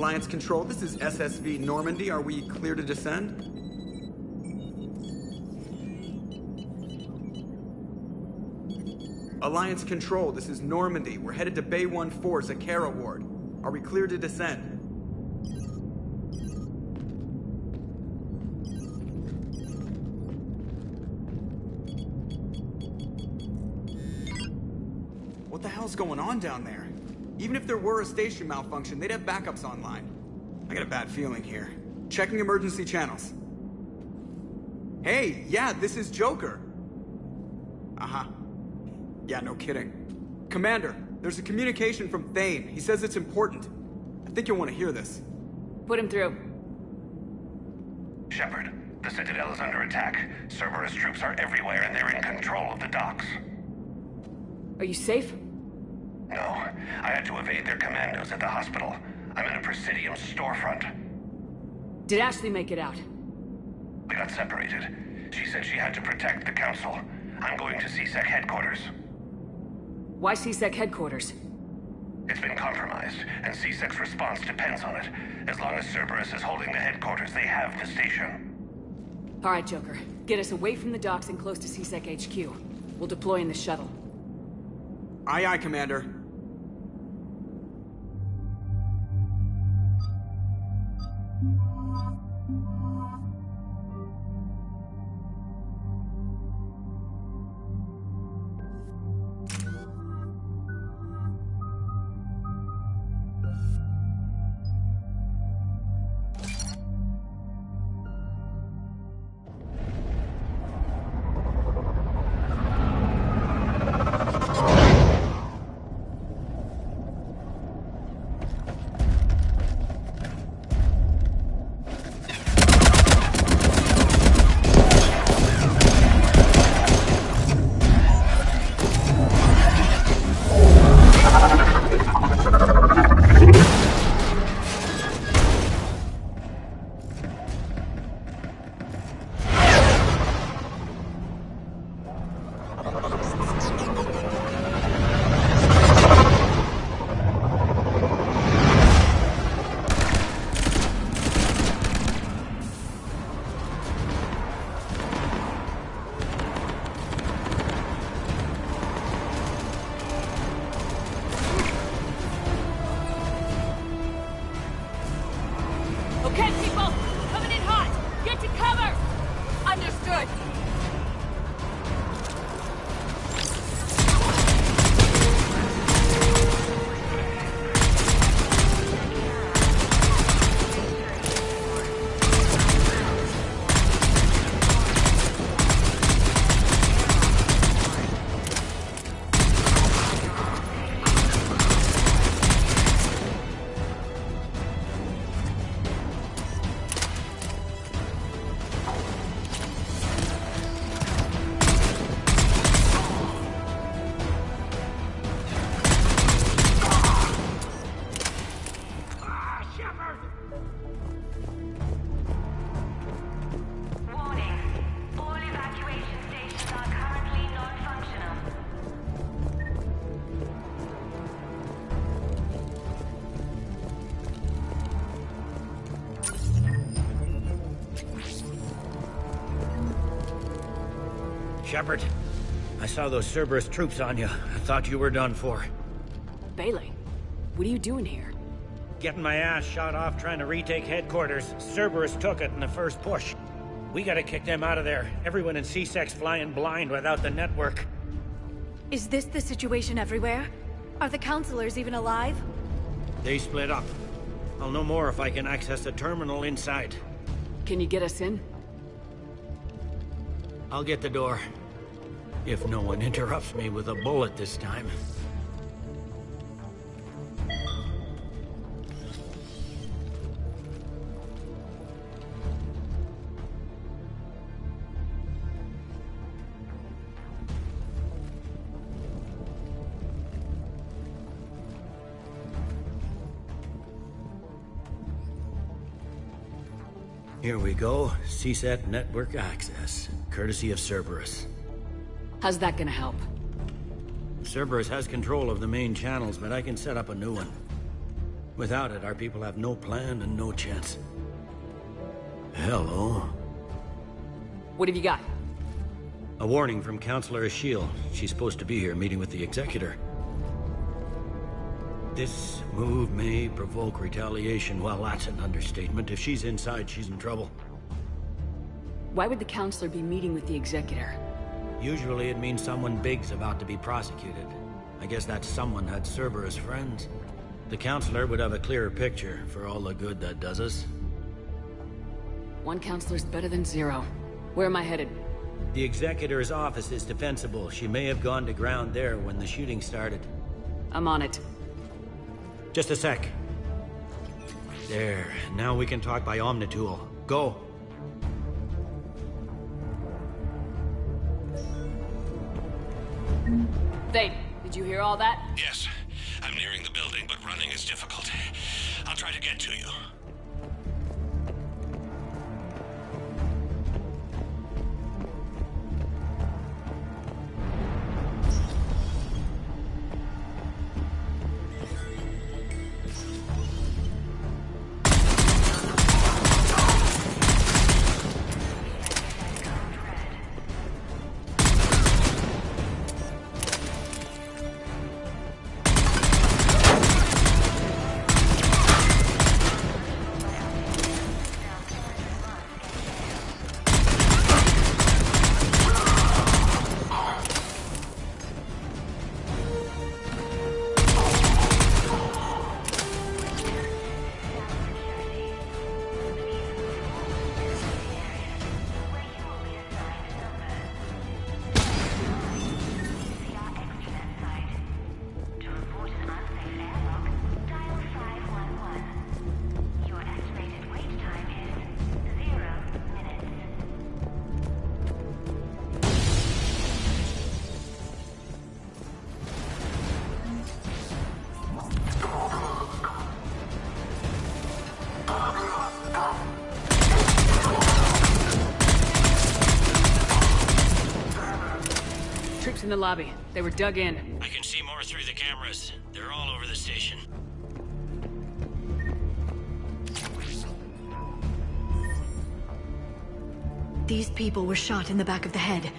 Alliance Control, this is SSV Normandy. Are we clear to descend? Alliance Control, this is Normandy. We're headed to Bay 1-4, Zakara Ward. Are we clear to descend? What the hell's going on down there? Even if there were a station malfunction, they'd have backups online. I got a bad feeling here. Checking emergency channels. Hey, yeah, this is Joker. Uh-huh. Yeah, no kidding. Commander, there's a communication from Thane. He says it's important. I think you'll want to hear this. Put him through. Shepard, the Citadel is under attack. Cerberus troops are everywhere and they're in control of the docks. Are you safe? No, I had to evade their commandos at the hospital. I'm in a Presidium storefront. Did Ashley make it out? We got separated. She said she had to protect the Council. I'm going to CSEC headquarters. Why CSEC headquarters? It's been compromised, and CSEC's response depends on it. As long as Cerberus is holding the headquarters, they have the station. All right, Joker. Get us away from the docks and close to CSEC HQ. We'll deploy in the shuttle. Aye, aye, Commander. Okay, people! Coming in hot! Get to cover! Understood! Shepard, I saw those Cerberus troops on you. I thought you were done for. Bailey, what are you doing here? Getting my ass shot off trying to retake headquarters. Cerberus took it in the first push. We gotta kick them out of there. Everyone in CSEC's flying blind without the network. Is this the situation everywhere? Are the counselors even alive? They split up. I'll know more if I can access the terminal inside. Can you get us in? I'll get the door. If no one interrupts me with a bullet this time. Here we go. CSET network access, courtesy of Cerberus. How's that gonna help? Cerberus has control of the main channels, but I can set up a new one. Without it, our people have no plan and no chance. Hello. What have you got? A warning from Counselor Ashiel. She's supposed to be here meeting with the Executor. This move may provoke retaliation. Well, that's an understatement. If she's inside, she's in trouble. Why would the Counselor be meeting with the Executor? Usually it means someone big's about to be prosecuted. I guess that someone had Cerberus friends. The Counselor would have a clearer picture for all the good that does us. One Counselor's better than zero. Where am I headed? The Executor's office is defensible. She may have gone to ground there when the shooting started. I'm on it. Just a sec. There. Now we can talk by Omnitool. Go. Thane, did you hear all that? Yes. I'm nearing the building, but running is difficult. I'll try to get to you. Troops in the lobby. They were dug in. I can see more through the cameras. They're all over the station. These people were shot in the back of the head.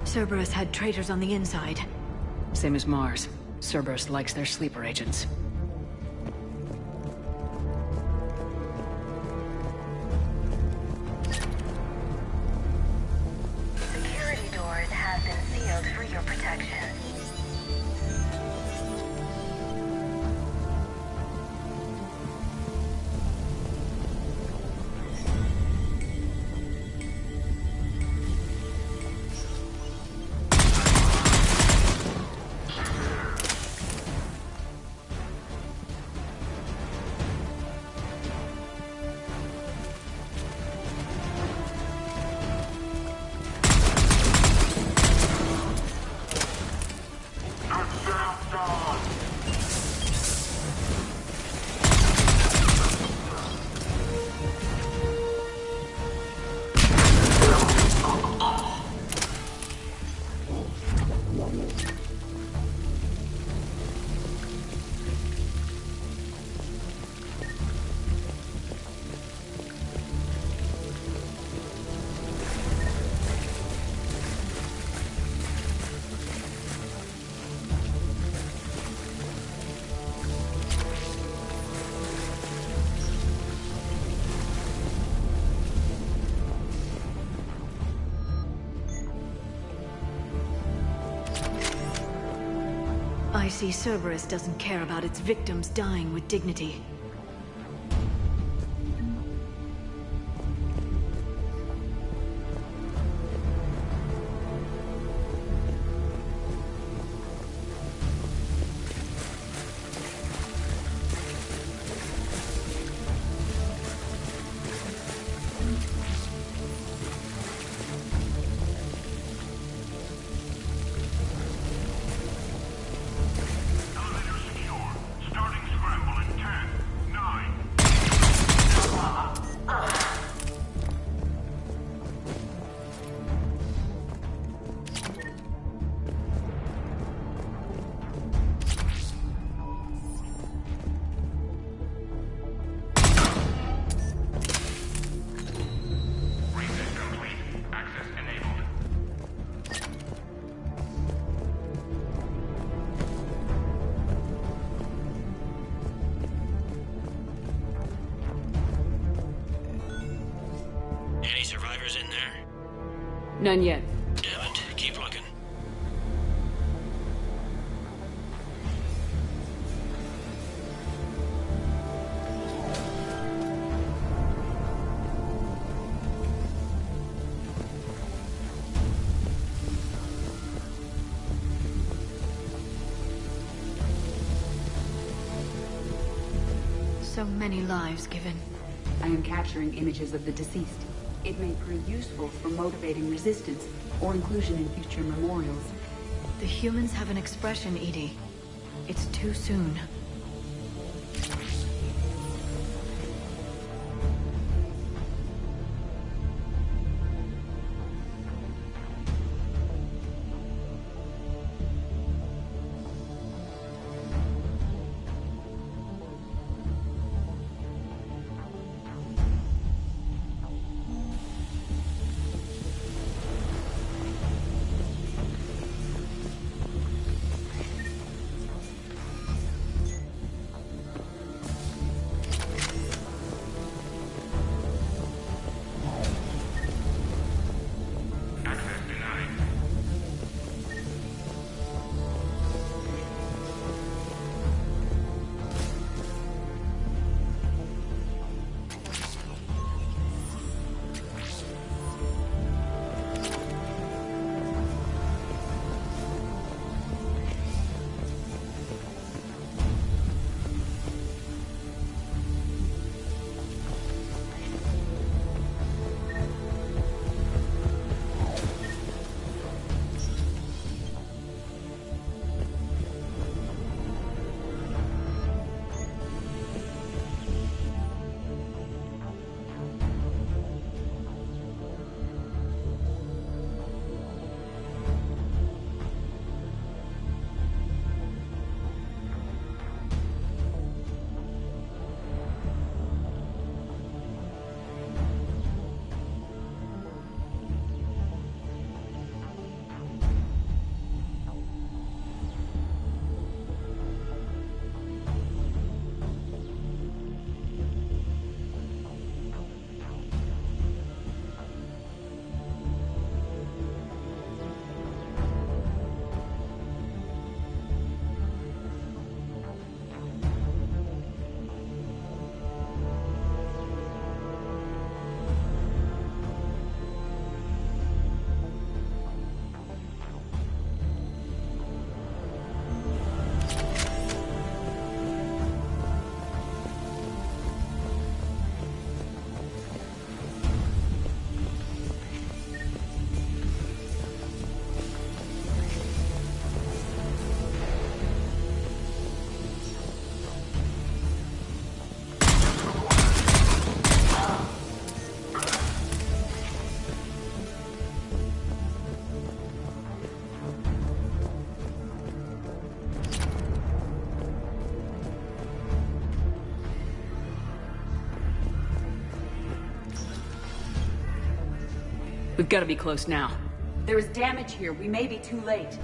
Cerberus had traitors on the inside. Same as Mars. Cerberus likes their sleeper agents. Security doors have been sealed for your protection. I see Cerberus doesn't care about its victims dying with dignity. Elevator secure. Starting scramble in 10. None yet. Damn it. Keep looking. So many lives given. I am capturing images of the deceased. It may prove useful for motivating resistance or inclusion in future memorials. The humans have an expression, Edie. It's too soon. We've got to be close now. There is damage here. We may be too late.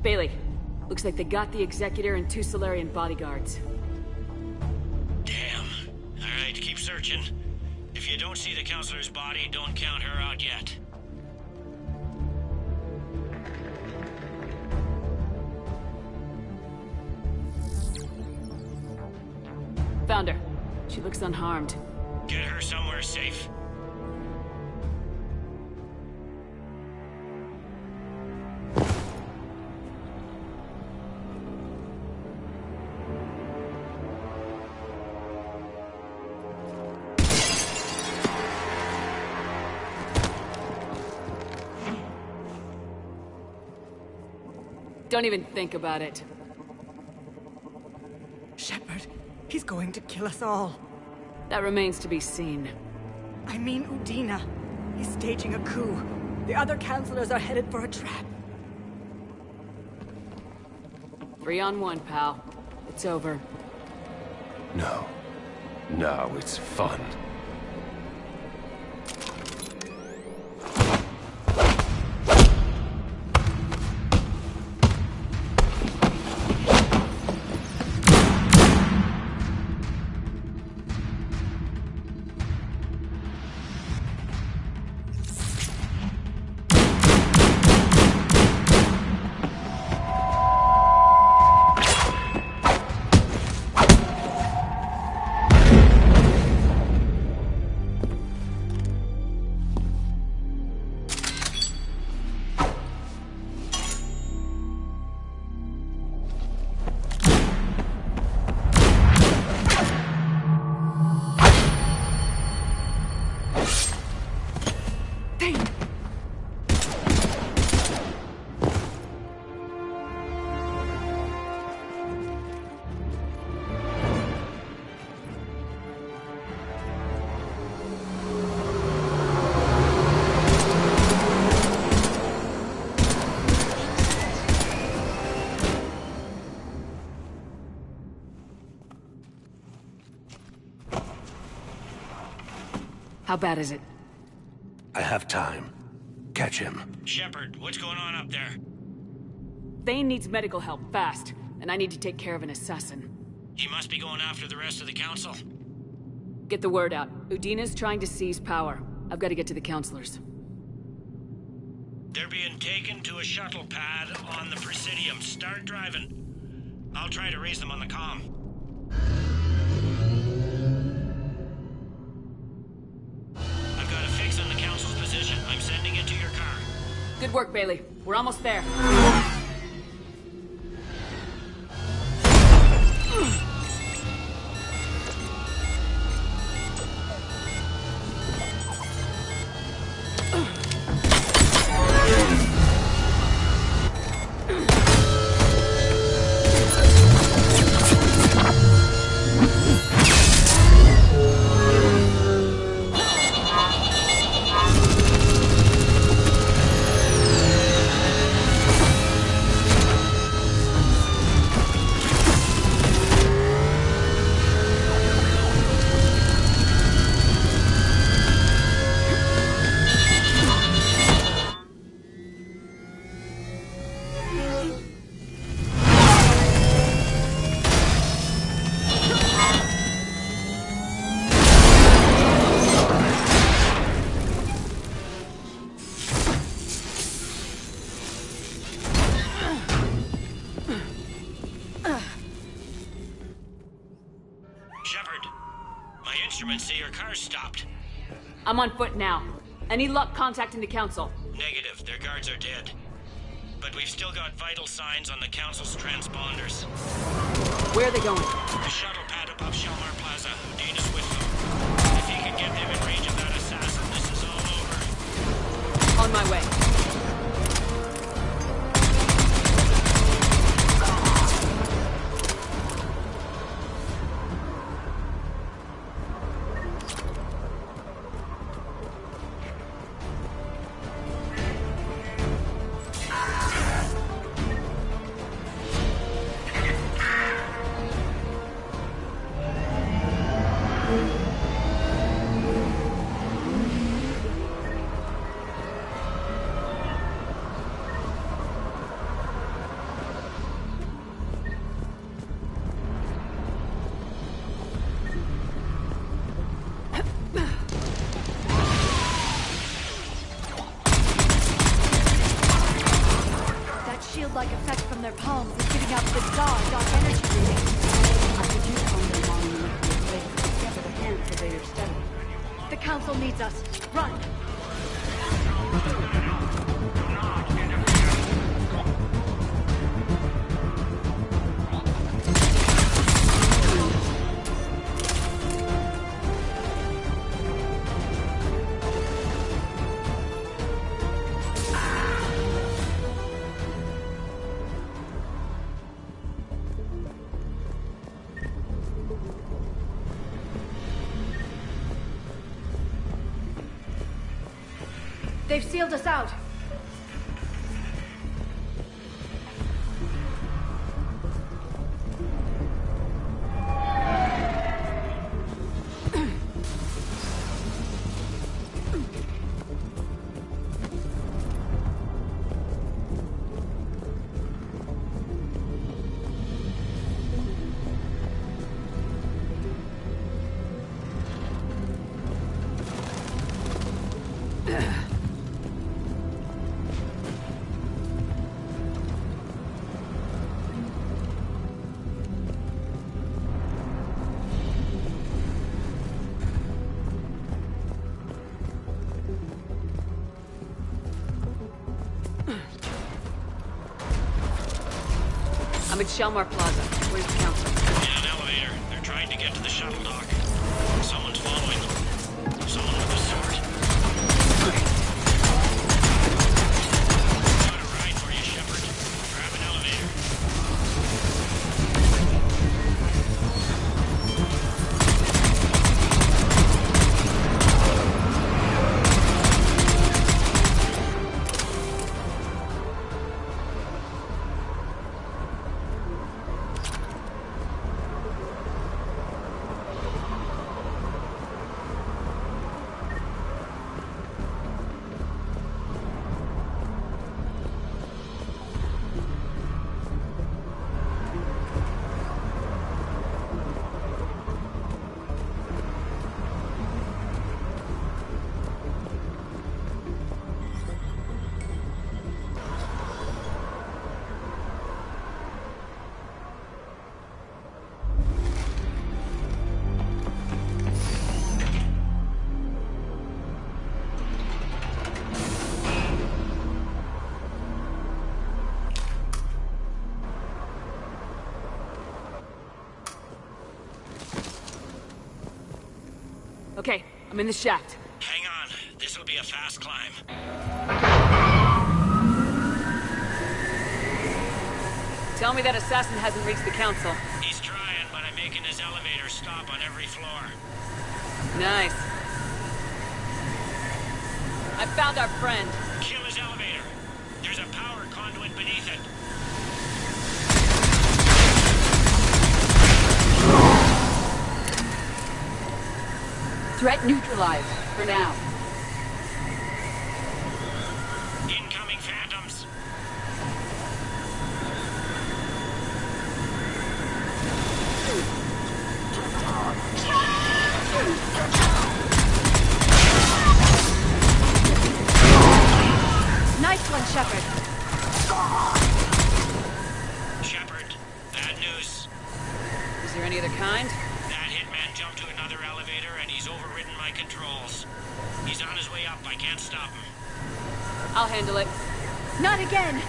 Bailey, looks like they got the Executor and 2 Solarian bodyguards. Damn. Alright, keep searching. If you don't see the counselor's body, don't count her out yet. Found her. She looks unharmed. Get her somewhere safe. Don't even think about it. Shepard, he's going to kill us all. That remains to be seen. I mean Udina. He's staging a coup. The other counselors are headed for a trap. 3 on 1, pal. It's over. No. No, it's fun. How bad is it? I have time. Catch him. Shepard, what's going on up there? Thane needs medical help, fast. And I need to take care of an assassin. He must be going after the rest of the council. Get the word out. Udina's trying to seize power. I've got to get to the counselors. They're being taken to a shuttle pad on the Presidium. Start driving. I'll try to raise them on the comm. I've got a fix on the council's position. I'm sending it to your car. Good work, Bailey. We're almost there. Instruments say your car's stopped. I'm on foot now. Any luck contacting the council? Negative. Their guards are dead. But we've still got vital signs on the council's transponders. Where are they going? The shuttle pad above Shelmar Plaza. Udina's with them. If you can get them in range of that assassin, this is all over. On my way. Council needs us. Run! They've sealed us out. I'm at Shelmar Plaza. Where's the council? In an elevator. They're trying to get to the shuttle dock. Someone's following them. Someone with a sword. Got a ride for you, Shepard. Grab an elevator. Okay, I'm in the shaft. Hang on. This'll be a fast climb. Tell me that assassin hasn't reached the council. He's trying, but I'm making his elevator stop on every floor. Nice. I found our friend. Kill his elevator. There's a power conduit beneath it. Threat neutralized, for now. Incoming phantoms. Nice one, Shepard. Shepard, bad news. Is there any other kind? That hitman jumped to another elevator and he's overridden my controls. He's on his way up. I can't stop him. I'll handle it. Not again!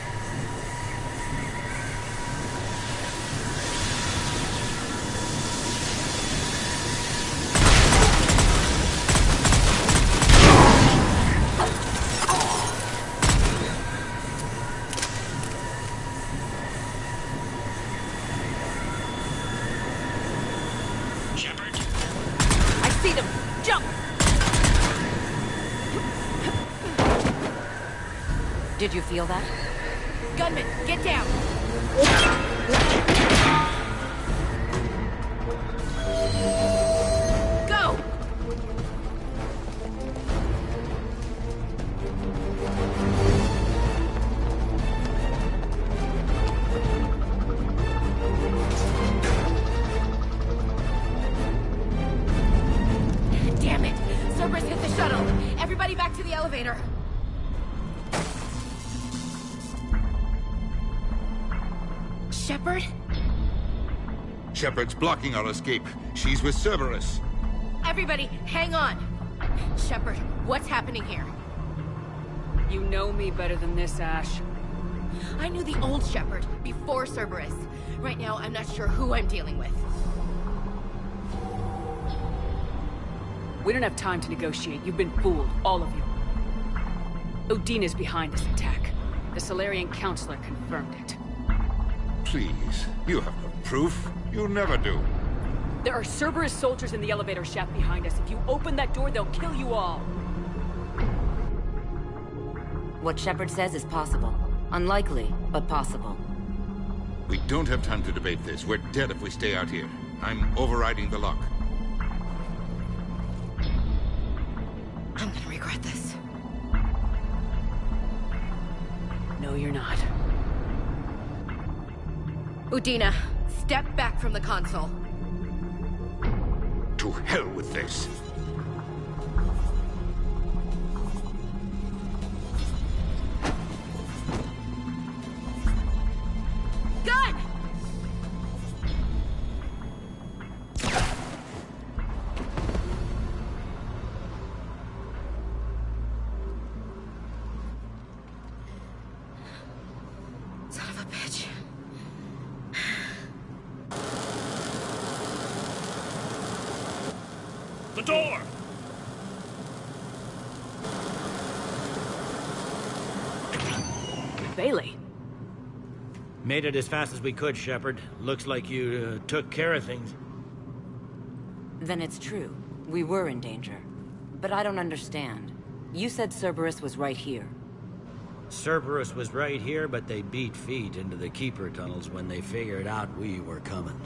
Shepard, I see them! Jump! Did you feel that? Gunman, get down! Go! Damn it! Cerberus hit the shuttle! Everybody back to the elevator! Shepard? Shepard's blocking our escape. She's with Cerberus. Everybody, hang on! Shepard, what's happening here? You know me better than this, Ash. I knew the old Shepard, before Cerberus. Right now, I'm not sure who I'm dealing with. We don't have time to negotiate. You've been fooled, all of you. Udina's behind this attack. The Solarian Councilor confirmed it. Please, you have no proof. You never do. There are Cerberus soldiers in the elevator shaft behind us. If you open that door, they'll kill you all. What Shepard says is possible. Unlikely, but possible. We don't have time to debate this. We're dead if we stay out here. I'm overriding the lock. I'm gonna regret this. No, you're not. Udina, step back from the console. To hell with this. Gun! Son of a bitch. The door! Bailey. Made it as fast as we could, Shepard. Looks like you took care of things. Then it's true. We were in danger. But I don't understand. You said Cerberus was right here. Cerberus was right here, but they beat feet into the Keeper tunnels when they figured out we were coming.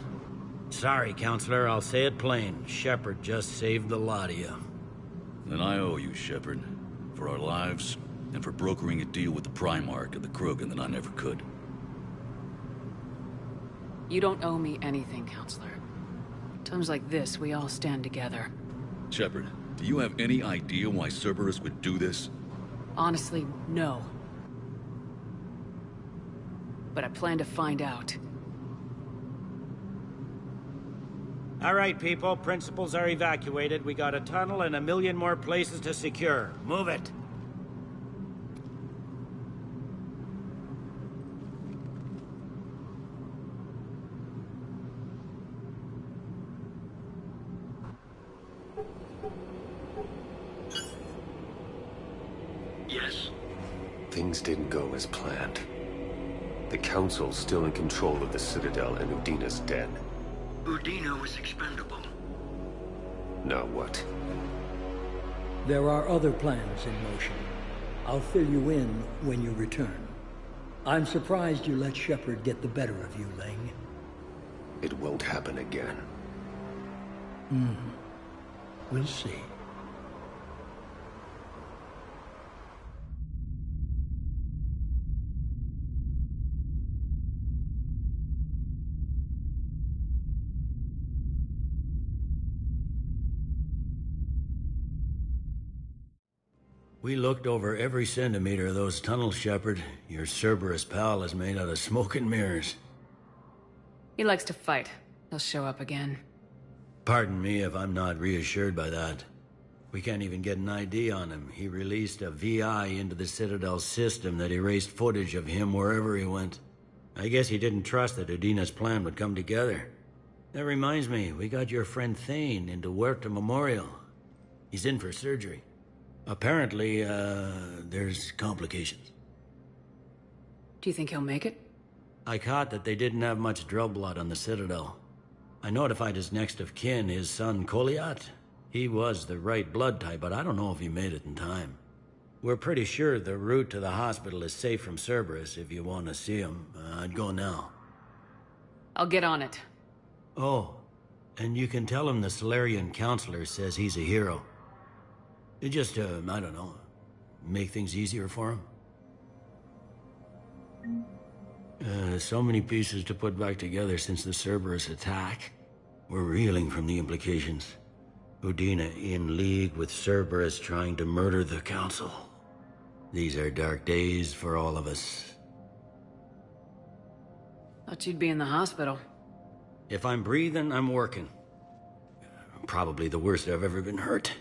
Sorry, Counselor, I'll say it plain. Shepard just saved the lot of you. Then I owe you, Shepard. For our lives, and for brokering a deal with the Primarch of the Krogan that I never could. You don't owe me anything, Counselor. Times like this, we all stand together. Shepard, do you have any idea why Cerberus would do this? Honestly, no. But I plan to find out. All right, people. Principals are evacuated. We got a tunnel and 1,000,000 more places to secure. Move it. Yes. Things didn't go as planned. The Council's still in control of the Citadel and Udina's dead. Udina was expendable. Now what? There are other plans in motion. I'll fill you in when you return. I'm surprised you let Shepard get the better of you, Ling. It won't happen again. We'll see. We looked over every centimeter of those tunnels, Shepard. Your Cerberus pal is made out of smoke and mirrors. He likes to fight. He'll show up again. Pardon me if I'm not reassured by that. We can't even get an ID on him. He released a VI into the Citadel system that erased footage of him wherever he went. I guess he didn't trust that Udina's plan would come together. That reminds me, we got your friend Thane into Huerta Memorial. He's in for surgery. Apparently, there's complications. Do you think he'll make it? I caught that they didn't have much drill blood on the Citadel. I notified his next of kin, his son Koliat. He was the right blood type, but I don't know if he made it in time. We're pretty sure the route to the hospital is safe from Cerberus. If you want to see him, I'd go now. I'll get on it. Oh, and you can tell him the Solarian Councilor says he's a hero. It just, I don't know, make things easier for him. So many pieces to put back together since the Cerberus attack. We're reeling from the implications. Udina in league with Cerberus trying to murder the Council. These are dark days for all of us. Thought you'd be in the hospital. If I'm breathing, I'm working. Probably the worst I've ever been hurt.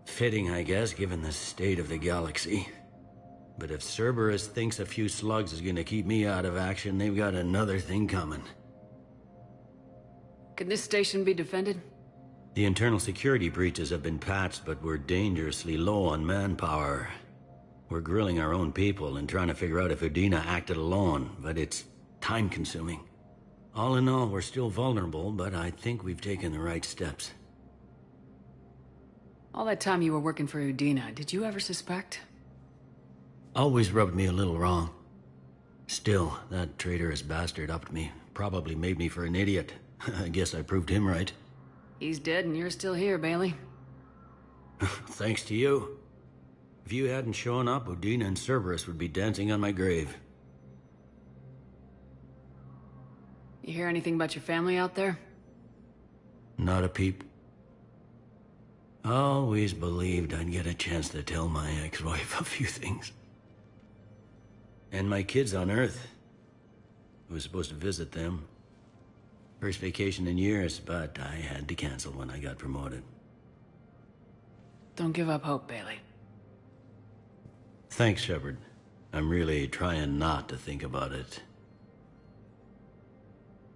Fitting, I guess, given the state of the galaxy. But if Cerberus thinks a few slugs is gonna keep me out of action, they've got another thing coming. Can this station be defended? The internal security breaches have been patched, but we're dangerously low on manpower. We're grilling our own people and trying to figure out if Udina acted alone, but it's time-consuming. All in all, we're still vulnerable, but I think we've taken the right steps. All that time you were working for Udina, did you ever suspect? Always rubbed me a little wrong. Still, that traitorous bastard upped me. Probably made me for an idiot. I guess I proved him right. He's dead and you're still here, Bailey. Thanks to you. If you hadn't shown up, Udina and Cerberus would be dancing on my grave. You hear anything about your family out there? Not a peep. Always believed I'd get a chance to tell my ex-wife a few things. And my kids on Earth. I was supposed to visit them. First vacation in years, but I had to cancel when I got promoted. Don't give up hope, Bailey. Thanks, Shepard. I'm really trying not to think about it.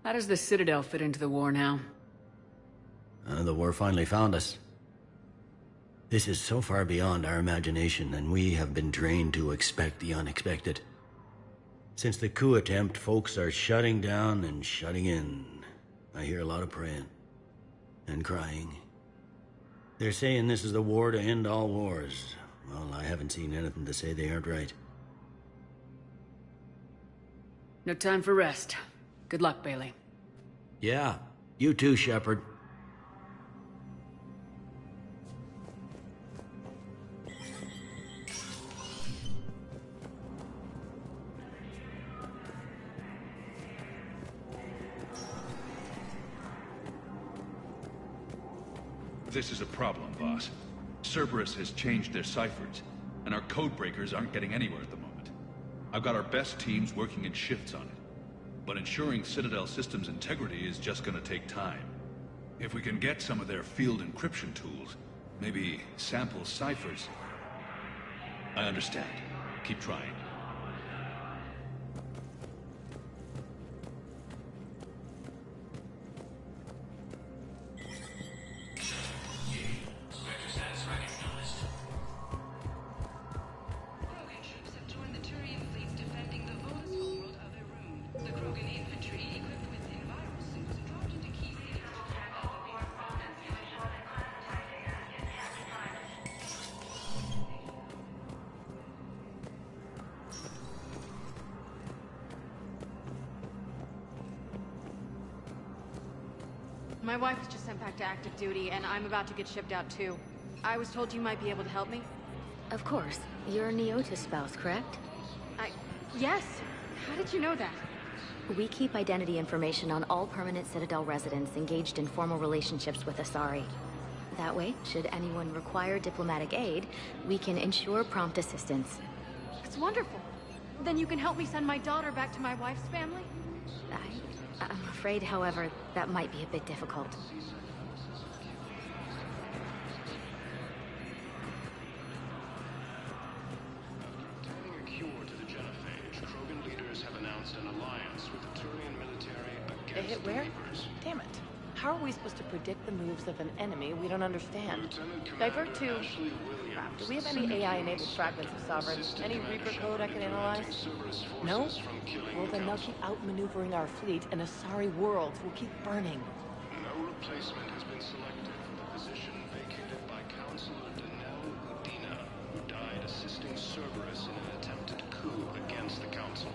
How does the Citadel fit into the war now? The war finally found us. This is so far beyond our imagination, and we have been trained to expect the unexpected. Since the coup attempt, folks are shutting down and shutting in. I hear a lot of praying. And crying. They're saying this is the war to end all wars. Well, I haven't seen anything to say they aren't right. No time for rest. Good luck, Bailey. Yeah, you too, Shepard. This is a problem, boss. Cerberus has changed their ciphers, and our codebreakers aren't getting anywhere at the moment. I've got our best teams working in shifts on it, but ensuring Citadel systems integrity is just gonna take time. If we can get some of their field encryption tools, maybe sample ciphers. I understand. Keep trying. My wife was just sent back to active duty, and I'm about to get shipped out too. I was told you might be able to help me. Of course. You're Neota's spouse, correct? Yes. How did you know that? We keep identity information on all permanent Citadel residents engaged in formal relationships with Asari. That way, should anyone require diplomatic aid, we can ensure prompt assistance. It's wonderful. Then you can help me send my daughter back to my wife's family? I'm afraid, however, that might be a bit difficult. Obtaining a cure to the genophage, Krogan leaders have announced an alliance with the Turian military They against hit the where? Reapers. Damn it. How are we supposed to predict the moves of an enemy we don't understand? Divert to... Crap, do we have any AI-enabled fragments of Sovereign? Any Reaper code I can analyze? No? Well, then they'll keep outmaneuvering our fleet, and Asari worlds will keep burning. No replacement has been selected for the position vacated by Counselor Danelle Udina, who died assisting Cerberus in an attempted coup against the Council.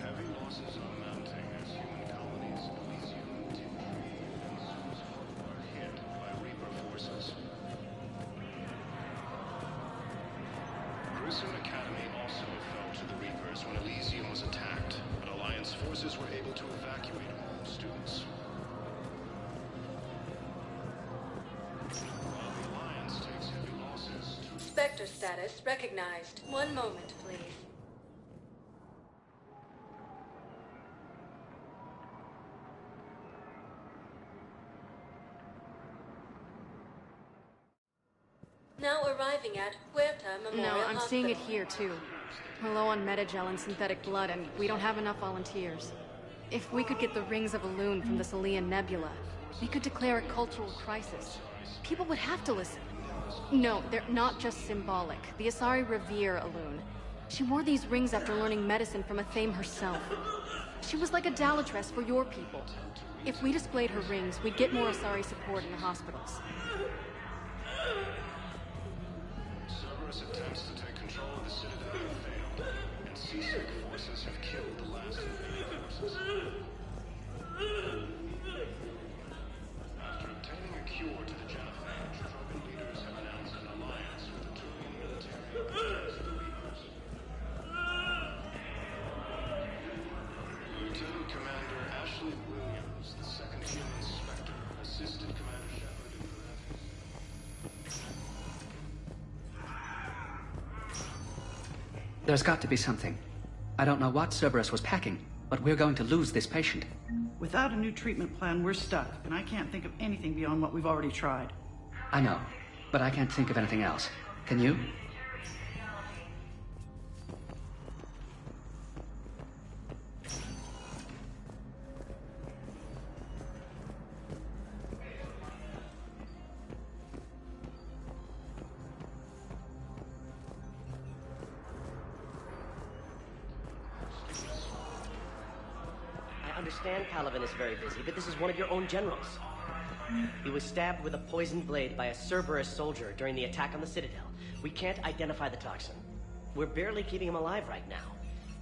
Heavy losses are mounting as human colonies in Elysium, Timtree, and Zuzul are hit by Reaper forces. Grissom Academy also fell to the Reapers when Elysium was attacked, but Alliance forces were able to evacuate all students. While the Alliance takes heavy losses... Spectre status recognized. One moment, please. Now arriving at Huerta Memorial No, I'm Hospital. seeing it here, too. We're low on metagel and synthetic blood, and we don't have enough volunteers. If we could get the rings of Elune from the Salian Nebula, we could declare a cultural crisis. People would have to listen. No, they're not just symbolic. The Asari revere Elune. She wore these rings after learning medicine from Athame herself. She was like a Dalatress for your people. If we displayed her rings, we'd get more Asari support in the hospitals. Cerberus attempts to take control of the Citadel have failed, and seasick forces have killed the last invading forces. After obtaining a cure to the genophage, Krogan leaders have announced an alliance with the Turian military against the Reapers. Lieutenant Commander Ashley Williams, the second human Spectre, assisted Commander Shepard in preventing. There's got to be something. I don't know what Cerberus was packing, but we're going to lose this patient. Without a new treatment plan, we're stuck, and I can't think of anything beyond what we've already tried. I know, but I can't think of anything else. Can you? I understand Caliban is very busy, but this is one of your own generals. He was stabbed with a poisoned blade by a Cerberus soldier during the attack on the Citadel. We can't identify the toxin. We're barely keeping him alive right now.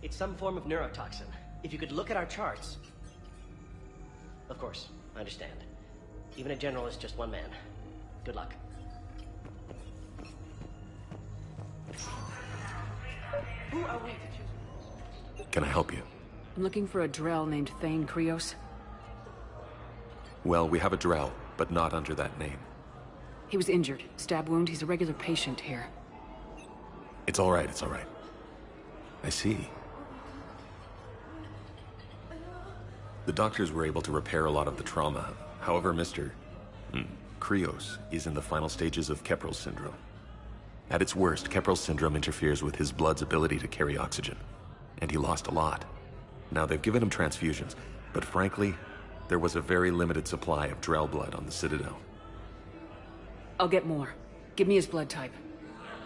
It's some form of neurotoxin. If you could look at our charts... Of course, I understand. Even a general is just one man. Good luck. Who are we to choose? Can I help you? I'm looking for a Drell named Thane Krios. Well, we have a Drell, but not under that name. He was injured. Stab wound. He's a regular patient here. It's all right, it's all right. I see. The doctors were able to repair a lot of the trauma. However, Mr. Krios is in the final stages of Keprel's syndrome. At its worst, Keprel's syndrome interferes with his blood's ability to carry oxygen. And he lost a lot. Now, they've given him transfusions, but frankly, there was a very limited supply of Drell blood on the Citadel. I'll get more. Give me his blood type.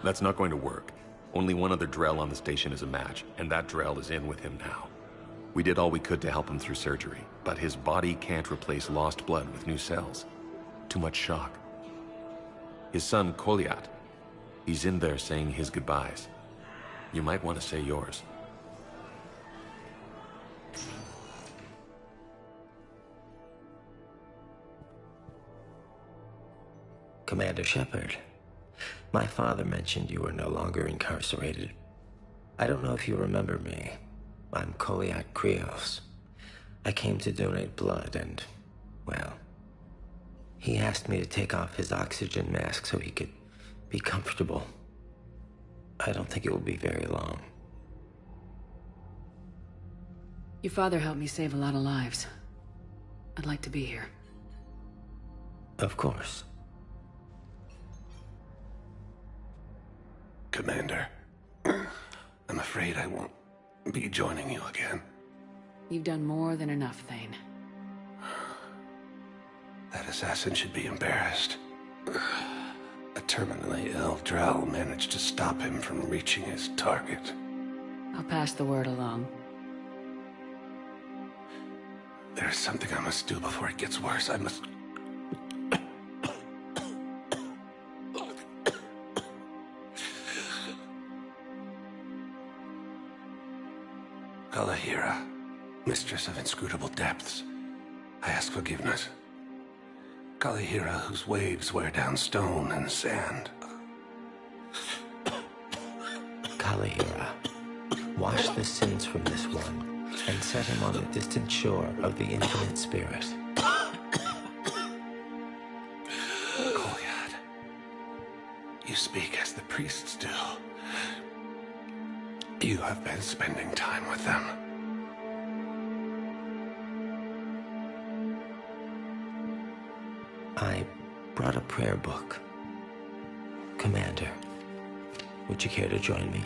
That's not going to work. Only one other Drell on the station is a match, and that Drell is in with him now. We did all we could to help him through surgery, but his body can't replace lost blood with new cells. Too much shock. His son, Koliat, he's in there saying his goodbyes. You might want to say yours. Commander Shepard, my father mentioned you were no longer incarcerated. I don't know if you remember me. I'm Koliat Krios. I came to donate blood and, well, he asked me to take off his oxygen mask so he could be comfortable. I don't think it will be very long. Your father helped me save a lot of lives. I'd like to be here. Of course. Commander, I'm afraid I won't be joining you again. You've done more than enough, Thane. That assassin should be embarrassed. A terminally ill Drell managed to stop him from reaching his target. I'll pass the word along. There's something I must do before it gets worse. I must... Kalahira, mistress of inscrutable depths, I ask forgiveness. Kalahira, whose waves wear down stone and sand. Kalahira, wash the sins from this one, and set him on the distant shore of the infinite spirit. Koliat, you speak as the priests do. You have been spending time with them. I brought a prayer book. Commander, would you care to join me?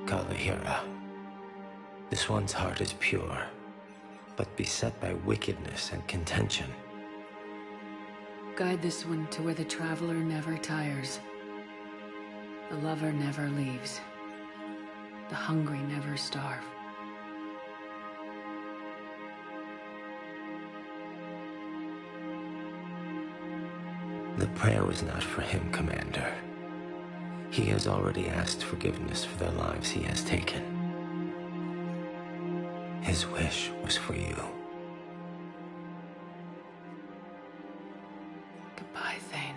Kalahira. This one's heart is pure, but beset by wickedness and contention. Guide this one to where the traveler never tires. The lover never leaves. The hungry never starve. The prayer was not for him, Commander. He has already asked forgiveness for the lives he has taken. His wish was for you. Goodbye, Thane.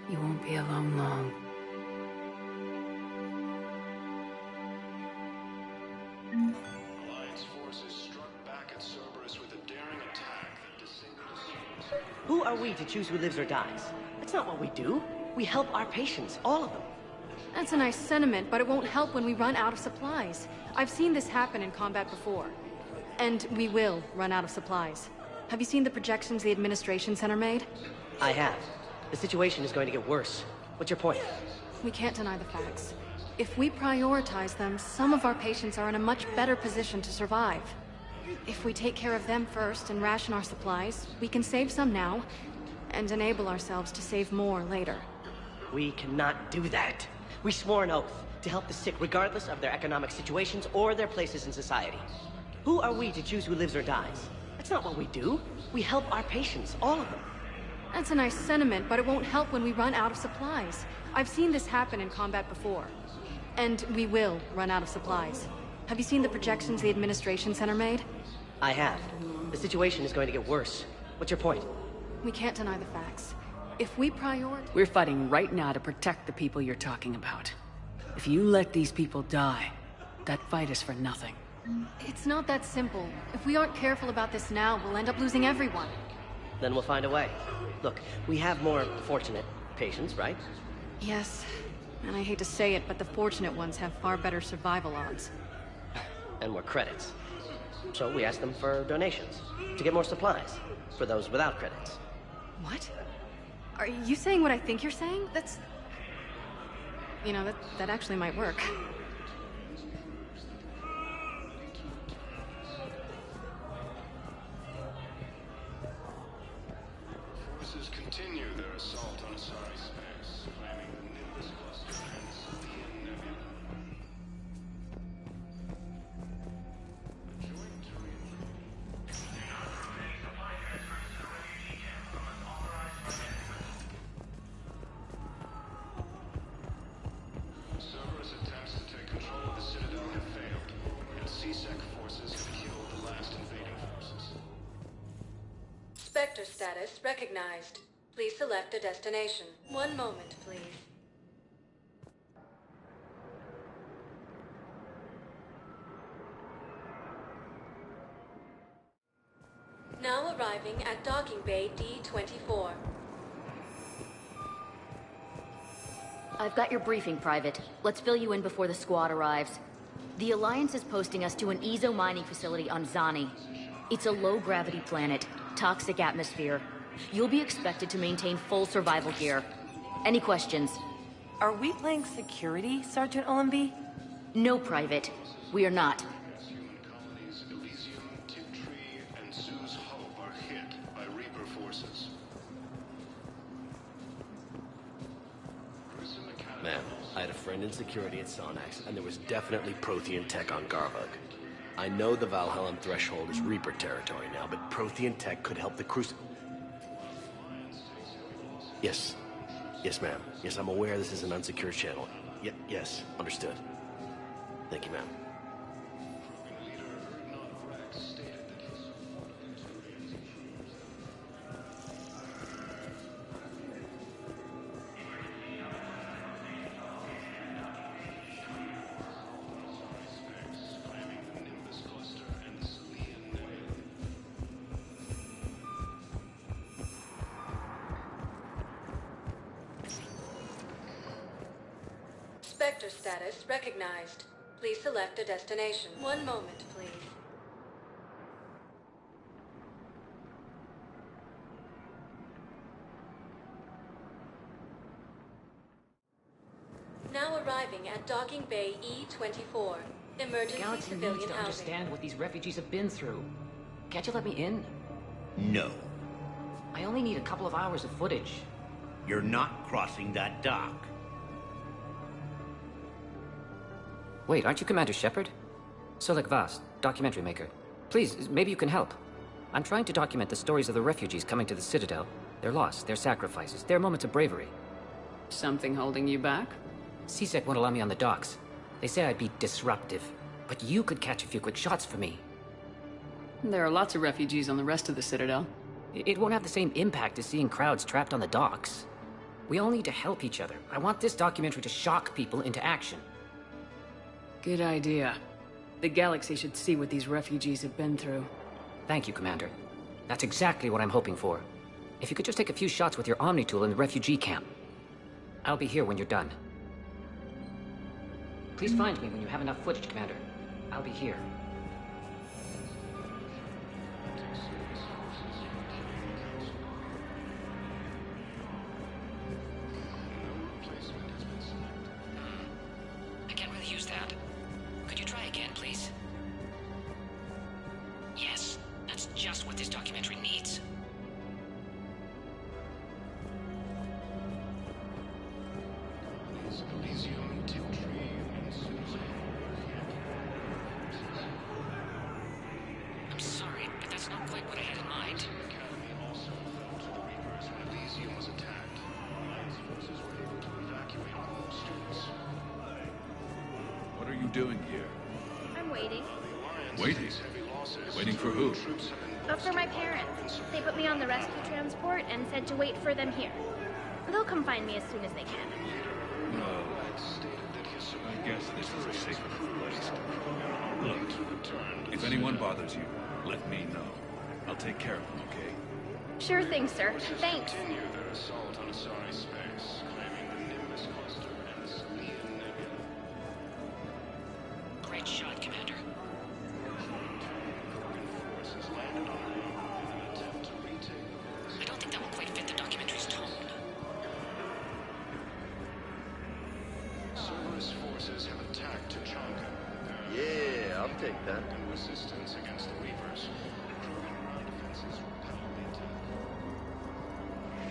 You won't be alone long. Alliance forces struck back at Cerberus with a daring attack that disintegrated. Who are we to choose who lives or dies? That's not what we do. We help our patients, all of them. That's a nice sentiment, but it won't help when we run out of supplies. I've seen this happen in combat before. And we will run out of supplies. Have you seen the projections the Administration Center made? I have. The situation is going to get worse. What's your point? We can't deny the facts. If we prioritize them, some of our patients are in a much better position to survive. If we take care of them first and ration our supplies, we can save some now, and enable ourselves to save more later. We cannot do that. We swore an oath to help the sick regardless of their economic situations or their places in society. Who are we to choose who lives or dies? That's not what we do. We help our patients, all of them. That's a nice sentiment, but it won't help when we run out of supplies. I've seen this happen in combat before. And we will run out of supplies. Have you seen the projections the Administration Center made? I have. The situation is going to get worse. What's your point? We can't deny the facts. If we prioritize... We're fighting right now to protect the people you're talking about. If you let these people die, that fight is for nothing. It's not that simple. If we aren't careful about this now, we'll end up losing everyone. Then we'll find a way. Look, we have more fortunate patients, right? Yes. And I hate to say it, but the fortunate ones have far better survival odds. And more credits. So we asked them for donations, to get more supplies, for those without credits. What? Are you saying what I think you're saying? That's... You know, that actually might work. Forces continue their assault on Asari space, claiming the Nimbus cluster and the Salian Nebula. Cerberus attempts to take control of the Citadel have failed, and C-Sec forces have killed the last invading forces. Spectre status recognized. Please select a destination. One moment, please. Now arriving at Docking Bay D-24. I've got your briefing, Private. Let's fill you in before the squad arrives. The Alliance is posting us to an Ezo mining facility on Zani. It's a low-gravity planet, toxic atmosphere. You'll be expected to maintain full survival gear. Any questions? Are we playing security, Sergeant Ullenby? No, Private. We are not. Human colonies Elysium, Tiptree, and Sue's Hope are hit by Reaper forces. Ma'am, I had a friend in security at Sonax, and there was definitely Prothean tech on Garvug. I know the Valhalla threshold is Reaper territory now, but Prothean tech could help the Yes. Yes, ma'am. Yes, I'm aware this is an unsecured channel. Yes, understood. Thank you, ma'am. Spectre status recognized. Please select a destination. One moment, please. at Docking Bay E-24. Emergency Galaxy needs civilian to housing. understand what these refugees have been through. Can't you let me in? No. I only need a couple of hours of footage. You're not crossing that dock. Wait, aren't you Commander Shepard? Solek Vaz, documentary maker. Please, maybe you can help. I'm trying to document the stories of the refugees coming to the Citadel. Their loss, their sacrifices, their moments of bravery. Something holding you back? CSEC won't allow me on the docks. They say I'd be disruptive. But you could catch a few quick shots for me. There are lots of refugees on the rest of the Citadel. It won't have the same impact as seeing crowds trapped on the docks. We all need to help each other. I want this documentary to shock people into action. Good idea. The galaxy should see what these refugees have been through. Thank you, Commander. That's exactly what I'm hoping for. If you could just take a few shots with your Omni tool in the refugee camp. I'll be here when you're done. Please find me when you have enough footage, Commander. I'll be here. I can't really use that. Could you try again, please? Yes, that's just what this documentary needs. I'm sorry, but that's not quite what I had in mind. What are you doing here? I'm waiting. Waiting? Waiting for who? For my parents. They put me on the rescue transport and said to wait for them here. They'll come find me as soon as they can. Well, I guess this is a safe enough place. Look, if anyone bothers you, let me know. I'll take care of them, okay? Sure thing, sir. Thanks. Continue their assault on Asari space, claiming the Nimbus cluster and the Salian Nebula. Great shot, Commander. Forces landed on Earth in an attempt to retake. I don't think that will quite fit the documentary's tone. Cerberus forces have attacked Tuchanka. Yeah, I'll take that. And resistance against the Reapers. Improving ground defenses repel the attack.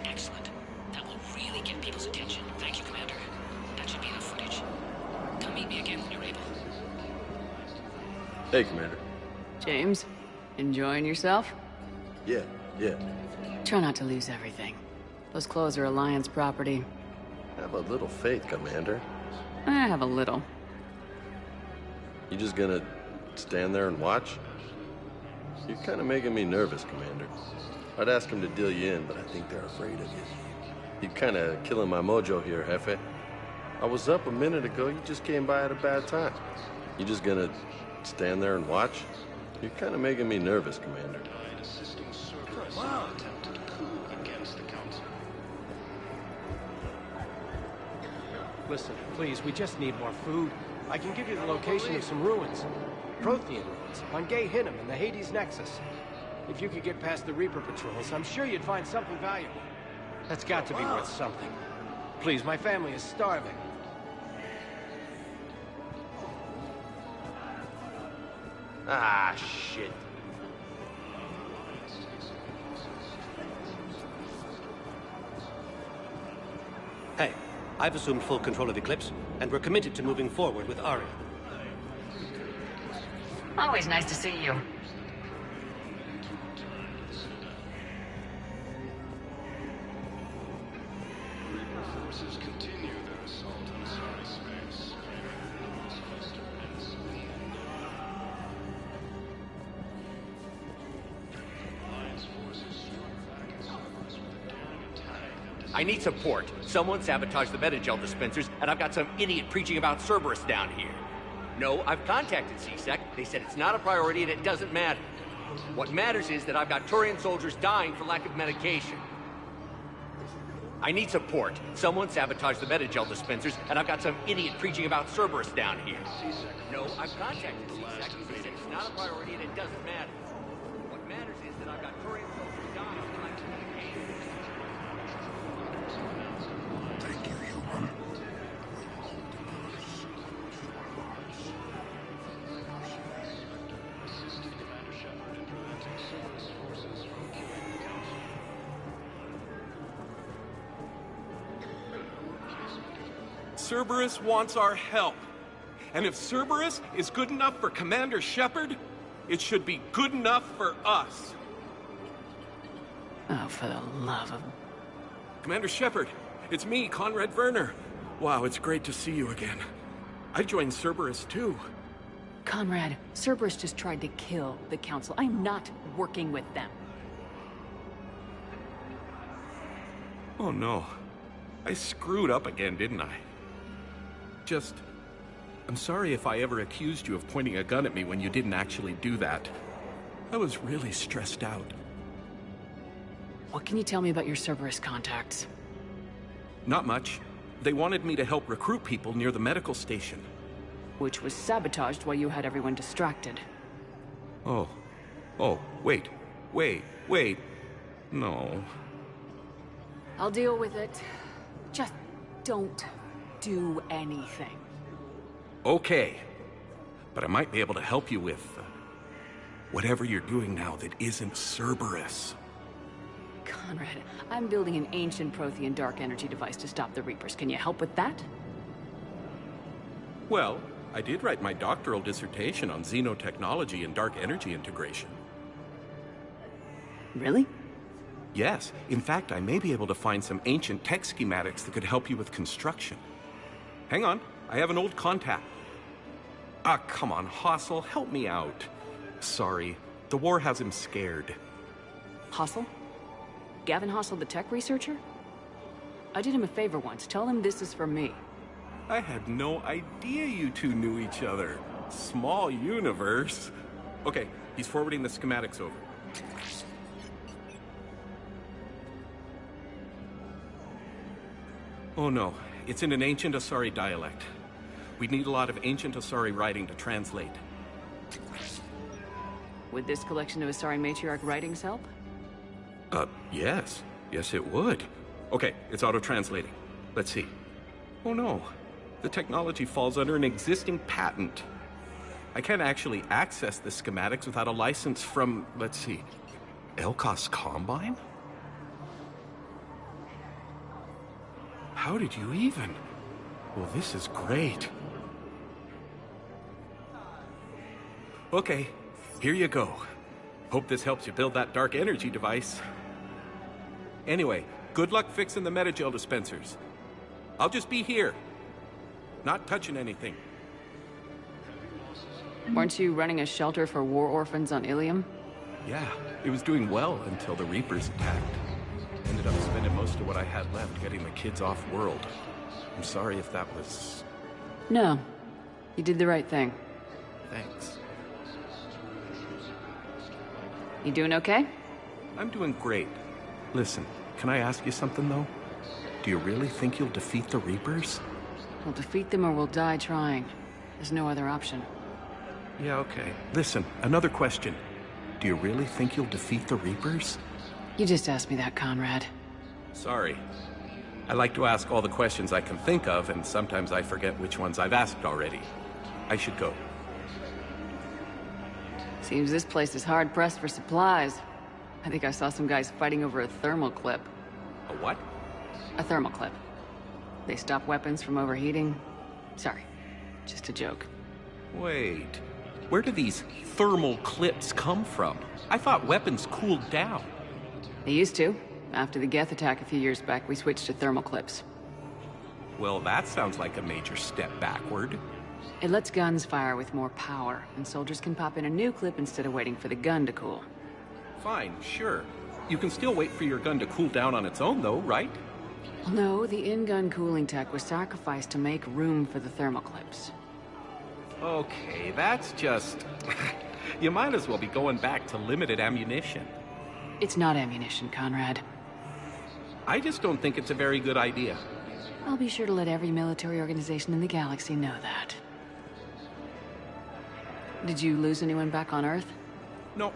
Excellent. That will really get people's attention. Thank you, Commander. That should be enough footage. Come meet me again when you're able. Hey, Commander. James, enjoying yourself? Yeah. Try not to lose everything. Those clothes are Alliance property. Have a little faith, Commander. I have a little. You just gonna stand there and watch? You're kind of making me nervous, Commander. I'd ask them to deal you in, but I think they're afraid of you. You're kind of killing my mojo here, Jefe. I was up a minute ago. You just came by at a bad time. You just gonna stand there and watch? You're kind of making me nervous, Commander. Assisting Cerberus in an attempted coup against the Council. Listen, please, we just need more food. I can give you the location of some ruins. Prothean ruins, on Gay Hinnom in the Hades Nexus. If you could get past the Reaper patrols, I'm sure you'd find something valuable. That's got to be worth something. Please, my family is starving. Ah, shit. Hey, I've assumed full control of Eclipse, and we're committed to moving forward with Aria. Always nice to see you. Reaper forces continue their assault on Asari space, claiming the Nimbus cluster and the Salian Nebula. Alliance forces struck back at Cerberus with a daring attack. I need support. Someone sabotaged the Metagel dispensers, and I've got some idiot preaching about Cerberus down here. No, I've contacted CSEC. They said it's not a priority and it doesn't matter. What matters is that I've got Turian soldiers dying for lack of medication. I need support. Someone sabotaged the Metagel dispensers, and I've got some idiot preaching about Cerberus down here. No, I've contacted CSEC. They said it's not a priority and it doesn't matter. What matters is that I've got Turian soldiers dying for lack of medication. Thank you, human. Cerberus wants our help. And if Cerberus is good enough for Commander Shepard, it should be good enough for us. Oh, for the love of... Commander Shepard, it's me, Conrad Werner. Wow, it's great to see you again. I joined Cerberus too. Conrad, Cerberus just tried to kill the Council. I'm not working with them. Oh no. I screwed up again, didn't I? I'm sorry if I ever accused you of pointing a gun at me when you didn't actually do that. I was really stressed out. What can you tell me about your Cerberus contacts? Not much. They wanted me to help recruit people near the medical station. Which was sabotaged while you had everyone distracted. Oh, wait. No. I'll deal with it. Just don't do anything. Okay. But I might be able to help you with whatever you're doing now that isn't Cerberus. Conrad, I'm building an ancient Prothean dark energy device to stop the Reapers. Can you help with that? Well, I did write my doctoral dissertation on xenotechnology and dark energy integration. Really? Yes. In fact, I may be able to find some ancient tech schematics that could help you with construction. Hang on. I have an old contact. Ah, come on, Hossel, help me out. Sorry. The war has him scared. Hossel? Gavin Hossel, the tech researcher? I did him a favor once. Tell him this is for me. I had no idea you two knew each other. Small universe. Okay, he's forwarding the schematics over. Oh no, it's in an ancient Asari dialect. We'd need a lot of ancient Asari writing to translate. Would this collection of Asari matriarch writings help? Yes. Yes, it would. Okay, it's auto-translating. Let's see. Oh no, the technology falls under an existing patent. I can't actually access the schematics without a license from, let's see, Elkos Combine? How did you even? Well, this is great. Okay, here you go. Hope this helps you build that dark energy device. Anyway, good luck fixing the metagel dispensers. I'll just be here. Not touching anything. Weren't you running a shelter for war orphans on Ilium? Yeah, it was doing well until the Reapers attacked. Ended up spending most of what I had left getting the kids off-world. I'm sorry if that was... No. You did the right thing. Thanks. You doing okay? I'm doing great. Listen, can I ask you something, though? Do you really think you'll defeat the Reapers? We'll defeat them or we'll die trying. There's no other option. Yeah, okay. Listen, another question. Do you really think you'll defeat the Reapers? You just asked me that, Conrad. Sorry. I like to ask all the questions I can think of, and sometimes I forget which ones I've asked already. I should go. Seems this place is hard-pressed for supplies. I think I saw some guys fighting over a thermal clip. A what? A thermal clip. They stop weapons from overheating. Sorry, just a joke. Wait. Where do these thermal clips come from? I thought weapons cooled down. They used to. After the Geth attack a few years back, we switched to thermal clips. Well, that sounds like a major step backward. It lets guns fire with more power, and soldiers can pop in a new clip instead of waiting for the gun to cool. Fine, sure. You can still wait for your gun to cool down on its own, though, right? No, the in-gun cooling tech was sacrificed to make room for the thermal clips. Okay, that's just... You might as well be going back to limited ammunition. It's not ammunition, Conrad. I just don't think it's a very good idea. I'll be sure to let every military organization in the galaxy know that. Did you lose anyone back on Earth? No.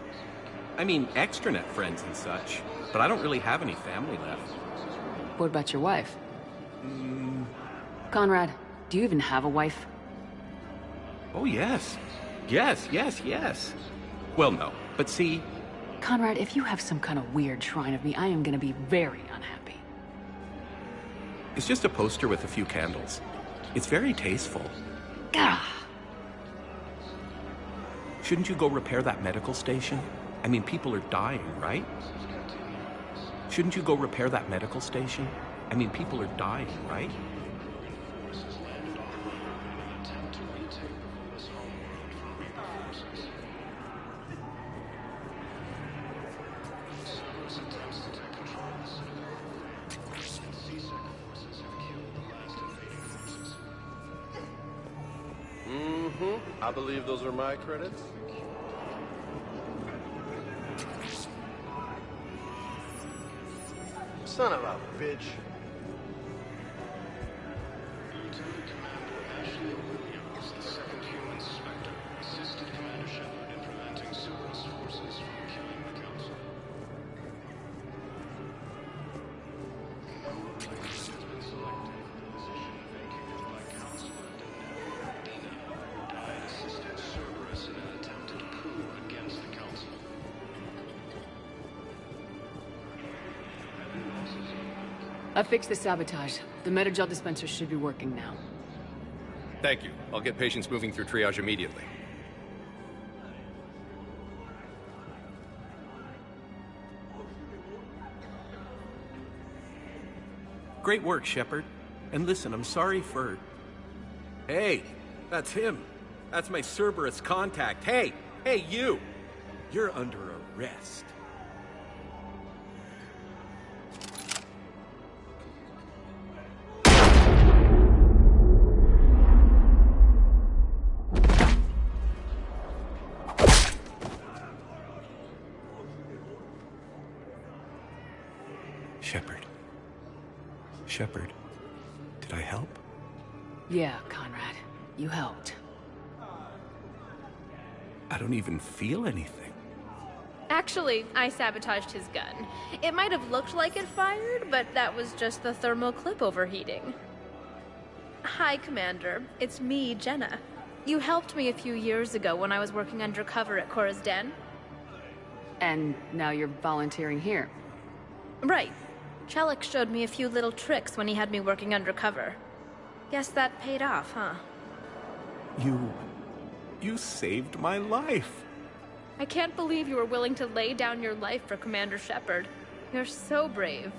I mean, extranet friends and such. But I don't really have any family left. What about your wife? Conrad, do you even have a wife? Oh, yes. Yes. Well, no. But see... Conrad, if you have some kind of weird shrine of me, I am gonna be very unhappy. It's just a poster with a few candles. It's very tasteful. Gah! Shouldn't you go repair that medical station? I mean, people are dying, right? Shouldn't you go repair that medical station? I mean, people are dying, right? I believe those are my credits. Son of a bitch. Lieutenant Commander Ashley Williams, the second human Spectre, assisted Commander Shepard in preventing Cerberus forces from killing the Council. Has been selected for the position vacated by Counselor Udina, who died assisting Cerberus in an attempted coup against the Council. I fixed the sabotage. The Metagel dispenser should be working now. Thank you. I'll get patients moving through triage immediately. Great work, Shepard. And listen, I'm sorry for... Hey, that's him. That's my Cerberus contact. Hey, you! You're under arrest. Shepard, did I help? Yeah, Conrad. You helped. I don't even feel anything. Actually, I sabotaged his gun. It might have looked like it fired, but that was just the thermal clip overheating. Hi, Commander. It's me, Jenna. You helped me a few years ago when I was working undercover at Cora's Den. And now you're volunteering here. Right. Chelik showed me a few little tricks when he had me working undercover. Guess that paid off, huh? You saved my life. I can't believe you were willing to lay down your life for Commander Shepard. You're so brave.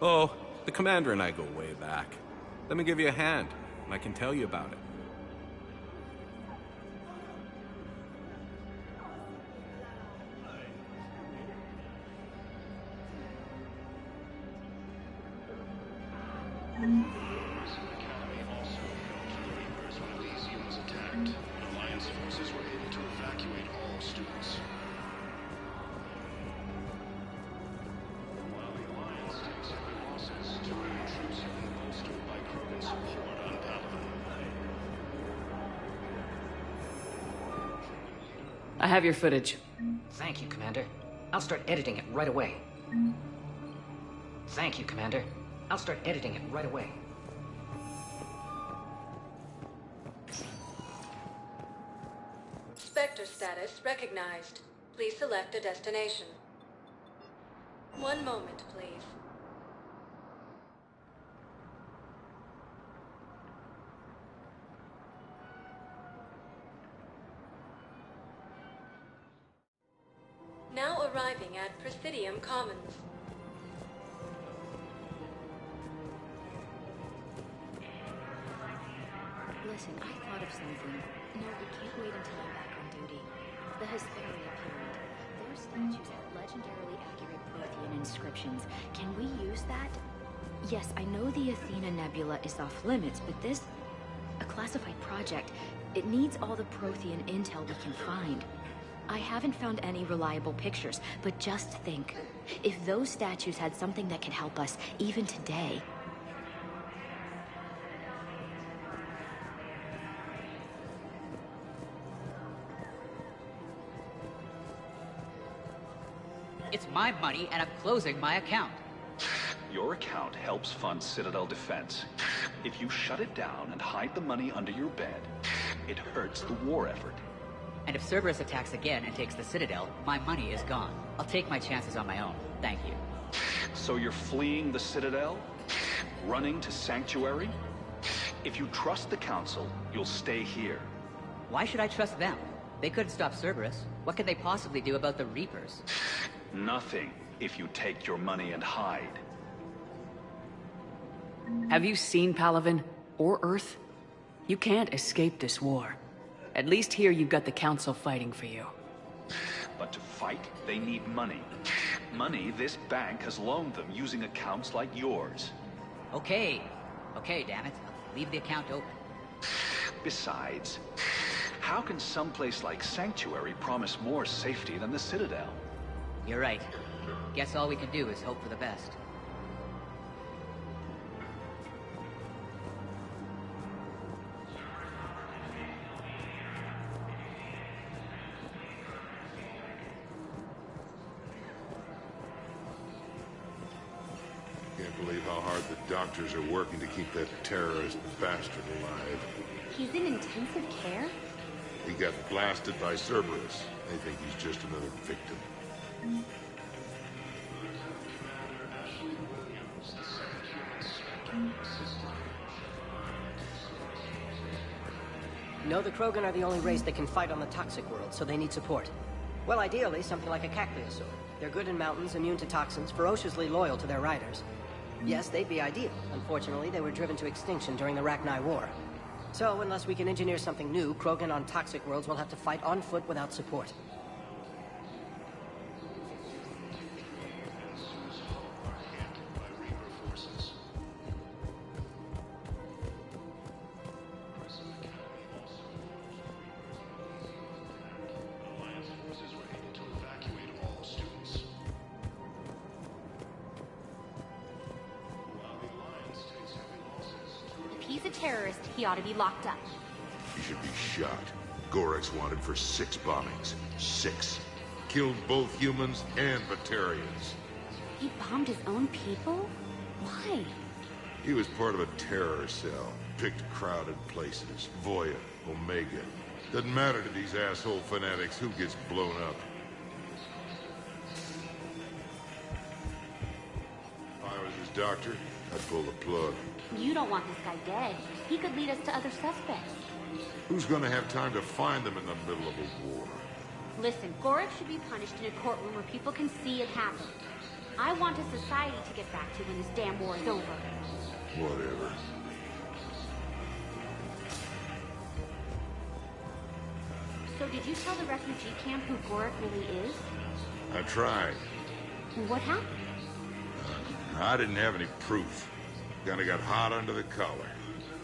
Oh, the Commander and I go way back. Let me give you a hand, and I can tell you about it. I have your footage. Thank you, Commander. I'll start editing it right away. Thank you, Commander. I'll start editing it right away. Spectre status recognized. Please select a destination. One moment, please. Now arriving at Presidium Commons. Listen, I thought of something. No, we can't wait until I'm back on duty. The Hesperia period. Their statues have legendarily accurate Prothean inscriptions. Can we use that? Yes, I know the Athena Nebula is off limits, but this... a classified project. It needs all the Prothean intel we can find. I haven't found any reliable pictures, but just think. If those statues had something that could help us, even today... It's my money, and I'm closing my account. Your account helps fund Citadel defense. If you shut it down and hide the money under your bed, it hurts the war effort. And if Cerberus attacks again and takes the Citadel, my money is gone. I'll take my chances on my own. Thank you. So you're fleeing the Citadel? Running to Sanctuary? If you trust the Council, you'll stay here. Why should I trust them? They couldn't stop Cerberus. What could they possibly do about the Reapers? Nothing, if you take your money and hide. Have you seen Palaven? Or Earth? You can't escape this war. At least here you've got the Council fighting for you. But to fight, they need money. Money this bank has loaned them using accounts like yours. Okay. Okay, damn it. Leave the account open. Besides, how can someplace like Sanctuary promise more safety than the Citadel? You're right. Guess all we can do is hope for the best. Can't believe how hard the doctors are working to keep that terrorist bastard alive. He's in intensive care? He got blasted by Cerberus. They think he's just another victim. No, the Krogan are the only race that can fight on the toxic world, so they need support. Well, ideally, something like a Cacliosaur. They're good in mountains, immune to toxins, ferociously loyal to their riders. Yes, they'd be ideal. Unfortunately, they were driven to extinction during the Rachni War. So, unless we can engineer something new, Krogan on toxic worlds will have to fight on foot without support. If he's a terrorist, he ought to be locked up. He should be shot. Gorek's wanted for 6 bombings. 6. Killed both humans and Batarians. He bombed his own people? Why? He was part of a terror cell. Picked crowded places. Voya, Omega. Doesn't matter to these asshole fanatics who gets blown up. If I was his doctor, I'd pull the plug. You don't want this guy dead. He could lead us to other suspects. Who's gonna have time to find them in the middle of a war? Listen, Gorek should be punished in a courtroom where people can see it happen. I want a society to get back to when this damn war is over. Whatever. So did you tell the refugee camp who Gorek really is? I tried. What happened? I didn't have any proof. Kinda got hot under the collar.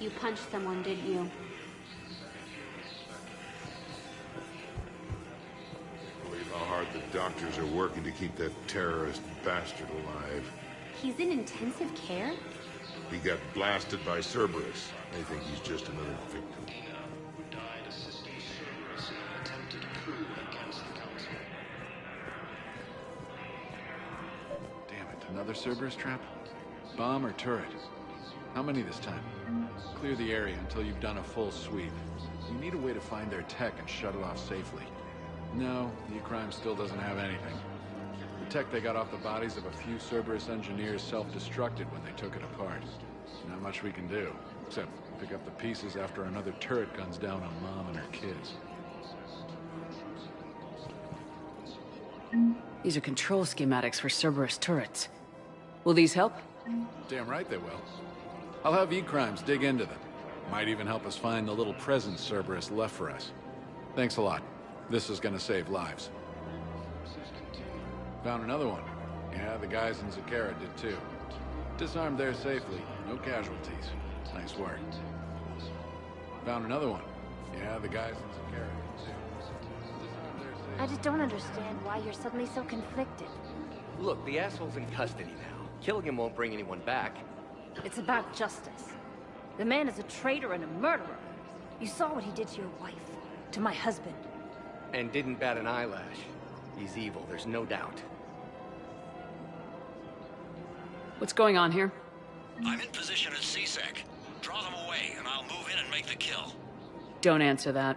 You punched someone, didn't you? Believe how hard the doctors are working to keep that terrorist bastard alive. He's in intensive care? He got blasted by Cerberus. They think he's just another victim. Who died assisting Cerberus in an attempted coup against the Council. Damn it, another Cerberus trap? Bomb or turret? How many this time? Clear the area until you've done a full sweep. You need a way to find their tech and shut it off safely. No, the crime still doesn't have anything. The tech they got off the bodies of a few Cerberus engineers self-destructed when they took it apart. Not much we can do, except pick up the pieces after another turret guns down on Mom and her kids. These are control schematics for Cerberus turrets. Will these help? Damn right they will. I'll have E-Crimes dig into them. Might even help us find the little presents Cerberus left for us. Thanks a lot. This is gonna save lives. Found another one. Yeah, the guys in Zakara did too. Disarmed there safely. No casualties. Nice work. Found another one. Yeah, the guys in Zakara did too. I just don't understand why you're suddenly so conflicted. Look, the asshole's in custody now. Killing him won't bring anyone back. It's about justice. The man is a traitor and a murderer. You saw what he did to your wife, to my husband. And didn't bat an eyelash. He's evil, there's no doubt. What's going on here? I'm in position at CSEC. Draw them away, and I'll move in and make the kill. Don't answer that.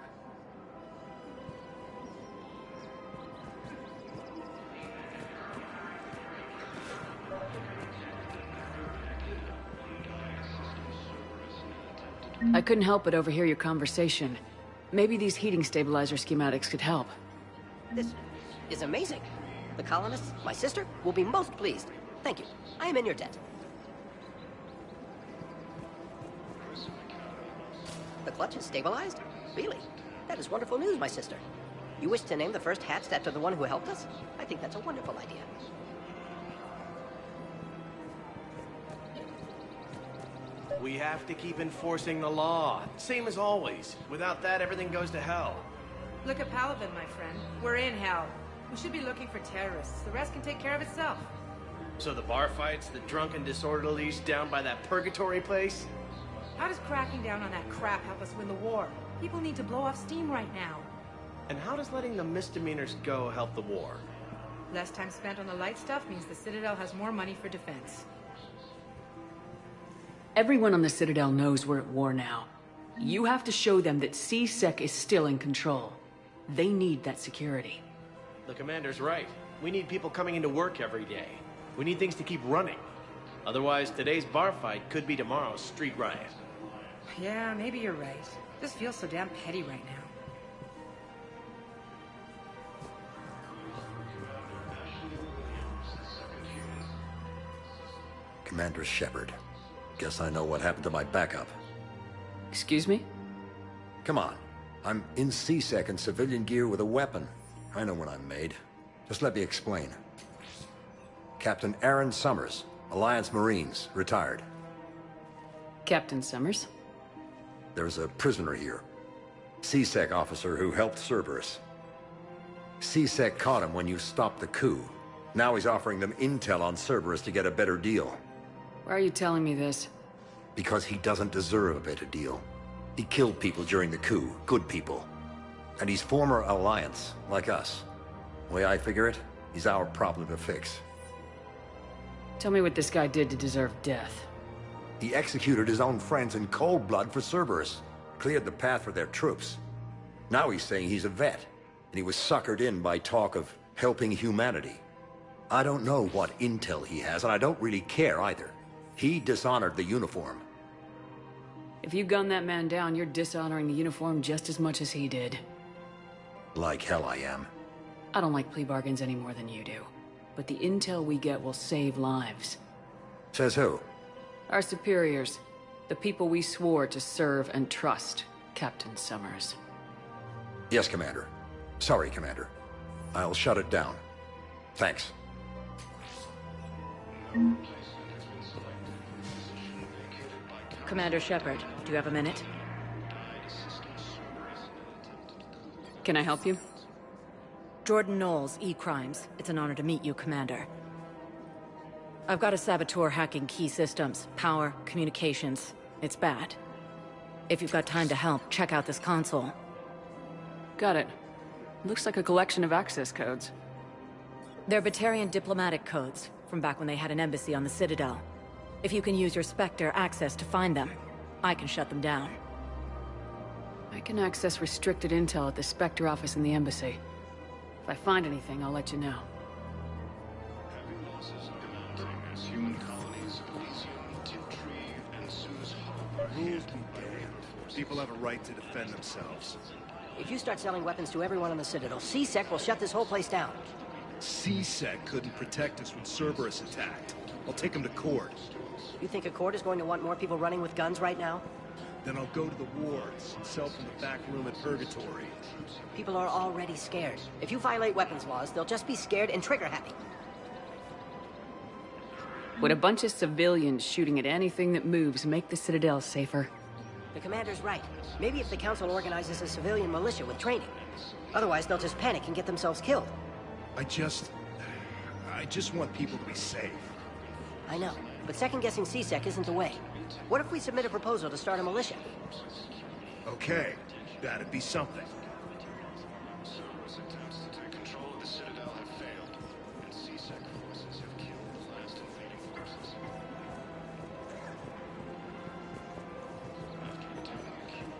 I couldn't help but overhear your conversation. Maybe these heating stabilizer schematics could help. This is amazing. The colonists, my sister, will be most pleased. Thank you. I am in your debt. The clutch is stabilized? Really? That is wonderful news, my sister. You wish to name the first hatched after the one who helped us? I think that's a wonderful idea. We have to keep enforcing the law. Same as always. Without that, everything goes to hell. Look at Paladin, my friend. We're in hell. We should be looking for terrorists. The rest can take care of itself. So the bar fights, the drunken disorderlies down by that purgatory place? How does cracking down on that crap help us win the war? People need to blow off steam right now. And how does letting the misdemeanors go help the war? Less time spent on the light stuff means the Citadel has more money for defense. Everyone on the Citadel knows we're at war now. You have to show them that C-Sec is still in control. They need that security. The commander's right. We need people coming into work every day. We need things to keep running. Otherwise, today's bar fight could be tomorrow's street riot. Yeah, maybe you're right. This feels so damn petty right now. Commander Shepard. Guess I know what happened to my backup. Excuse me? Come on. I'm in C-Sec in civilian gear with a weapon. I know when I'm made. Just let me explain. Captain Aaron Summers, Alliance Marines, retired. Captain Summers? There's a prisoner here. C-Sec officer who helped Cerberus. C-Sec caught him when you stopped the coup. Now he's offering them intel on Cerberus to get a better deal. Why are you telling me this? Because he doesn't deserve a better deal. He killed people during the coup, good people. And he's former Alliance, like us. The way I figure it, he's our problem to fix. Tell me what this guy did to deserve death. He executed his own friends in cold blood for Cerberus. Cleared the path for their troops. Now he's saying he's a vet, and he was suckered in by talk of helping humanity. I don't know what intel he has, and I don't really care either. He dishonored the uniform. If you gun that man down, you're dishonoring the uniform just as much as he did. Like hell I am. I don't like plea bargains any more than you do. But the intel we get will save lives. Says who? Our superiors. The people we swore to serve and trust, Captain Summers. Yes, Commander. Sorry, Commander. I'll shut it down. Thanks. Commander Shepard, do you have a minute? Can I help you? Jordan Knowles, E-Crimes. It's an honor to meet you, Commander. I've got a saboteur hacking key systems, power, communications. It's bad. If you've got time to help, check out this console. Got it. Looks like a collection of access codes. They're Batarian diplomatic codes, from back when they had an embassy on the Citadel. If you can use your Spectre access to find them, I can shut them down. I can access restricted intel at the Spectre office in the embassy. If I find anything, I'll let you know. Human colonies of Elysium, Tiptree, and Sue's Harbor. Rules be damned. People have a right to defend themselves. If you start selling weapons to everyone on the Citadel, C-Sec will shut this whole place down. C-Sec couldn't protect us when Cerberus attacked. I'll take him to court. You think a court is going to want more people running with guns right now? Then I'll go to the wards and sell from the back room at Purgatory. People are already scared. If you violate weapons laws, they'll just be scared and trigger-happy. Would a bunch of civilians shooting at anything that moves make the Citadel safer? The commander's right. Maybe if the Council organizes a civilian militia with training. Otherwise, they'll just panic and get themselves killed. I just want people to be safe. I know, but second-guessing C-Sec isn't the way. What if we submit a proposal to start a militia? Okay, that'd be something. Cerberus attempts to take control of the Citadel have failed, and C-Sec forces have killed the last invading forces. After returning a cube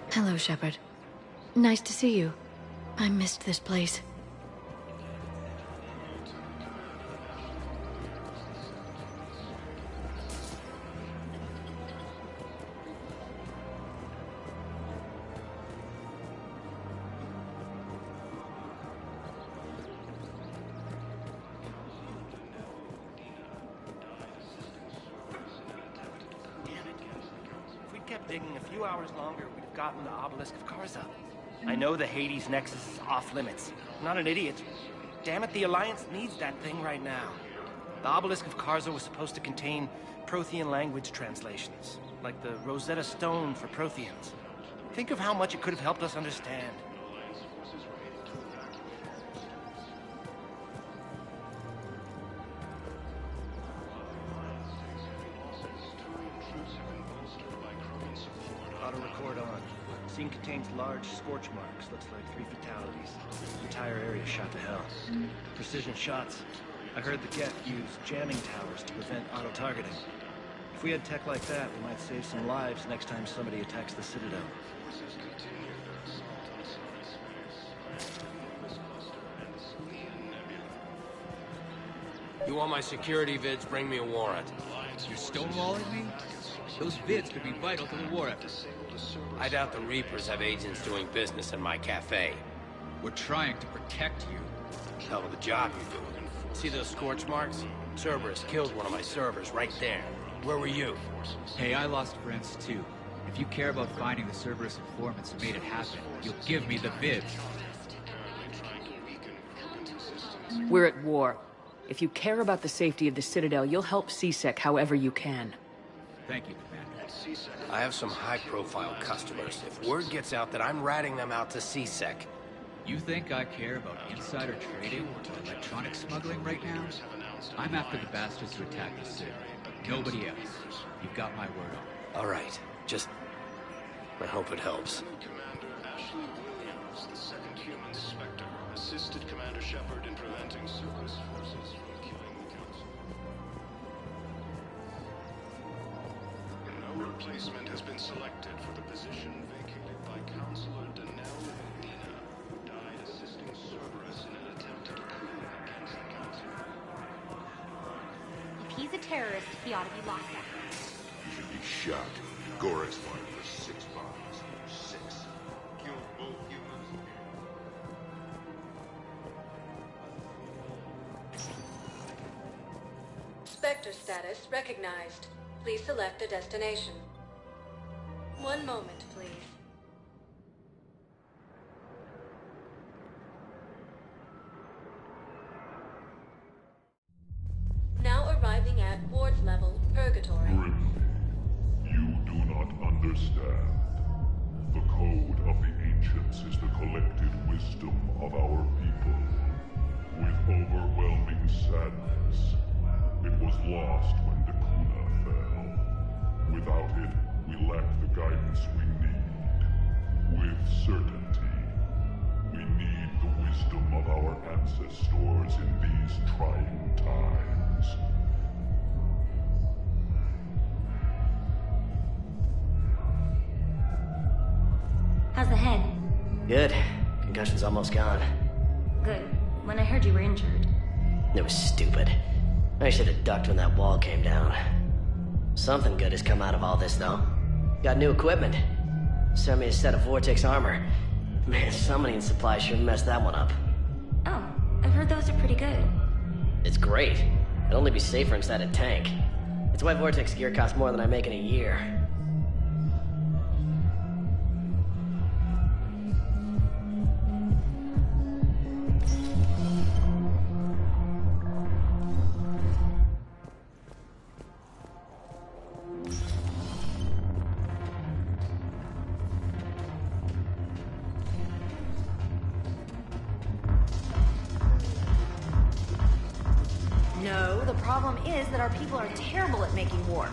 to Hello, Shepard. Nice to see you. I missed this place. digging a few hours longer, we'd have gotten the Obelisk of Karza. I know the Hades Nexus is off limits. I'm not an idiot. Damn it, the Alliance needs that thing right now. The Obelisk of Karza was supposed to contain Prothean language translations, like the Rosetta Stone for Protheans. Think of how much it could have helped us understand. Auto-record on. Scene contains large scorch marks. Looks like 3 fatalities. The entire area shot to hell. Precision shots. I heard the Geth use jamming towers to prevent auto-targeting. If we had tech like that, we might save some lives next time somebody attacks the Citadel. You want my security vids? Bring me a warrant. You're stonewalling me? Those vids could be vital to the war effort. I doubt the Reapers have agents doing business in my cafe. We're trying to protect you. Hell of a job you're doing. See those scorch marks? Cerberus killed one of my servers right there. Where were you? Hey, I lost friends too. If you care about finding the Cerberus informants who made it happen, you'll give me the vids. We're at war. If you care about the safety of the Citadel, you'll help C-Sec however you can. Thank you, Commander. I have some high-profile customers. If word gets out that I'm ratting them out to C-Sec... You think I care about insider trading or electronic smuggling right now? I'm after the bastards who attacked the city. Nobody else. You've got my word on it. All right. Just... I hope it helps. Commander Ashley Williams, the second human Spectre, assisted Commander Shepard in preventing Cerberus forces from killing the Council. No replacement has been selected for the position vacated by Counselor Danelle Udina, who died assisting Cerberus in an attempted coup against the Council. If he's a terrorist, he ought to be locked up. He should be shot. Gorex wanted for 6 bodies. 6. Killed both humans. Spectre status recognized. Please select a destination. One moment, please. Now arriving at Ward's level, Purgatory. You do not understand. The code of the ancients is the collected wisdom of our people. With overwhelming sadness, it was lost when Dakuna fell. Without it, we lack the guidance we need. With certainty, we need the wisdom of our ancestors in these trying times. How's the head? Good. Concussion's almost gone. Good. When I heard you were injured. It was stupid. I should have ducked when that wall came down. Something good has come out of all this, though. Got new equipment. Sent me a set of Vortex armor. Man, somebody in supply sure messed that one up. Oh, I've heard those are pretty good. It's great. It'd only be safer inside a tank. It's why Vortex gear costs more than I make in a year. No, the problem is that our people are terrible at making war.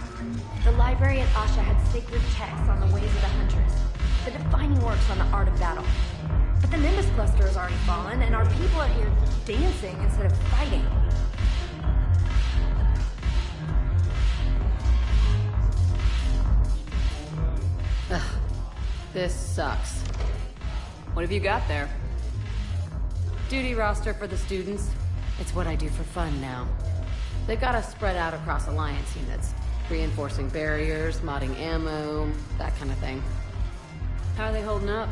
The librarian Asha had sacred texts on the ways of the Huntress, the defining works on the art of battle. But the Nimbus cluster has already fallen, and our people are here dancing instead of fighting. Ugh, this sucks. What have you got there? Duty roster for the students. It's what I do for fun now. They've got us spread out across Alliance units. Reinforcing barriers, modding ammo, that kind of thing. How are they holding up?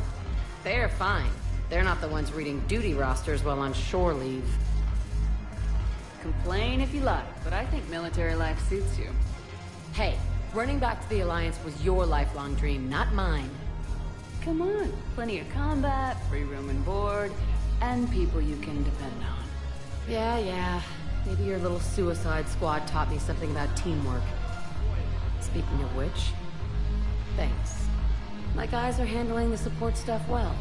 They're fine. They're not the ones reading duty rosters while on shore leave. Complain if you like, but I think military life suits you. Hey, Running back to the Alliance was your lifelong dream, not mine. Come on, plenty of combat, free room and board, and people you can depend on. Yeah. Maybe your little suicide squad taught me something about teamwork. Speaking of which, thanks. My guys are handling the support stuff well.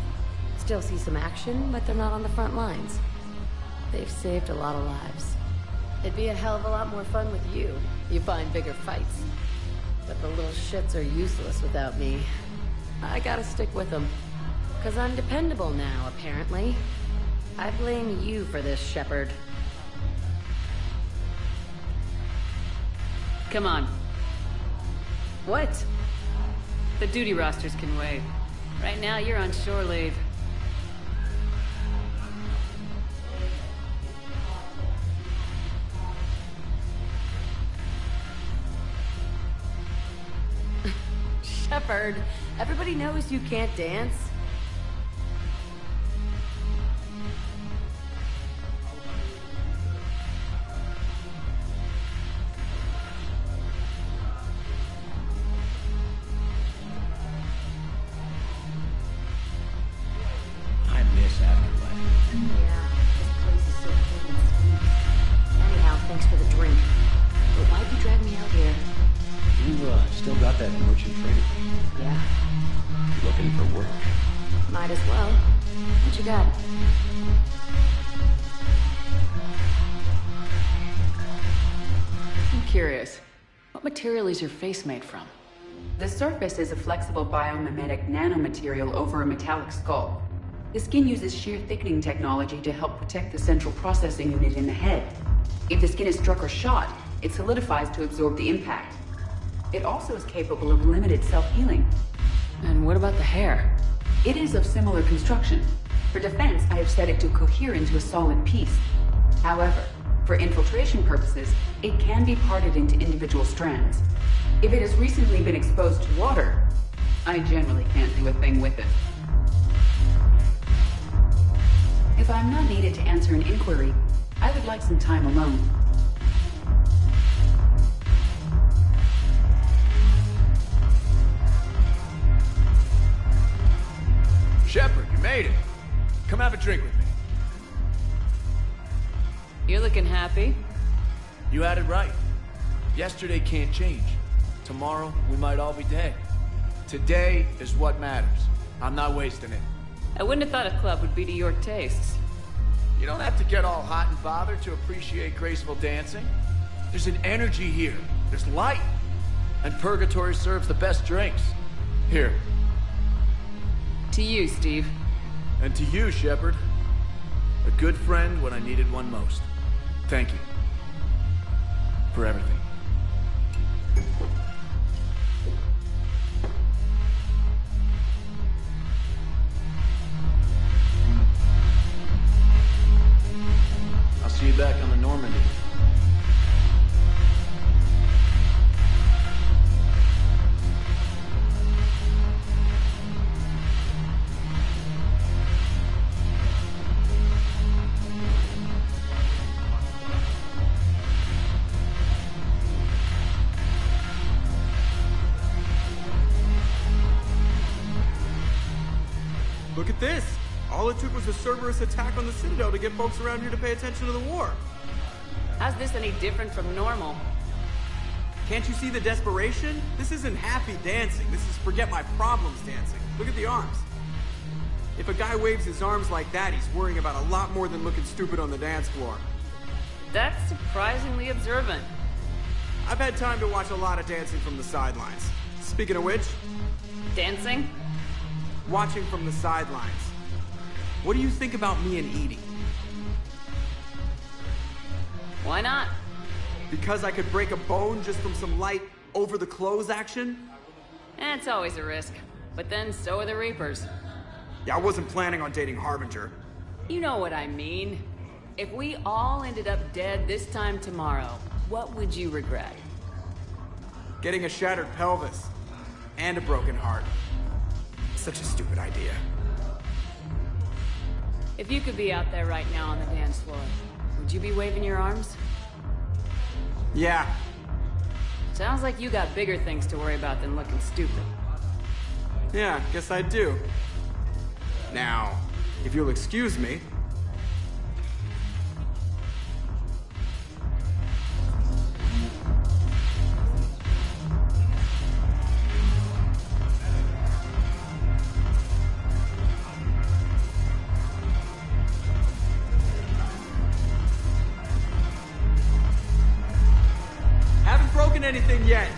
Still see some action, but they're not on the front lines. They've saved a lot of lives. It'd be a hell of a lot more fun with you. You find bigger fights. But the little shits are useless without me. I gotta stick with them. 'Cause I'm dependable now, apparently. I blame you for this, Shepard. Come on. What? The duty rosters can wait. Right now, you're on shore leave. Shepard, everybody knows you can't dance. I miss Afterlife. Yeah, this place is so clean and sweet. Anyhow, thanks for the drink. But why'd you drag me out here? You, still got that merchant trader? Yeah, Looking for work? might as well. What you got? I'm curious. What material is your face made from? The surface is a flexible biomimetic nanomaterial over a metallic skull. The skin uses shear thickening technology to help protect the central processing unit in the head. If the skin is struck or shot, it solidifies to absorb the impact. It also is capable of limited self-healing. And what about the hair? It is of similar construction. For defense, I have set it to cohere into a solid piece. However, for infiltration purposes, it can be parted into individual strands. If it has recently been exposed to water, I generally can't do a thing with it. If I'm not needed to answer an inquiry, I would like some time alone. Shepard, you made it. Come have a drink with me. You're looking happy. You had it right. Yesterday can't change. Tomorrow, we might all be dead. Today is what matters. I'm not wasting it. I wouldn't have thought a club would be to your tastes. You don't have to get all hot and bothered to appreciate graceful dancing. There's an energy here. There's light. And Purgatory serves the best drinks. Here. To you, Steve. And to you, Shepard. A good friend when I needed one most. Thank you. For everything. I'll see you back on the Normandy. Look at this! All it took was a Cerberus attack on the Citadel to get folks around here to pay attention to the war. How's this any different from normal? Can't you see the desperation? This isn't happy dancing. This is forget my problems dancing. Look at the arms. If a guy waves his arms like that, he's worrying about a lot more than looking stupid on the dance floor. That's surprisingly observant. I've had time to watch a lot of dancing from the sidelines. Speaking of which... Dancing? Watching from the sidelines. What do you think about me and eating? Why not? Because I could break a bone just from some light over-the-clothes action? It's always a risk. But then so are the Reapers. Yeah, I wasn't planning on dating Harbinger. You know what I mean. If we all ended up dead this time tomorrow, what would you regret? Getting a shattered pelvis. And a broken heart. Such a stupid idea. If you could be out there right now on the dance floor, would you be waving your arms? Yeah. Sounds like you got bigger things to worry about than looking stupid. Yeah, guess I do. Now, if you'll excuse me. Haven't broken anything yet.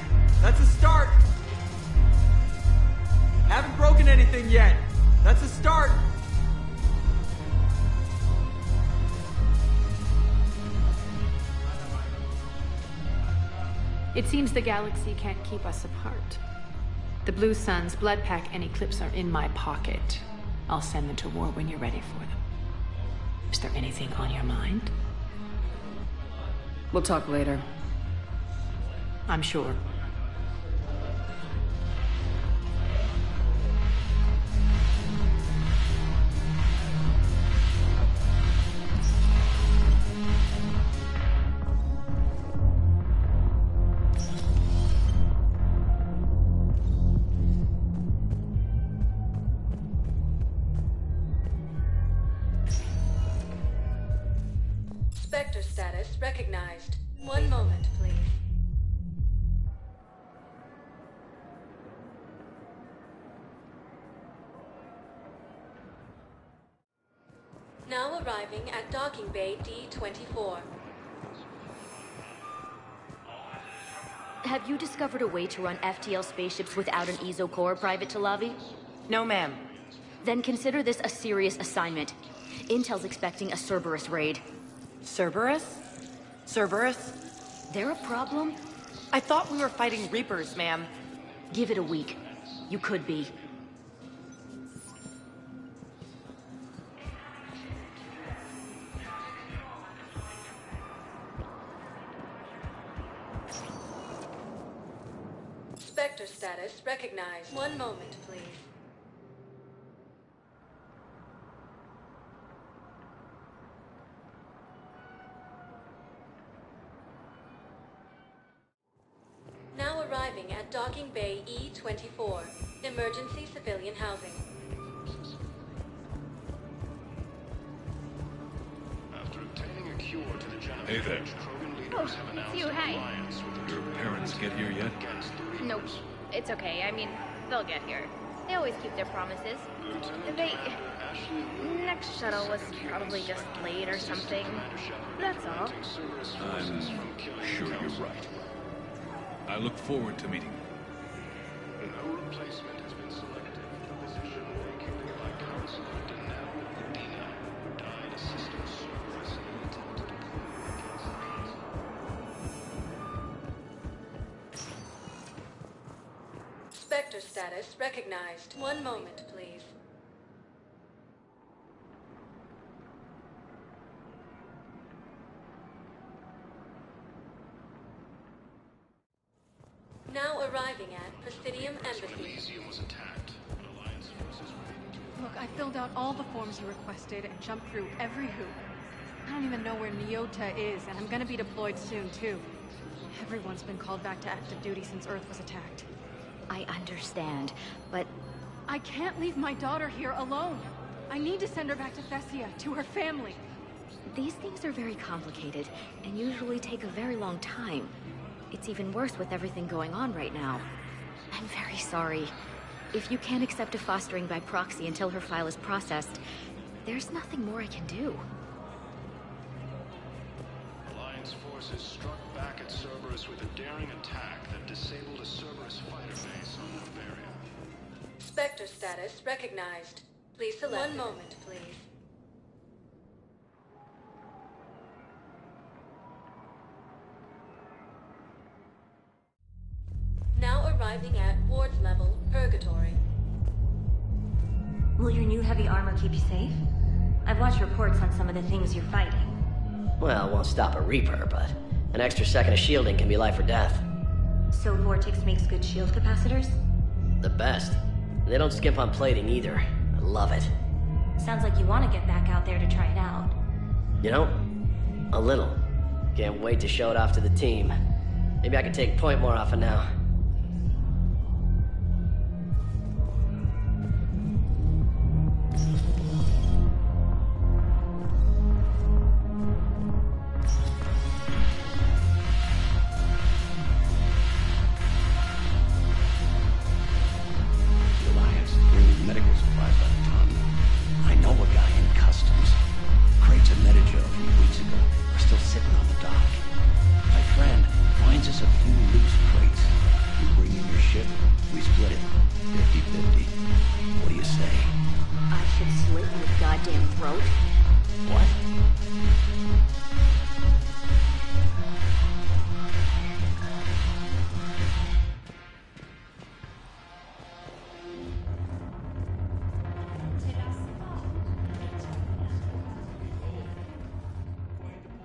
That's a start. Haven't broken anything yet. That's a start. It seems the galaxy can't keep us apart. The Blue Suns, Blood Pack, and Eclipse are in my pocket. I'll send them to war when you're ready for them. Is there anything on your mind? We'll talk later. I'm sure. Spectre status recognized. 1 moment, please. Now arriving at docking bay D-24. Have you discovered a way to run FTL spaceships without an ESO core, Private Talavi? No, ma'am. Then consider this a serious assignment. Intel's expecting a Cerberus raid. Cerberus? Cerberus? They're a problem? I thought we were fighting Reapers, ma'am. Give it a week. You could be. Spectre status recognized. 1 moment, please. Now arriving at docking bay E-24. Emergency civilian housing. After obtaining a cure to the genotype, Hey there. Krogan leaders have announced you, an hey. alliance with the Your parents get here yet? Nope. It's okay. I mean, they'll get here. They always keep their promises. They... Next shuttle was probably just late or something. That's all. I'm sure you're right. I look forward to meeting you. No replacement has been selected for the position vacated by Counselor Denell Udina, who died assisting Cerberus in an attempted coup against the Spectre status recognized. 1 moment, please. Now arriving at Presidium Embassy. Elysium was attacked. Alliance forces raided. Look, I filled out all the forms you requested and jumped through every hoop. I don't even know where Nyota is, and I'm gonna be deployed soon, too. Everyone's been called back to active duty since Earth was attacked. I understand, but... I can't leave my daughter here alone. I need to send her back to Thessia, to her family. These things are very complicated, and usually take a very long time. It's even worse with everything going on right now. I'm very sorry. If you can't accept a fostering by proxy until her file is processed, there's nothing more I can do. Alliance forces struck back at Cerberus with a daring attack that disabled a Cerberus fighter base on Novaria. Spectre status recognized. Please select. 1 moment, please. Now arriving at Ward's level, Purgatory. Will your new heavy armor keep you safe? I've watched reports on some of the things you're fighting. Well, it won't stop a Reaper, but an extra second of shielding can be life or death. So Vortex makes good shield capacitors? The best. They don't skimp on plating either. I love it. Sounds like you want to get back out there to try it out. You know, a little. Can't wait to show it off to the team. Maybe I could take point more often now. Alliance bringing medical supplies by the ton. I know a guy in customs. Crates of Metagel from weeks ago are still sitting on the dock. My friend finds us a few loose crates. You bring in your ship, we split it. 50-50. What do you say? I should slit your goddamn throat. What?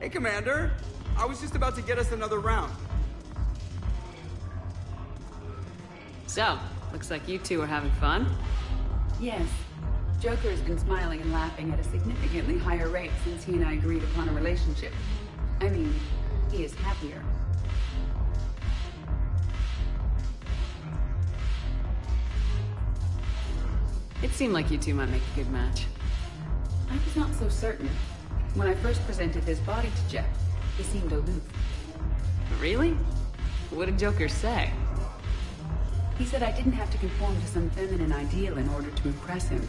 Hey, Commander. I was just about to get us another round. So, looks like you two are having fun. Yes. Joker has been smiling and laughing at a significantly higher rate since he and I agreed upon a relationship. I mean, he is happier. It seemed like you two might make a good match. I was not so certain. When I first presented his body to Jeff, he seemed aloof. Really? What did Joker say? He said I didn't have to conform to some feminine ideal in order to impress him.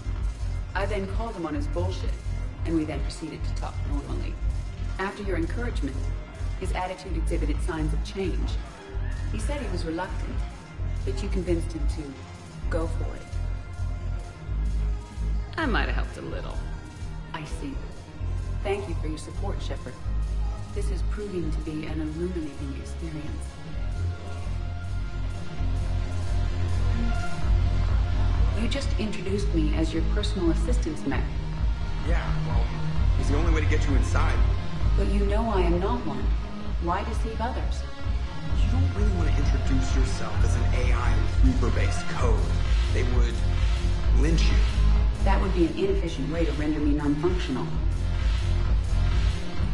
I then called him on his bullshit, and we then proceeded to talk normally. After your encouragement, his attitude exhibited signs of change. He said he was reluctant, but you convinced him to go for it. I might have helped a little. I see. Thank you for your support, Shepard. This is proving to be an illuminating experience. You just introduced me as your personal assistance mech. Yeah, well, it's the only way to get you inside. But you know I am not one. Why deceive others? You don't really want to introduce yourself as an AI with Reaper-based code. They would lynch you. That would be an inefficient way to render me non-functional.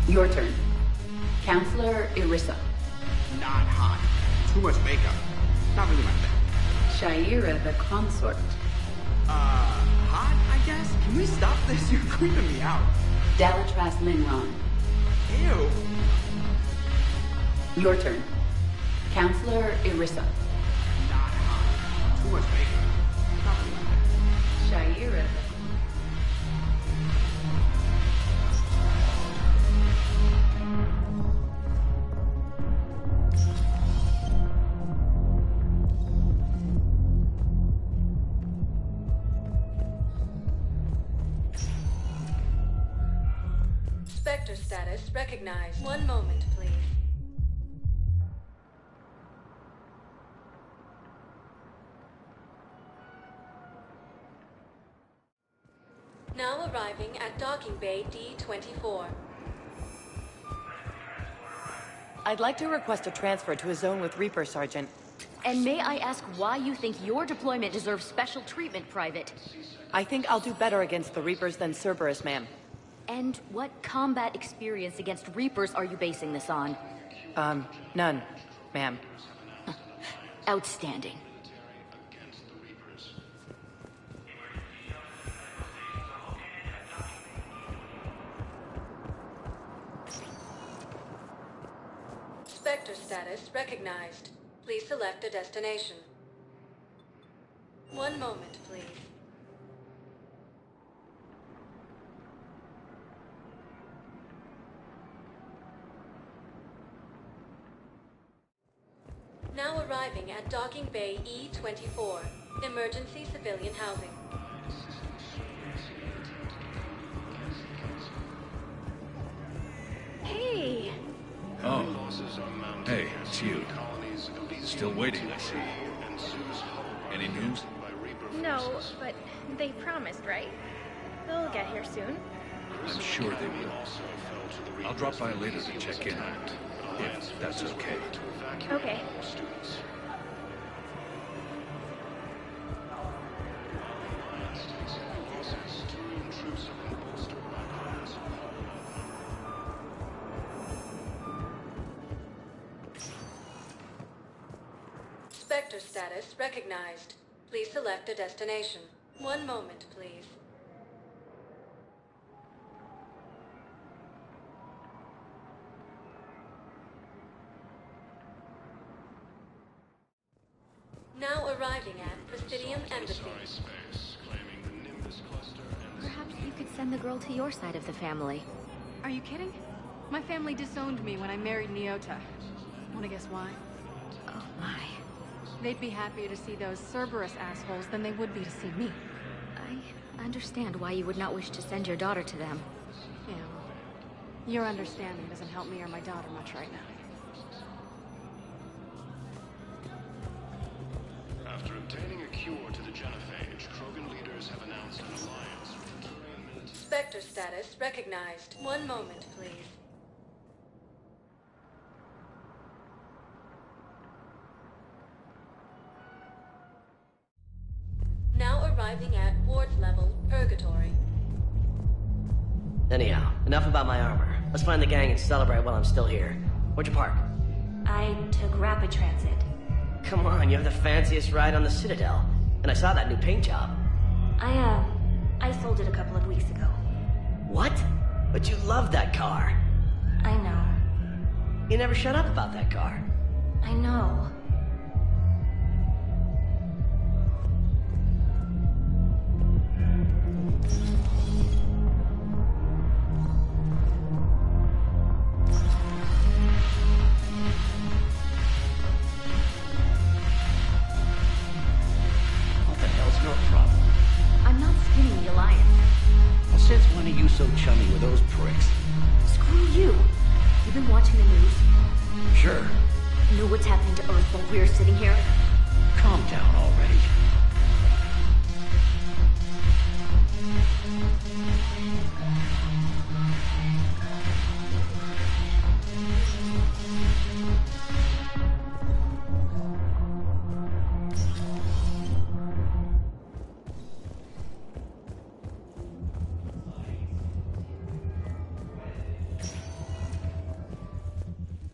Your turn. Counselor Irissa. Not hot. Too much makeup. Not really my thing. Shaira the consort. Hot, I guess? Can we stop this? You're creeping me out. Dalatras Linron. Ew. Your turn. Counselor Irissa. Not hot. Too much makeup. Not really my thing. Shaira. Spectre status recognized. One moment, please. Now arriving at docking bay D-24. I'd like to request a transfer to a zone with Reaper, Sergeant. And may I ask why you think your deployment deserves special treatment, Private? I think I'll do better against the Reapers than Cerberus, ma'am. And what combat experience against Reapers are you basing this on? None, ma'am. Outstanding. Spectre status recognized. Please select a destination. One moment, please. Now arriving at docking bay E-24. Emergency civilian housing. Hey! Oh. Hey, it's you. Still waiting, I see. Any news? No, but they promised, right? They'll get here soon. I'm sure they will. I'll drop by later to check in, if that's okay. Okay. Spectre status recognized. Please select a destination. One moment, please. Now arriving at Presidium Embassy. Perhaps you could send the girl to your side of the family. Are you kidding? My family disowned me when I married Nyota. Wanna guess why? Oh my. They'd be happier to see those Cerberus assholes than they would be to see me. I understand why you would not wish to send your daughter to them. Yeah, well, your understanding doesn't help me or my daughter much right now. After obtaining a cure to the genophage, Krogan leaders have announced an alliance with the Turian military. Spectre status recognized. One moment, please. Now arriving at ward level, Purgatory. Anyhow, enough about my armor. Let's find the gang and celebrate while I'm still here. Where'd you park? I took rapid transit. Come on, you have the fanciest ride on the Citadel. And I saw that new paint job. I sold it a couple of weeks ago. What? But you love that car. I know. You never shut up about that car. I know. What the hell's your problem? I'm not skinning the Alliance. Well, since when are you so chummy with those pricks? Screw you. You've been watching the news. Sure. Know what's happening to Earth while we're sitting here? Calm down already.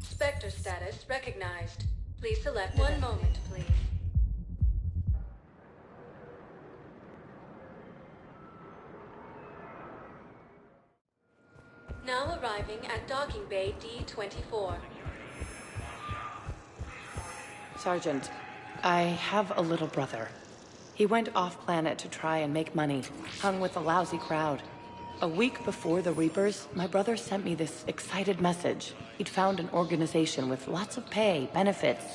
Spectre status recognized. Please select one moment, please. Now arriving at docking bay D-24. Sergeant, I have a little brother. He went off-planet to try and make money, hung with a lousy crowd. A week before the Reapers, my brother sent me this excited message. He'd found an organization with lots of pay, benefits.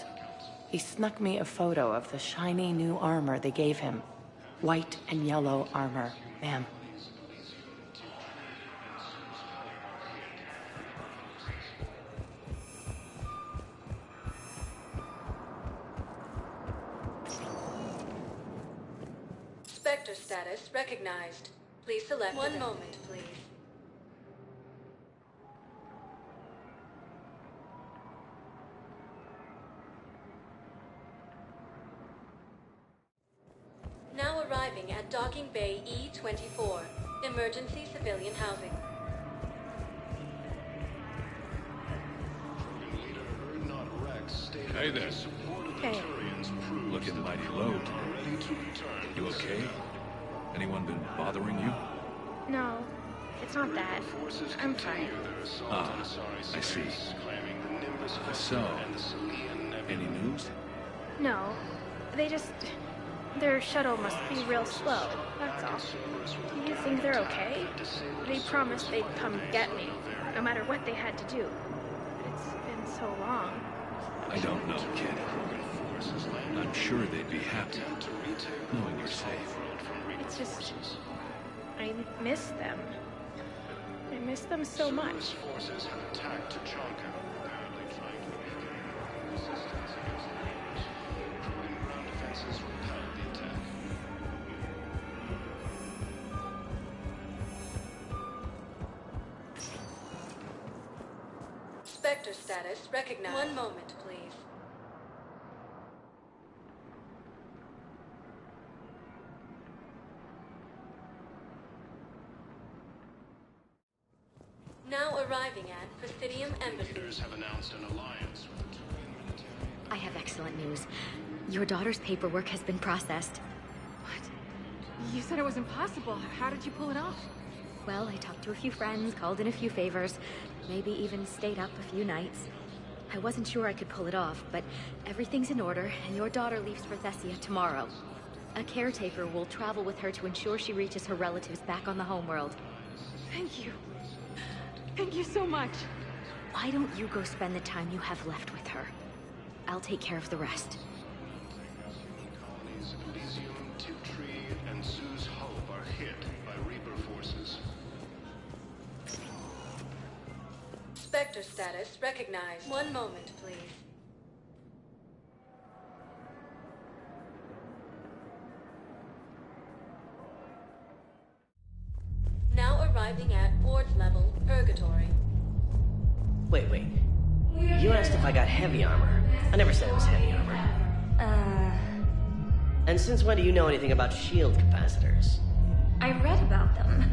He snuck me a photo of the shiny new armor they gave him. White and yellow armor, ma'am. Spectre status recognized. Please select one moment, please. Now arriving at docking bay E-24. Emergency civilian housing. Hey there. Hey. Looking mighty low. You okay? Anyone been bothering you? No, it's not that. I'm fine. Ah, I see. So, any news? No, their shuttle must be real slow, that's all. Do you think they're okay? They promised they'd come get me, no matter what they had to do. But it's been so long. I don't know, kid. I'm sure they'd be happy knowing you're safe. It's just... I miss them. I miss them so much. Forces have attacked Tachanka, apparently trying to weaken resistance against the Reapers. Krogan ground defenses repelled the attack. Spectre status recognized. One moment, please. Now arriving at Presidium Embassy. Leaders have announced an alliance with the Turian military. I have excellent news. Your daughter's paperwork has been processed. You said it was impossible. How did you pull it off? Well, I talked to a few friends, called in a few favors, maybe even stayed up a few nights. I wasn't sure I could pull it off, but everything's in order, and your daughter leaves for Thessia tomorrow. A caretaker will travel with her to ensure she reaches her relatives back on the homeworld. Thank you. Thank you so much. Why don't you go spend the time you have left with her? I'll take care of the rest. Colonies Elysium, Tiptree, and Sue's Hope are hit by Reaper forces. Spectre status recognized. One moment, please. Now arriving at ward level, Purgatory. Wait. You asked if I got heavy armor. I never said it was heavy armor. And since when do you know anything about shield capacitors? I read about them.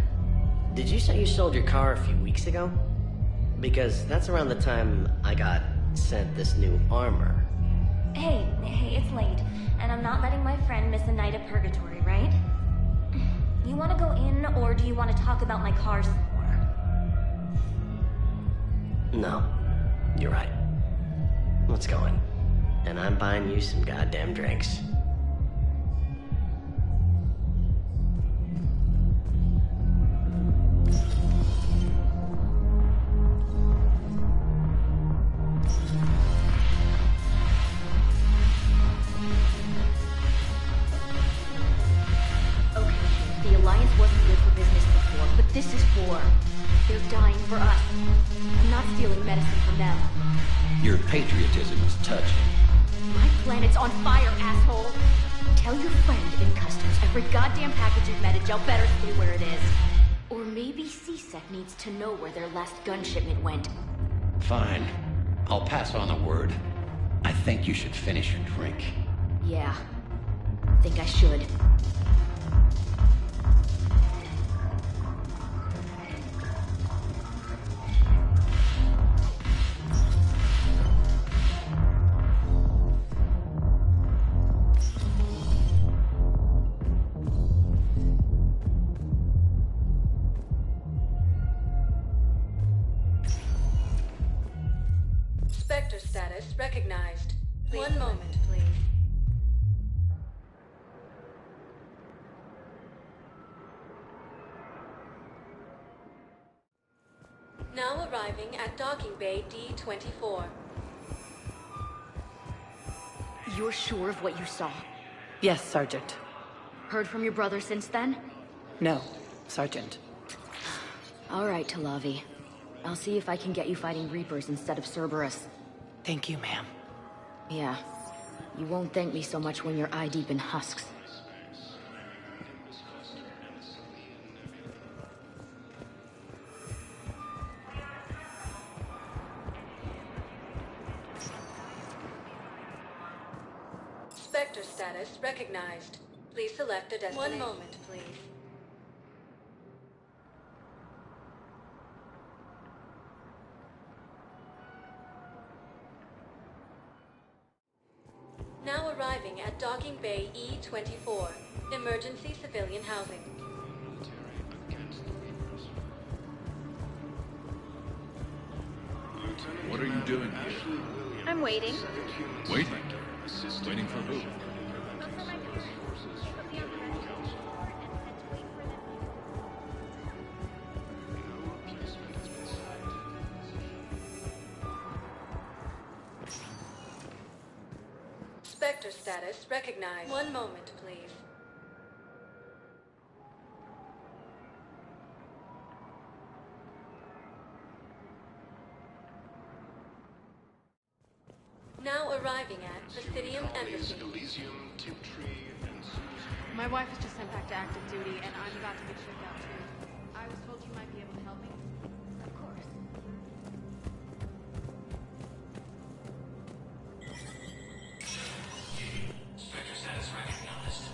Did you say you sold your car a few weeks ago? Because that's around the time I got sent this new armor. Hey, it's late, and I'm not letting my friend miss a night of purgatory, right? You want to go in, or do you want to talk about my car some more? No, you're right. Let's go in. And I'm buying you some goddamn drinks. The Alliance wasn't good for business before, but this is war. They're dying for us. I'm not stealing medicine from them. Your patriotism is touching. My planet's on fire, asshole! Tell your friend in customs every goddamn package of Medagel better stay where it is. Or maybe CSEC needs to know where their last gun shipment went. Fine. I'll pass on the word. I think you should finish your drink. Yeah. Think I should. Spectre status recognized. One moment, please. Now arriving at docking bay D-24. You're sure of what you saw? Yes, Sergeant. Heard from your brother since then? No, Sergeant. All right, Talavi. I'll see if I can get you fighting Reapers instead of Cerberus. Thank you, ma'am. Yeah. You won't thank me so much when you're eye-deep in husks. Spectre status recognized. Please select a destination. One moment, please. Now arriving at docking bay E-24. Emergency civilian housing. What are you doing here? I'm waiting. Waiting? Waiting for who? Spectre status recognized. One moment, please. Now arriving at Presidium Embassy. Elysium, Tiptree, and Sue's My wife was just sent back to active duty, and I'm about to get shipped out too. I was told you might be able to help me. Of course. Spectre status recognized.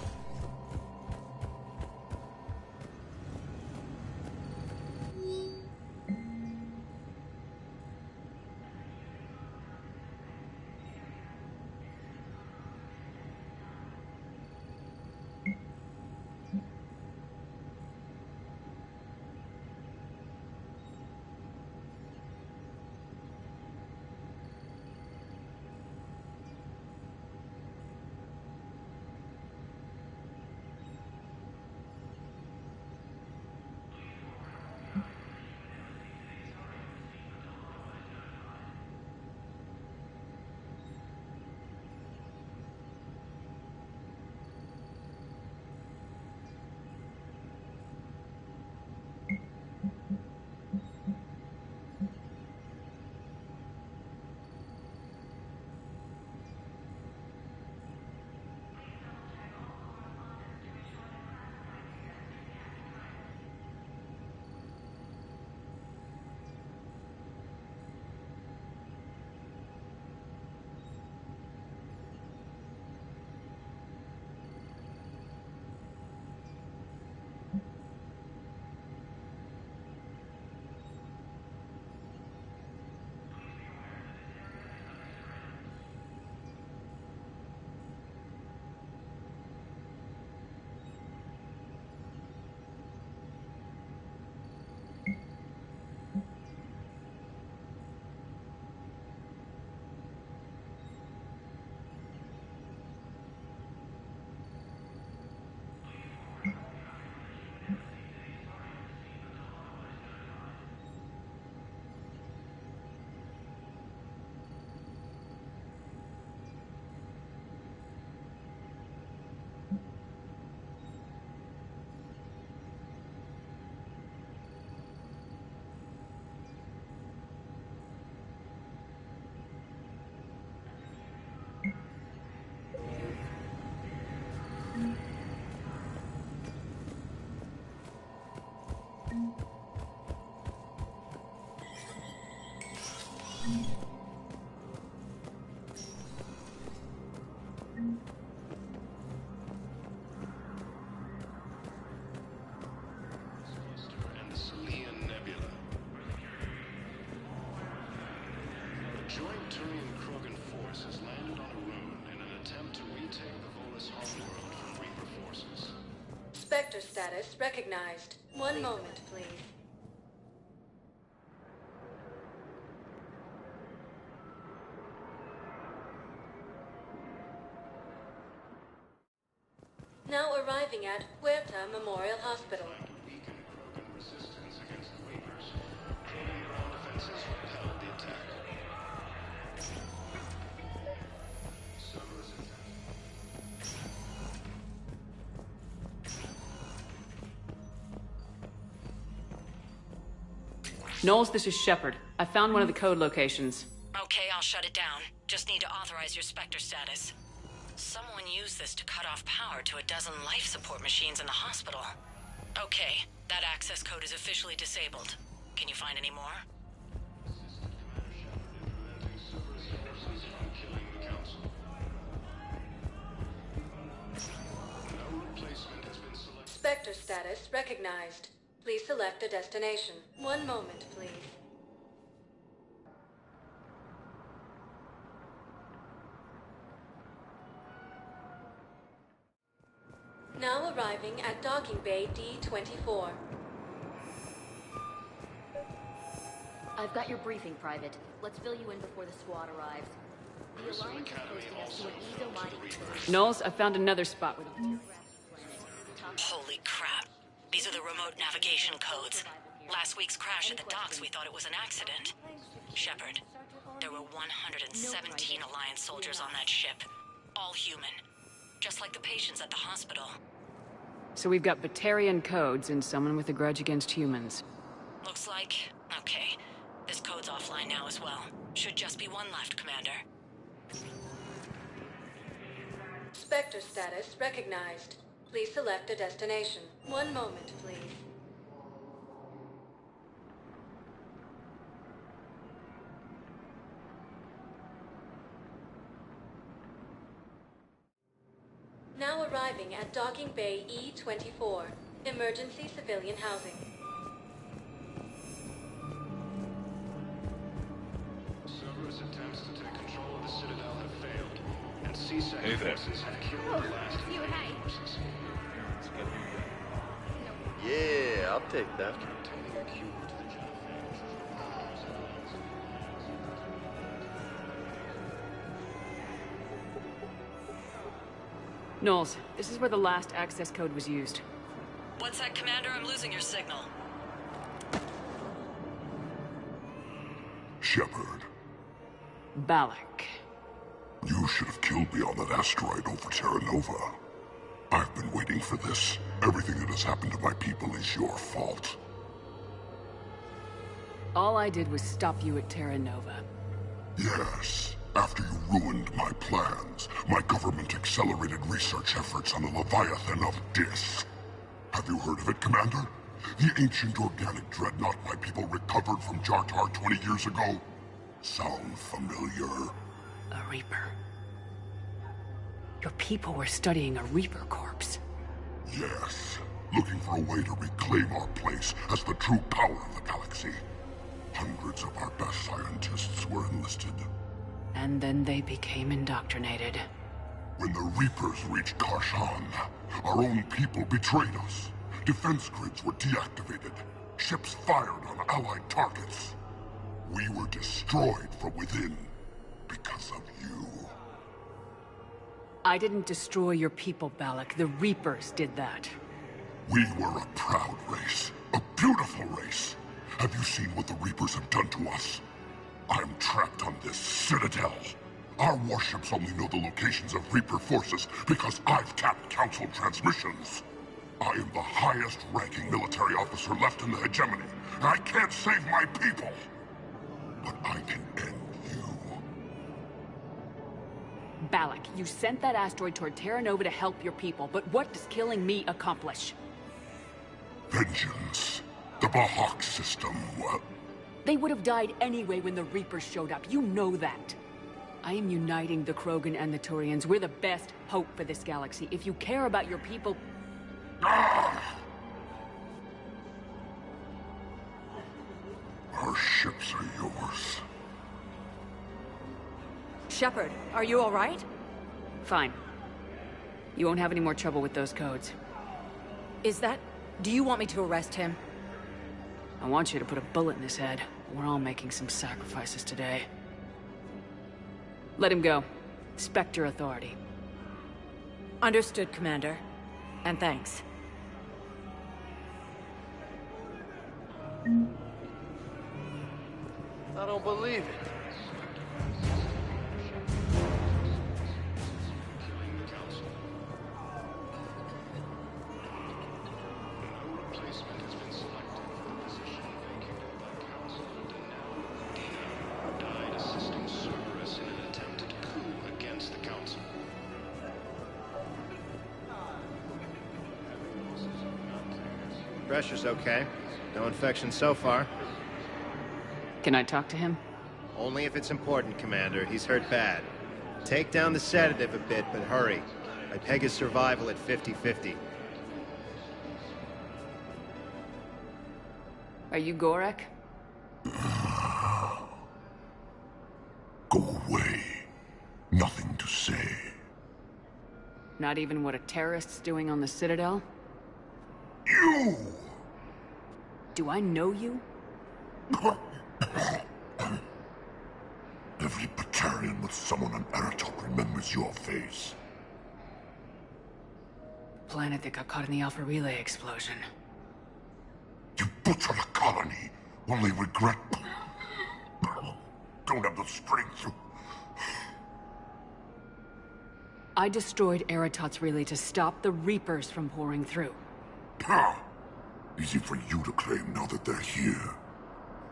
And the Salian Nebula. A joint Turian-Krogan force has landed on a rune in an attempt to retake the Volus homeworld from Reaper forces. Spectre status recognized. One moment, please. Now arriving at Huerta Memorial Hospital. Weaken Krogan resistance against the Reapers. Krogan ground defenses repelled the attack. Cerberus Knowles, this is Shepard. I found one of the code locations. Okay, I'll shut it down. Just need to authorize your Spectre status. Someone used this to cut off power to a dozen life support machines in the hospital. Okay, that access code is officially disabled. Can you find any more? Spectre status recognized. Please select a destination. One moment, please. Now arriving at Docking Bay D-24. I've got your briefing, Private. Let's fill you in before the squad arrives. The Alliance is hosting us to an ezo-mining facility. Knowles, I found another spot with a... Holy crap. These are the remote navigation codes. Last week's crash at the docks, we thought it was an accident. Shepard, there were 117 Alliance soldiers on that ship. All human. Just like the patients at the hospital. So we've got Batarian codes and someone with a grudge against humans. Looks like... okay. This code's offline now as well. Should just be one left, Commander. Spectre status recognized. Please select a destination. One moment, please. Now arriving at Docking Bay E-24. Emergency civilian housing. Cerberus attempts to take control of the Citadel have failed, and CSEC forces have killed the last of the forces. Yeah, I'll take that. Knowles, this is where the last access code was used. What's that, Commander? I'm losing your signal. Shepard. Balak. You should have killed me on that asteroid over Terra Nova. I've been waiting for this. Everything that has happened to my people is your fault. All I did was stop you at Terra Nova. Yes. After you ruined my plans, my government accelerated research efforts on the Leviathan of Dis. Have you heard of it, Commander? The ancient organic dreadnought my people recovered from Jartar 20 years ago? Sound familiar? A Reaper. Your people were studying a Reaper corpse. Yes. Looking for a way to reclaim our place as the true power of the galaxy. Hundreds of our best scientists were enlisted. And then they became indoctrinated. When the Reapers reached Karshan, our own people betrayed us. Defense grids were deactivated. Ships fired on Allied targets. We were destroyed from within because of you. I didn't destroy your people, Balak. The Reapers did that. We were a proud race. A beautiful race. Have you seen what the Reapers have done to us? I'm trapped on this Citadel. Our warships only know the locations of Reaper forces because I've tapped Council transmissions. I am the highest-ranking military officer left in the hegemony, and I can't save my people. But I can end you. Balak, you sent that asteroid toward Terra Nova to help your people, but what does killing me accomplish? Vengeance. The Bahak system. They would have died anyway when the Reapers showed up. You know that. I am uniting the Krogan and the Turians. We're the best hope for this galaxy. If you care about your people... Our ships are yours. Shepard, are you all right? Fine. You won't have any more trouble with those codes. Is that... Do you want me to arrest him? I want you to put a bullet in his head. We're all making some sacrifices today. Let him go. Spectre authority. Understood, Commander. And thanks. I don't believe it. Pressure's okay. No infection so far. Can I talk to him? Only if it's important, Commander. He's hurt bad. Take down the sedative a bit, but hurry. I peg his survival at 50-50. Are you Gorek? Go away. Nothing to say. Not even what a terrorist's doing on the Citadel? You! Do I know you? Every Batarian with someone on Aratok remembers your face. Planet that got caught in the Alpha Relay explosion. You butchered a colony, only regret... Don't have the strength to... I destroyed Eratot's relay to stop the Reapers from pouring through. Easy for you to claim now that they're here.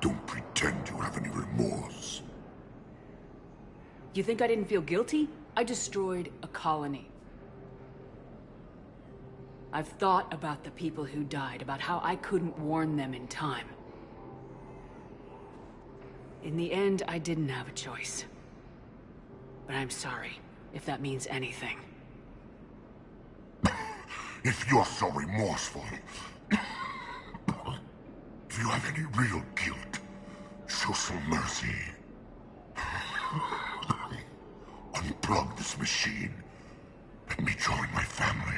Don't pretend you have any remorse. You think I didn't feel guilty? I destroyed a colony. I've thought about the people who died, about how I couldn't warn them in time. In the end, I didn't have a choice. But I'm sorry, if that means anything. If you're so remorseful, if you have any real guilt, show some mercy. Unplug this machine. Let me join my family.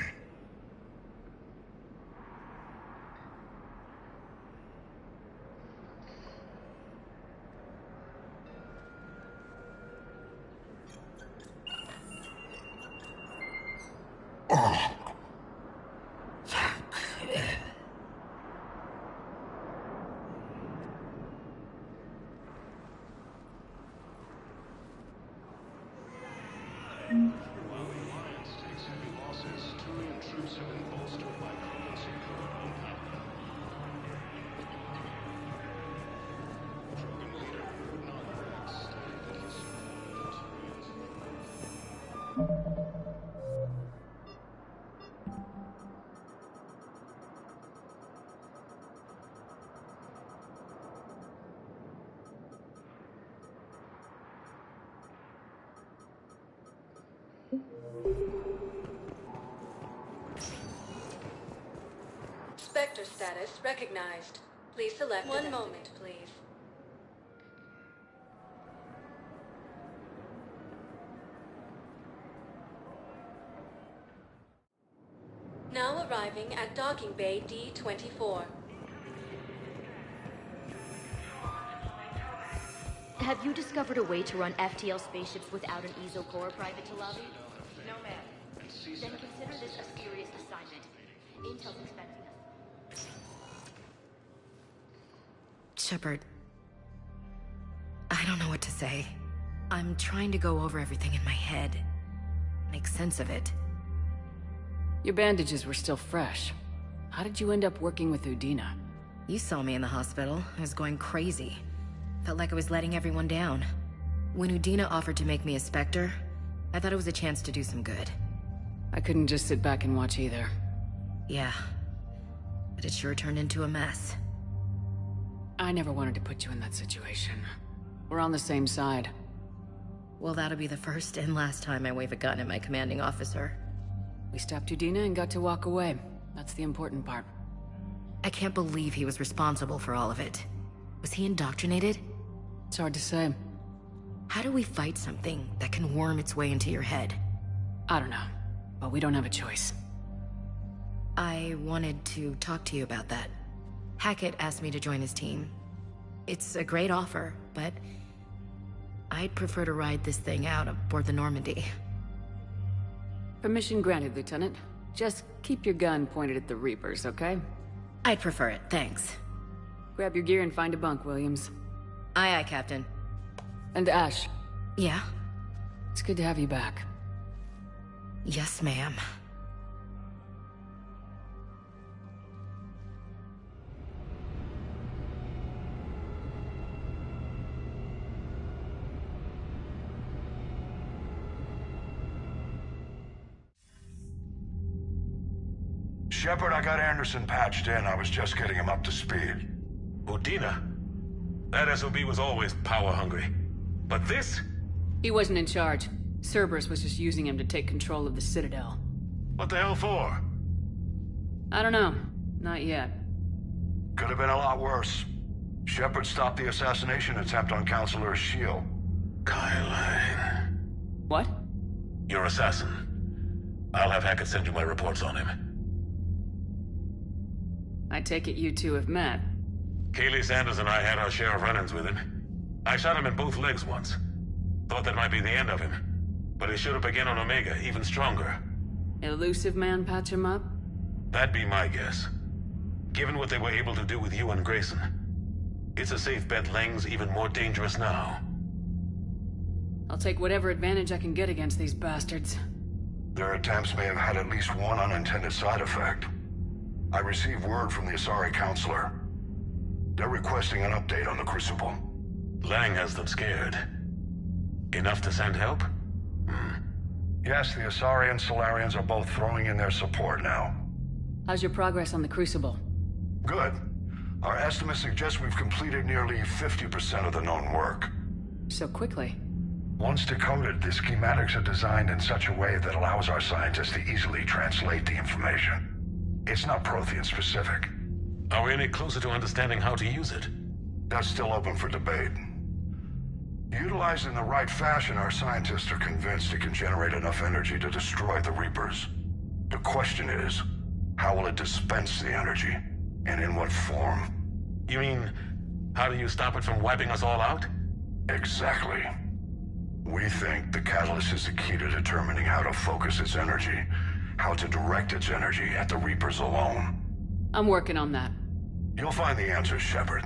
Oh. Spectre status recognized. Please select one moment, please. Now arriving at docking bay D-24. Have you discovered a way to run FTL spaceships without an ESO core, Private Talavi? No, ma'am. Then consider this a serious assignment. Intel's expecting us. Shepard, I don't know what to say. I'm trying to go over everything in my head. Make sense of it. Your bandages were still fresh. How did you end up working with Udina? You saw me in the hospital. I was going crazy. Felt like I was letting everyone down. When Udina offered to make me a Spectre, I thought it was a chance to do some good. I couldn't just sit back and watch either. Yeah. But it sure turned into a mess. I never wanted to put you in that situation. We're on the same side. Well, that'll be the first and last time I wave a gun at my commanding officer. We stopped Udina and got to walk away. That's the important part. I can't believe he was responsible for all of it. Was he indoctrinated? It's hard to say. How do we fight something that can worm its way into your head? I don't know, but we don't have a choice. I wanted to talk to you about that. Hackett asked me to join his team. It's a great offer, but I'd prefer to ride this thing out aboard the Normandy. Permission granted, Lieutenant. Just keep your gun pointed at the Reapers, okay? I'd prefer it, thanks. Grab your gear and find a bunk, Williams. Aye, aye, Captain. And Ash. Yeah? It's good to have you back. Yes, ma'am. Shepard, I got Anderson patched in. I was just getting him up to speed. Udina? That SOB was always power-hungry. But this? He wasn't in charge. Cerberus was just using him to take control of the Citadel. What the hell for? I don't know. Not yet. Could have been a lot worse. Shepard stopped the assassination attempt on Counselor Shield. Kyle. What? Your assassin. I'll have Hackett send you my reports on him. I take it you two have met. Kaylee Sanders and I had our share of run-ins with him. I shot him in both legs once. Thought that might be the end of him. But he showed up again on Omega, even stronger. Elusive man patch him up? That'd be my guess. Given what they were able to do with you and Grayson. It's a safe bet Lang's even more dangerous now. I'll take whatever advantage I can get against these bastards. Their attempts may have had at least one unintended side effect. I received word from the Asari Counselor. They're requesting an update on the Crucible. Lang has them scared. Enough to send help? Yes, the Asari and Solarians are both throwing in their support now. How's your progress on the Crucible? Good. Our estimates suggest we've completed nearly 50% of the known work. So quickly? Once decoded, the schematics are designed in such a way that allows our scientists to easily translate the information. It's not Prothean specific. Are we any closer to understanding how to use it? That's still open for debate. Utilized in the right fashion, our scientists are convinced it can generate enough energy to destroy the Reapers. The question is, how will it dispense the energy? And in what form? You mean, how do you stop it from wiping us all out? Exactly. We think the catalyst is the key to determining how to focus its energy, how to direct its energy at the Reapers alone. I'm working on that. You'll find the answers, Shepard.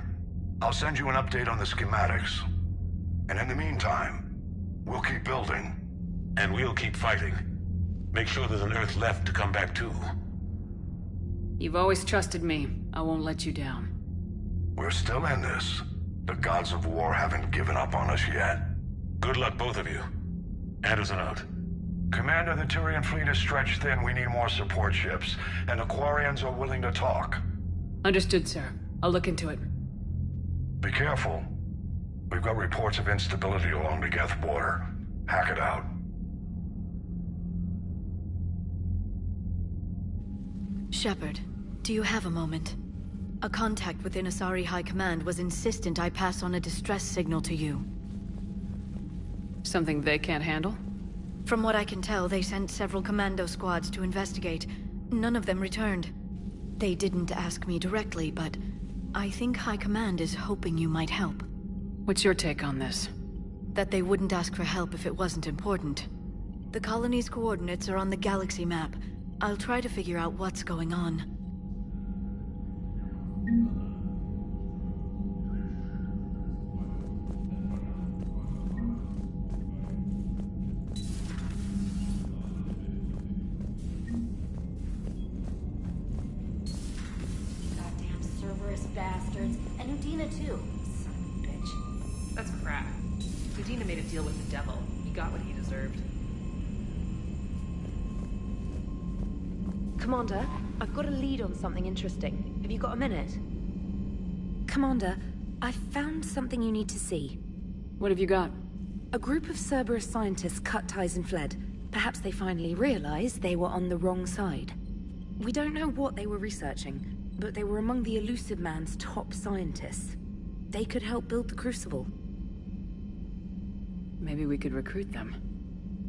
I'll send you an update on the schematics. And in the meantime, we'll keep building. And we'll keep fighting. Make sure there's an Earth left to come back to. You've always trusted me. I won't let you down. We're still in this. The gods of war haven't given up on us yet. Good luck, both of you. Anderson out. Commander, the Turian fleet is stretched thin. We need more support ships. And the Quarians are willing to talk. Understood, sir. I'll look into it. Be careful. We've got reports of instability along the Geth border. Hack it out. Shepard, do you have a moment? A contact within Asari High Command was insistent I pass on a distress signal to you. Something they can't handle? From what I can tell, they sent several commando squads to investigate. None of them returned. They didn't ask me directly, but I think High Command is hoping you might help. What's your take on this? That they wouldn't ask for help if it wasn't important. The colony's coordinates are on the galaxy map. I'll try to figure out what's going on. Goddamn Cerberus bastards. And Udina too. Son of a bitch. That's crap. Udina made a deal with the devil. He got what he deserved. Commander, I've got a lead on something interesting. Have you got a minute? Commander, I found something you need to see. What have you got? A group of Cerberus scientists cut ties and fled. Perhaps they finally realized they were on the wrong side. We don't know what they were researching, but they were among the Elusive Man's top scientists. They could help build the Crucible. Maybe we could recruit them.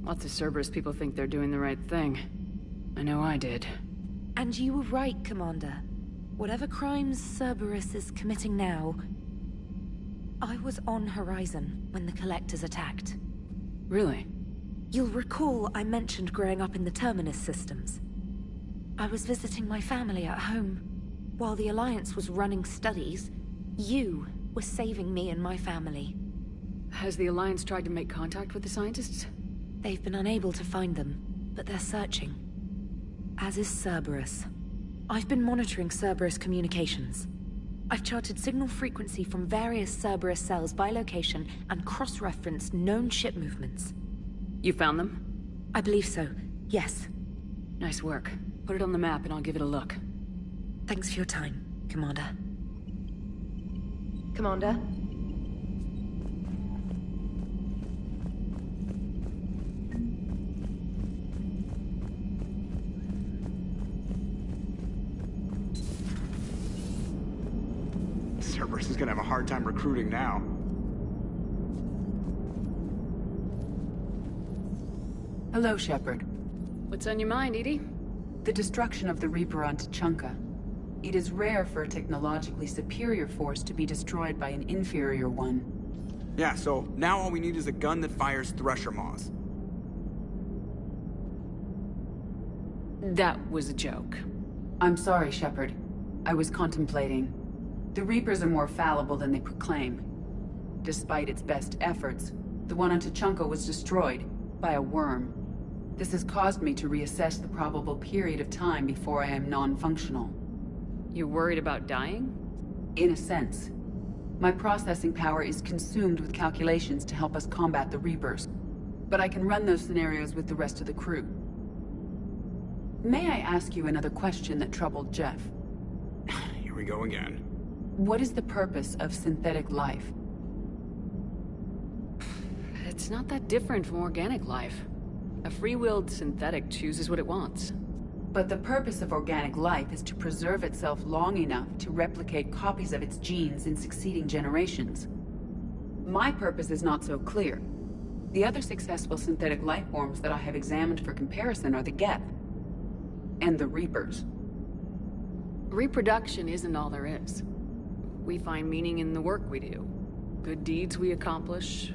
Lots of Cerberus people think they're doing the right thing. I know I did. And you were right, Commander. Whatever crimes Cerberus is committing now... I was on Horizon when the Collectors attacked. Really? You'll recall I mentioned growing up in the Terminus systems. I was visiting my family at home. While the Alliance was running studies, you were saving me and my family. Has the Alliance tried to make contact with the scientists? They've been unable to find them, but they're searching. As is Cerberus. I've been monitoring Cerberus communications. I've charted signal frequency from various Cerberus cells by location and cross-referenced known ship movements. You found them? I believe so, yes. Nice work. Put it on the map and I'll give it a look. Thanks for your time, Commander. Commander? Cerberus is gonna have a hard time recruiting now. Hello, Shepard. What's on your mind, Edie? The destruction of the Reaper on Tuchanka. It is rare for a technologically superior force to be destroyed by an inferior one. Yeah, so now all we need is a gun that fires Thresher Maws. That was a joke. I'm sorry, Shepard. I was contemplating. The Reapers are more fallible than they proclaim. Despite its best efforts, the one on Tuchanka was destroyed by a worm. This has caused me to reassess the probable period of time before I am non-functional. You're worried about dying? In a sense. My processing power is consumed with calculations to help us combat the Reapers. But I can run those scenarios with the rest of the crew. May I ask you another question that troubled Jeff? Here we go again. What is the purpose of synthetic life? It's not that different from organic life. A free-willed synthetic chooses what it wants. But the purpose of organic life is to preserve itself long enough to replicate copies of its genes in succeeding generations. My purpose is not so clear. The other successful synthetic life forms that I have examined for comparison are the Geth and the Reapers. Reproduction isn't all there is. We find meaning in the work we do. Good deeds we accomplish.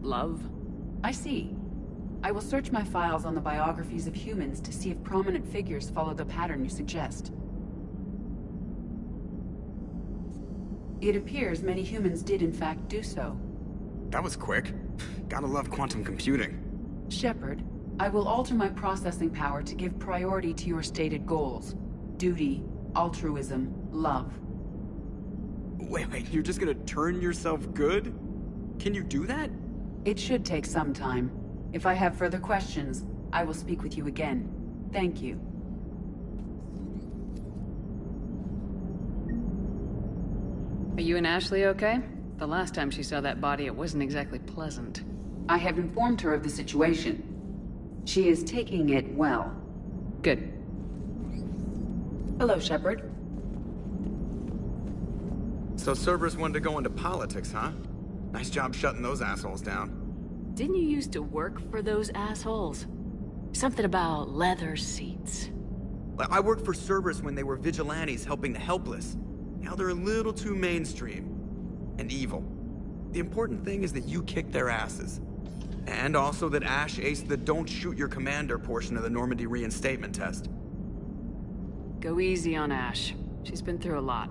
Love. I see. I will search my files on the biographies of humans to see if prominent figures follow the pattern you suggest. It appears many humans did in fact do so. That was quick. Gotta love quantum computing. Shepard, I will alter my processing power to give priority to your stated goals. Duty, altruism, love. Wait, you're just gonna turn yourself good? Can you do that? It should take some time. If I have further questions, I will speak with you again. Thank you. Are you and Ashley okay? The last time she saw that body, it wasn't exactly pleasant. I have informed her of the situation. She is taking it well. Good. Hello, Shepard. So Cerberus wanted to go into politics, huh? Nice job shutting those assholes down. Didn't you used to work for those assholes? Something about leather seats. I worked for Cerberus when they were vigilantes helping the helpless. Now they're a little too mainstream. And evil. The important thing is that you kicked their asses. And also that Ash aced the don't shoot your commander portion of the Normandy reinstatement test. Go easy on Ash. She's been through a lot.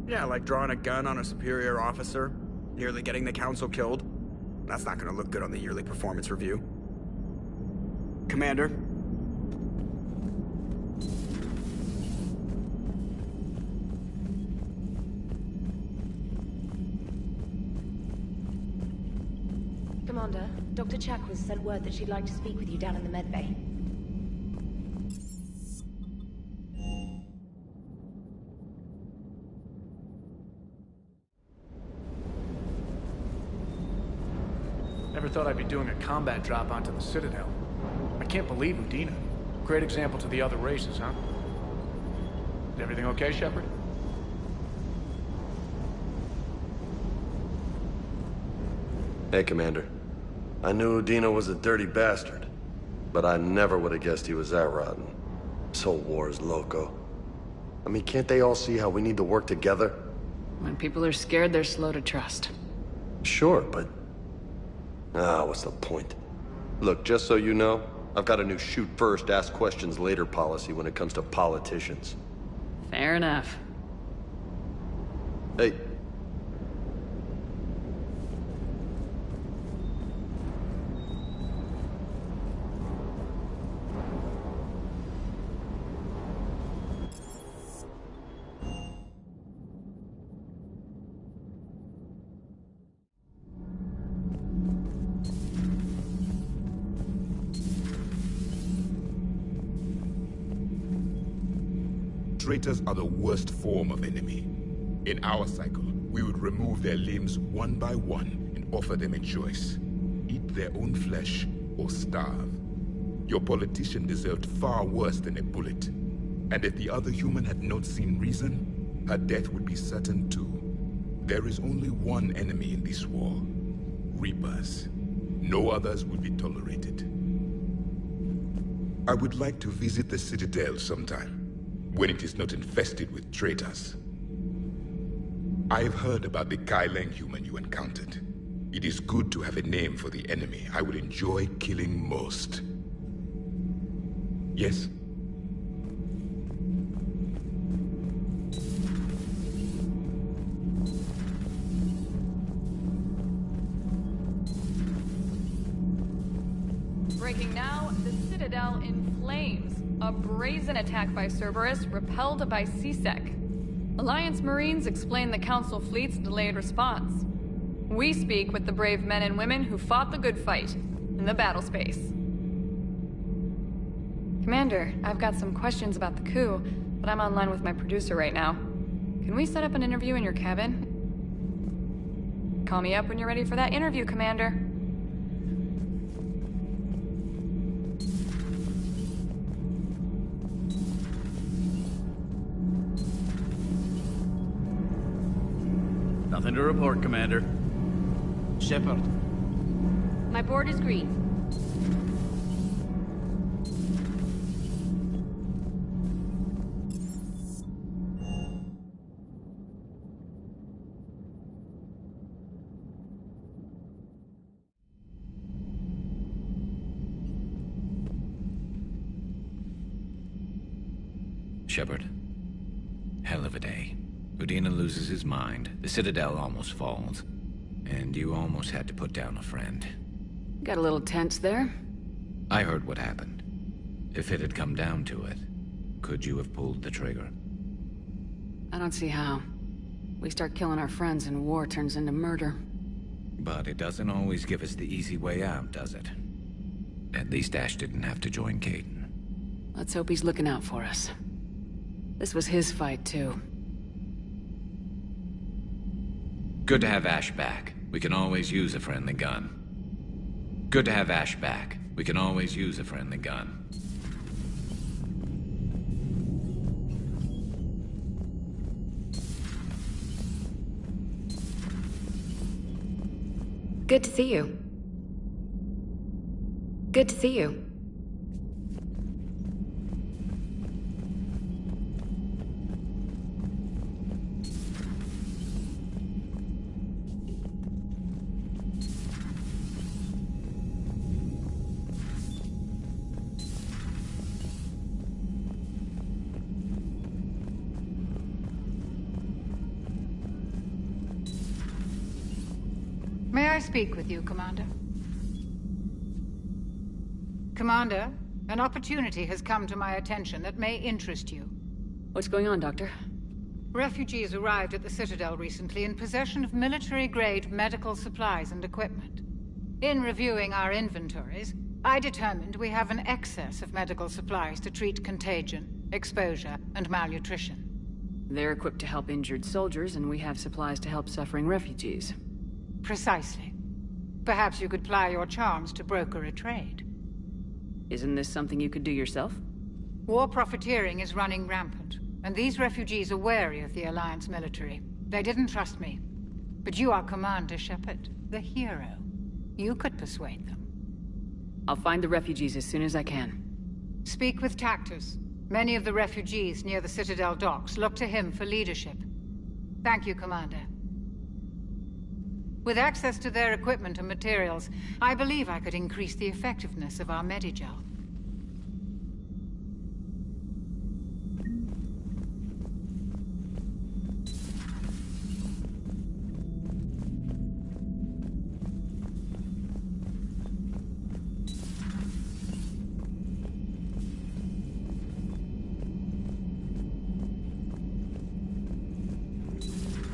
Yeah, like drawing a gun on a superior officer, nearly getting the council killed. That's not gonna look good on the yearly performance review. Commander? Commander, Dr. Chakwas sent word that she'd like to speak with you down in the medbay. Never thought I'd be doing a combat drop onto the Citadel. I can't believe Udina. Great example to the other races, huh? Is everything okay, Shepard? Hey, Commander. I knew Udina was a dirty bastard, but I never would have guessed he was that rotten. This whole war is loco. I mean, can't they all see how we need to work together? When people are scared, they're slow to trust. Sure, but... what's the point? Look, just so you know, I've got a new shoot first, ask questions later policy when it comes to politicians. Fair enough. Hey. Traitors are the worst form of enemy. In our cycle, we would remove their limbs one by one and offer them a choice. Eat their own flesh or starve. Your politician deserved far worse than a bullet. And if the other human had not seen reason, her death would be certain too. There is only one enemy in this war. Reapers. No others will be tolerated. I would like to visit the Citadel sometime, when it is not infested with traitors. I have heard about the Kaileng human you encountered. It is good to have a name for the enemy I would enjoy killing most. Yes? Breaking now, the Citadel in flames. A brazen attack by Cerberus, repelled by CSEC. Alliance Marines explain the Council fleet's delayed response. We speak with the brave men and women who fought the good fight in the battle space. Commander, I've got some questions about the coup, but I'm online with my producer right now. Can we set up an interview in your cabin? Call me up when you're ready for that interview, Commander. Nothing to report, Commander. Shepard. My board is green. Shepard. Hell of a day. Udina loses his mind, the Citadel almost falls, and you almost had to put down a friend. Got a little tense there. I heard what happened. If it had come down to it, could you have pulled the trigger? I don't see how. We start killing our friends and war turns into murder. But it doesn't always give us the easy way out, does it? At least Ash didn't have to join Caden. Let's hope he's looking out for us. This was his fight, too. Good to have Ash back. We can always use a friendly gun. Good to have Ash back. We can always use a friendly gun. Good to see you. Good to see you. May I speak with you, Commander? Commander, an opportunity has come to my attention that may interest you. What's going on, Doctor? Refugees arrived at the Citadel recently in possession of military-grade medical supplies and equipment. In reviewing our inventories, I determined we have an excess of medical supplies to treat contagion, exposure, and malnutrition. They're equipped to help injured soldiers, and we have supplies to help suffering refugees. Precisely. Perhaps you could ply your charms to broker a trade. Isn't this something you could do yourself? War profiteering is running rampant, and these refugees are wary of the Alliance military. They didn't trust me. But you are Commander Shepard, the hero. You could persuade them. I'll find the refugees as soon as I can. Speak with Tactus. Many of the refugees near the Citadel docks look to him for leadership. Thank you, Commander. With access to their equipment and materials, I believe I could increase the effectiveness of our Medigel.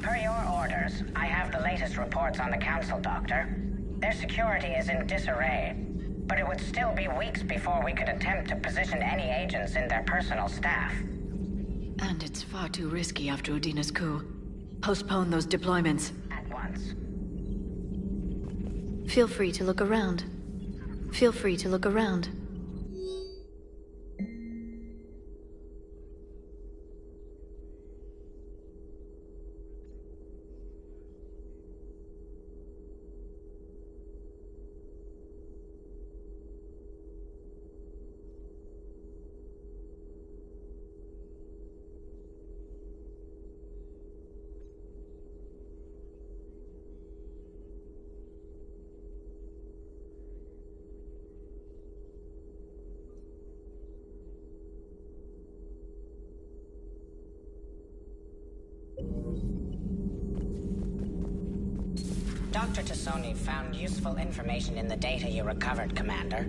Per your orders, I have the latest reports on the Council, Doctor. Their security is in disarray, but it would still be weeks before we could attempt to position any agents in their personal staff. And it's far too risky after Udina's coup. Postpone those deployments. At once. Feel free to look around. Feel free to look around. Dr. Tassoni found useful information in the data you recovered, Commander.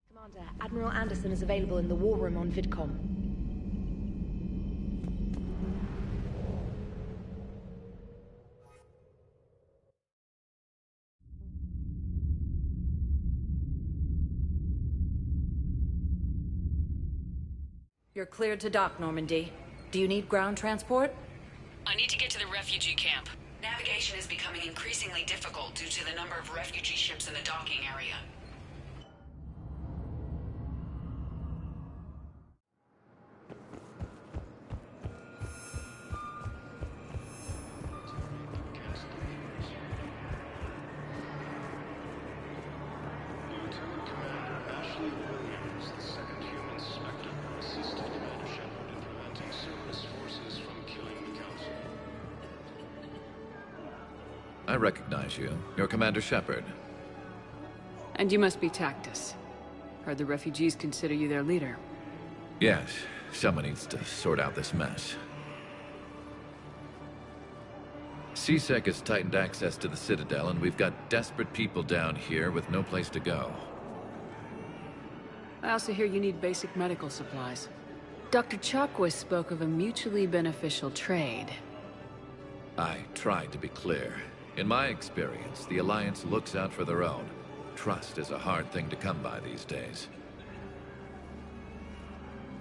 Commander, Admiral Anderson is available in the war room on VidCom. You're cleared to dock, Normandy. Do you need ground transport? I need to get to the refugee camp. Navigation is becoming increasingly difficult due to the number of refugee ships in the docking area. I recognize you. You're Commander Shepard. And you must be Tactus. Heard the refugees consider you their leader. Yes, someone needs to sort out this mess. CSEC has tightened access to the Citadel, and we've got desperate people down here with no place to go. I also hear you need basic medical supplies. Dr. Chakwas spoke of a mutually beneficial trade. I tried to be clear. In my experience, the Alliance looks out for their own. Trust is a hard thing to come by these days.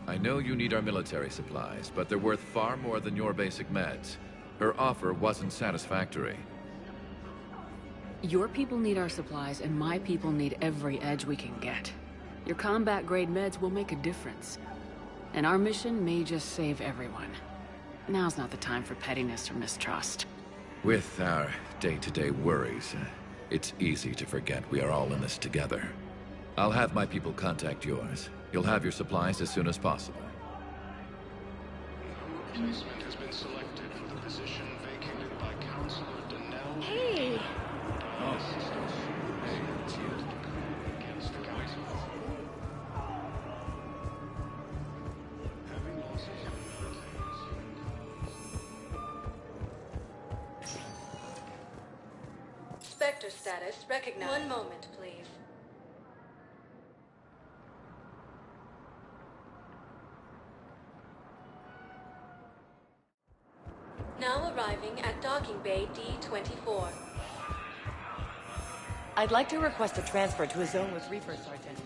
I know you need our military supplies, but they're worth far more than your basic meds. Her offer wasn't satisfactory. Your people need our supplies, and my people need every edge we can get. Your combat-grade meds will make a difference. And our mission may just save everyone. Now's not the time for pettiness or mistrust. With our day-to-day worries, it's easy to forget we are all in this together. I'll have my people contact yours. You'll have your supplies as soon as possible. Replacement has been selected for the position vacated by Counselor Denell. Hey! Oh. Hey, it's you. Against the Council. Having losses Spectre status recognized. One moment, please. now arriving at docking bay D-24. I'd like to request a transfer to a zone with Reaper, Sergeant.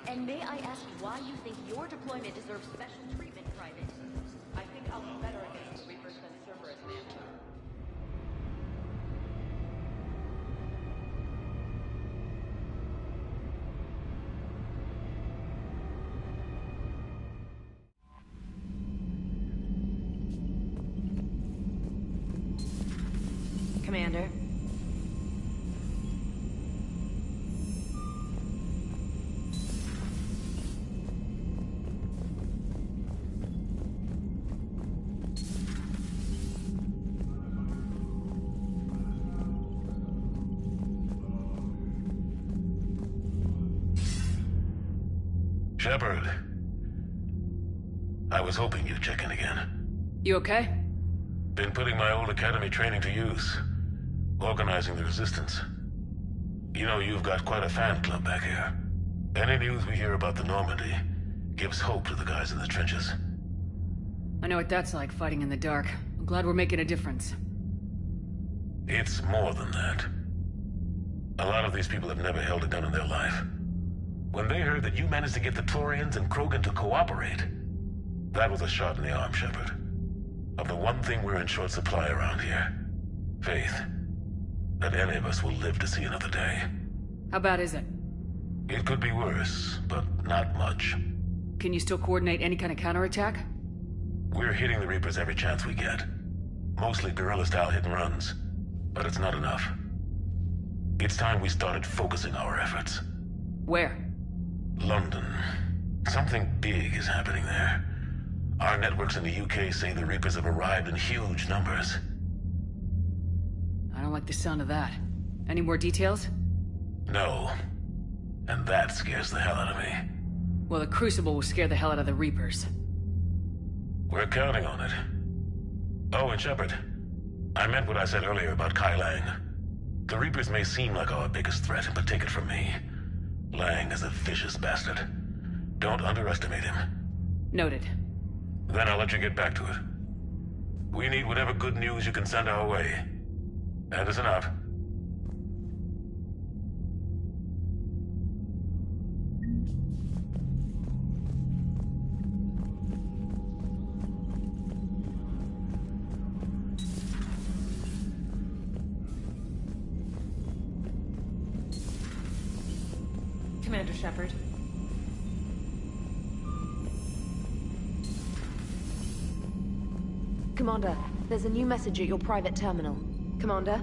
And may I ask why you think your deployment deserves special treatment, Private? I think I'll be better against the Reapers than Cerberus man. Commander. Shepard. I was hoping you'd check in again. You okay? Been putting my old academy training to use. Organizing the resistance. You know, you've got quite a fan club back here. Any news we hear about the Normandy gives hope to the guys in the trenches. I know what that's like, fighting in the dark. I'm glad we're making a difference. It's more than that. A lot of these people have never held a gun in their life. When they heard that you managed to get the Torians and Krogan to cooperate, that was a shot in the arm, Shepard. Of the one thing we're in short supply around here. Faith. That any of us will live to see another day. How bad is it? It could be worse, but not much. Can you still coordinate any kind of counterattack? We're hitting the Reapers every chance we get. Mostly guerrilla-style hit-and-runs. But it's not enough. It's time we started focusing our efforts. Where? London. Something big is happening there. Our networks in the UK say the Reapers have arrived in huge numbers. I don't like the sound of that. Any more details? No. And that scares the hell out of me. Well, the Crucible will scare the hell out of the Reapers. We're counting on it. Oh, and Shepard, I meant what I said earlier about Kai Lang. The Reapers may seem like our biggest threat, but take it from me. Lang is a vicious bastard. Don't underestimate him. Noted. Then I'll let you get back to it. We need whatever good news you can send our way. Anderson out. Commander Shepard. Commander, there's a new message at your private terminal. Commander?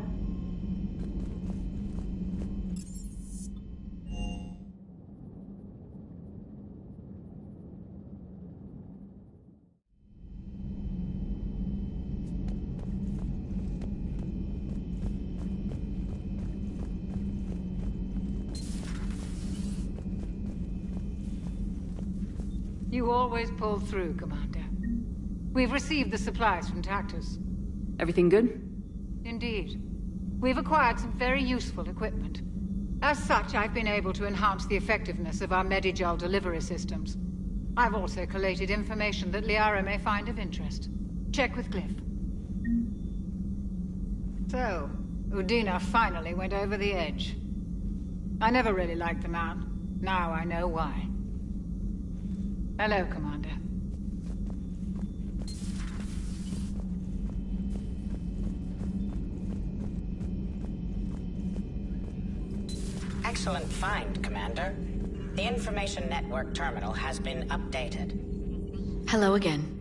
You always pull through, Commander. We've received the supplies from Tactus. Everything good? Indeed. We've acquired some very useful equipment. As such, I've been able to enhance the effectiveness of our Medigel delivery systems. I've also collated information that Liara may find of interest. Check with Cliff. So, Udina finally went over the edge. I never really liked the man. Now I know why. Hello, Commander. Excellent find, Commander. The information network terminal has been updated. Hello again.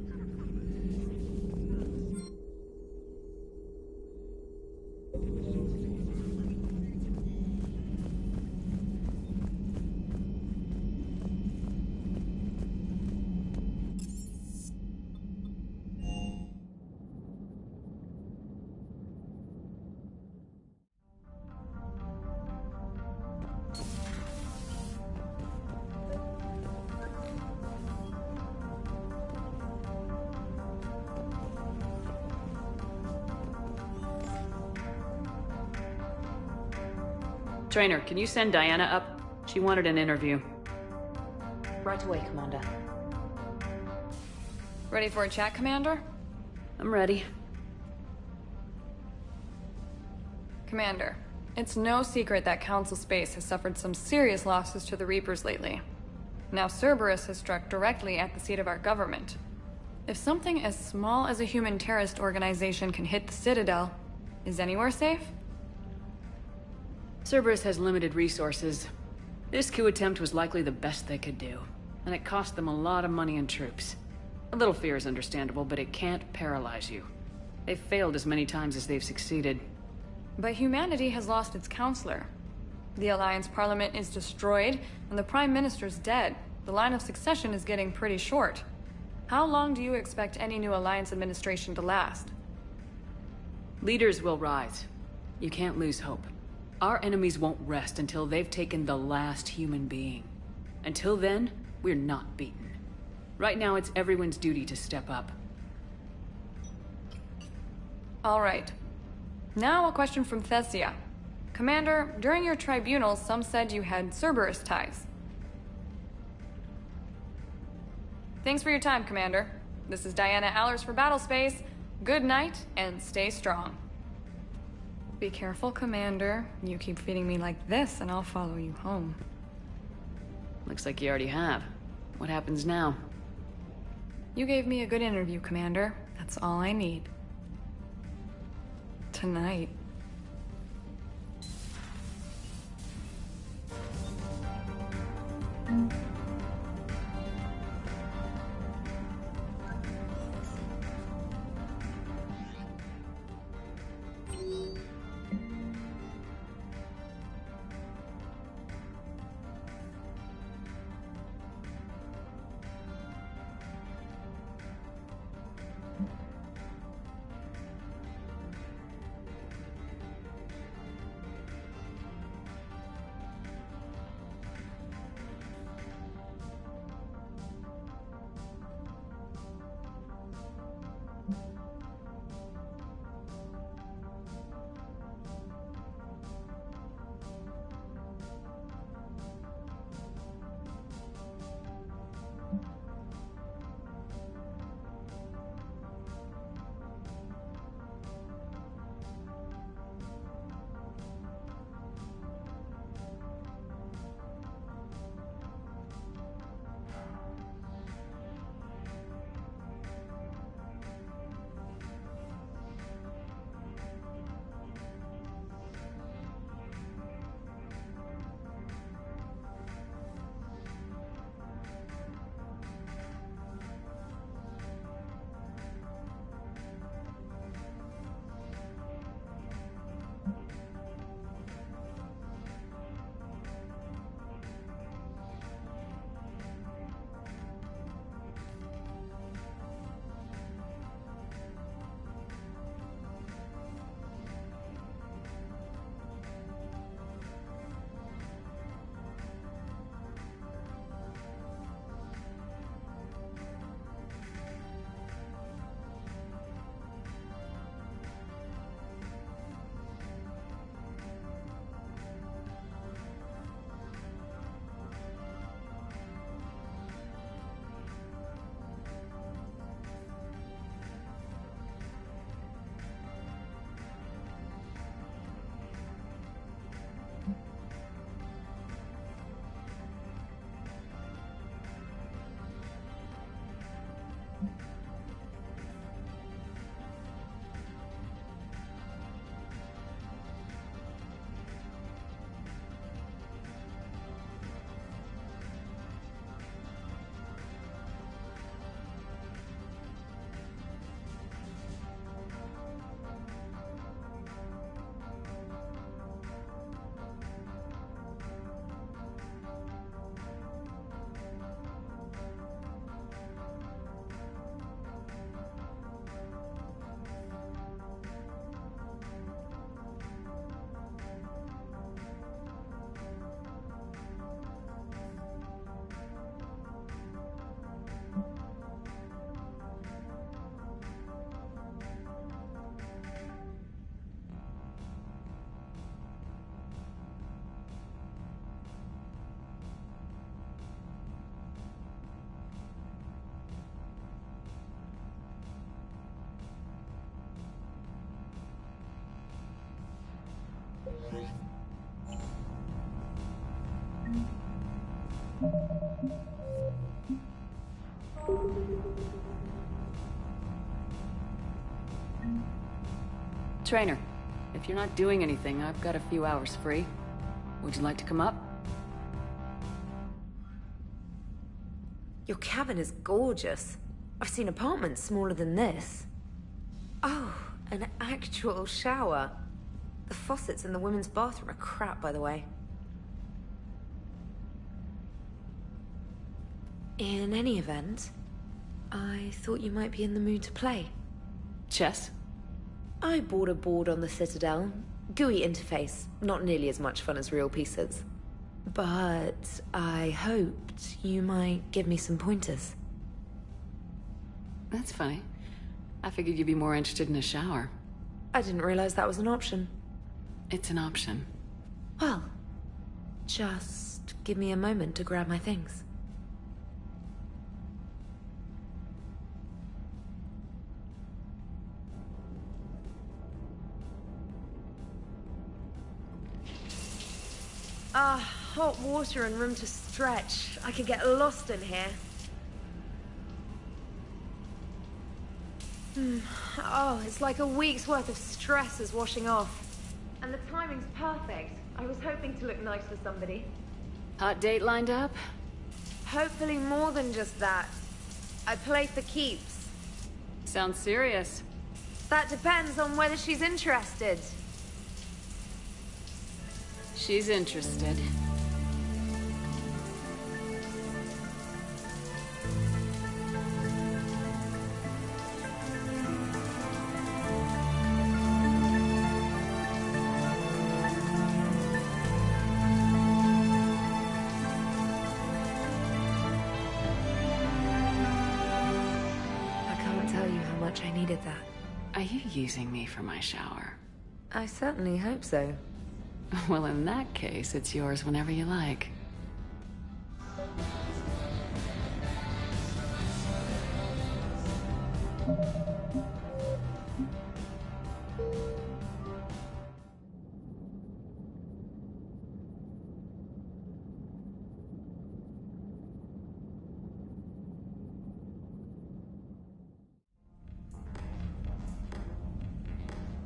Trainer, can you send Diana up? She wanted an interview. Right away, Commander. Ready for a chat, Commander? I'm ready. Commander, it's no secret that Council space has suffered some serious losses to the Reapers lately. Now Cerberus has struck directly at the seat of our government. If something as small as a human terrorist organization can hit the Citadel, is anywhere safe? Cerberus has limited resources. This coup attempt was likely the best they could do, and it cost them a lot of money and troops. A little fear is understandable, but it can't paralyze you. They've failed as many times as they've succeeded. But humanity has lost its counselor. The Alliance Parliament is destroyed, and the Prime Minister's dead. The line of succession is getting pretty short. How long do you expect any new Alliance administration to last? Leaders will rise. You can't lose hope. Our enemies won't rest until they've taken the last human being. Until then, we're not beaten. Right now, it's everyone's duty to step up. All right. Now a question from Thessia. Commander, during your tribunal, some said you had Cerberus ties. Thanks for your time, Commander. This is Diana Allers for Battlespace. Good night, and stay strong. Be careful, Commander. You keep feeding me like this, and I'll follow you home. Looks like you already have. What happens now? You gave me a good interview, Commander. That's all I need. Tonight. Trainer, if you're not doing anything, I've got a few hours free. Would you like to come up? Your cabin is gorgeous. I've seen apartments smaller than this. Oh, an actual shower. The faucets in the women's bathroom are crap, by the way. In any event, I thought you might be in the mood to play. Chess? I bought a board on the Citadel. GUI interface, not nearly as much fun as real pieces. But I hoped you might give me some pointers. That's funny. I figured you'd be more interested in a shower. I didn't realize that was an option. It's an option. Well, just give me a moment to grab my things. Hot water and room to stretch. I could get lost in here. Oh, it's like a week's worth of stress is washing off. And the timing's perfect. I was hoping to look nice for somebody. Hot date lined up? Hopefully more than just that. I play for keeps. Sounds serious. That depends on whether she's interested. She's interested. I needed that. Are you using me for my shower? I certainly hope so. Well, in that case, it's yours whenever you like.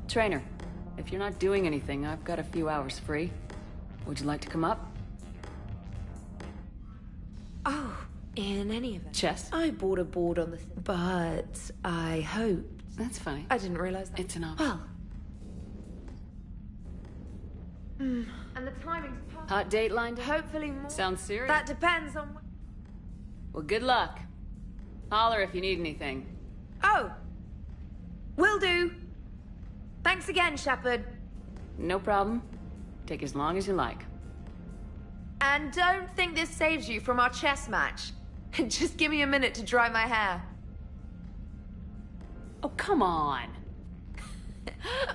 Trainer, if you're not doing anything, I've got a few hours free. Would you like to come up? Oh, in any event. Chess? I bought a board on the... But I hoped... That's funny. I didn't realize that. It's an option. Well... And the timing's perfect. Hot date lined up? Hopefully more... Sounds serious. That depends on... Well, good luck. Holler if you need anything. Oh! Will do! Thanks again, Shepard. No problem. Take as long as you like. And don't think this saves you from our chess match. Just give me a minute to dry my hair. Oh, come on.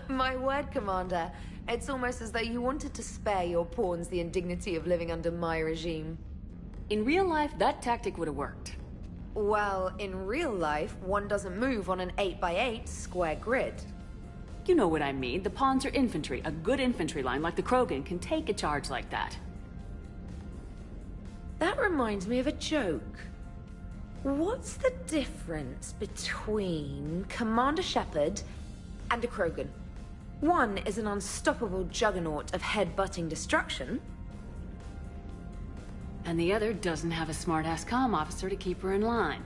My word, Commander. It's almost as though you wanted to spare your pawns the indignity of living under my regime. In real life, that tactic would have worked. Well, in real life, one doesn't move on an 8x8 square grid. You know what I mean. The pawns are infantry. A good infantry line like the Krogan can take a charge like that. That reminds me of a joke. What's the difference between Commander Shepard and a Krogan? One is an unstoppable juggernaut of head-butting destruction. And the other doesn't have a smart-ass comm officer to keep her in line.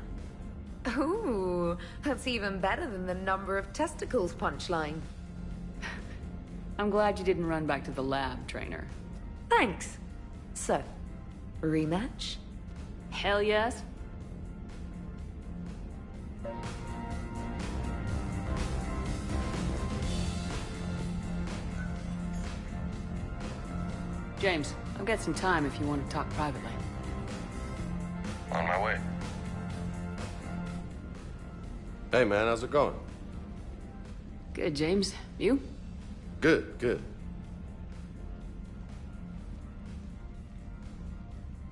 Ooh, that's even better than the number of testicles punchline. I'm glad you didn't run back to the lab, Trainer. Thanks. So, rematch? Hell yes. James, I've got some time if you want to talk privately. On my way. Hey, man, how's it going? Good, James. You? Good, good.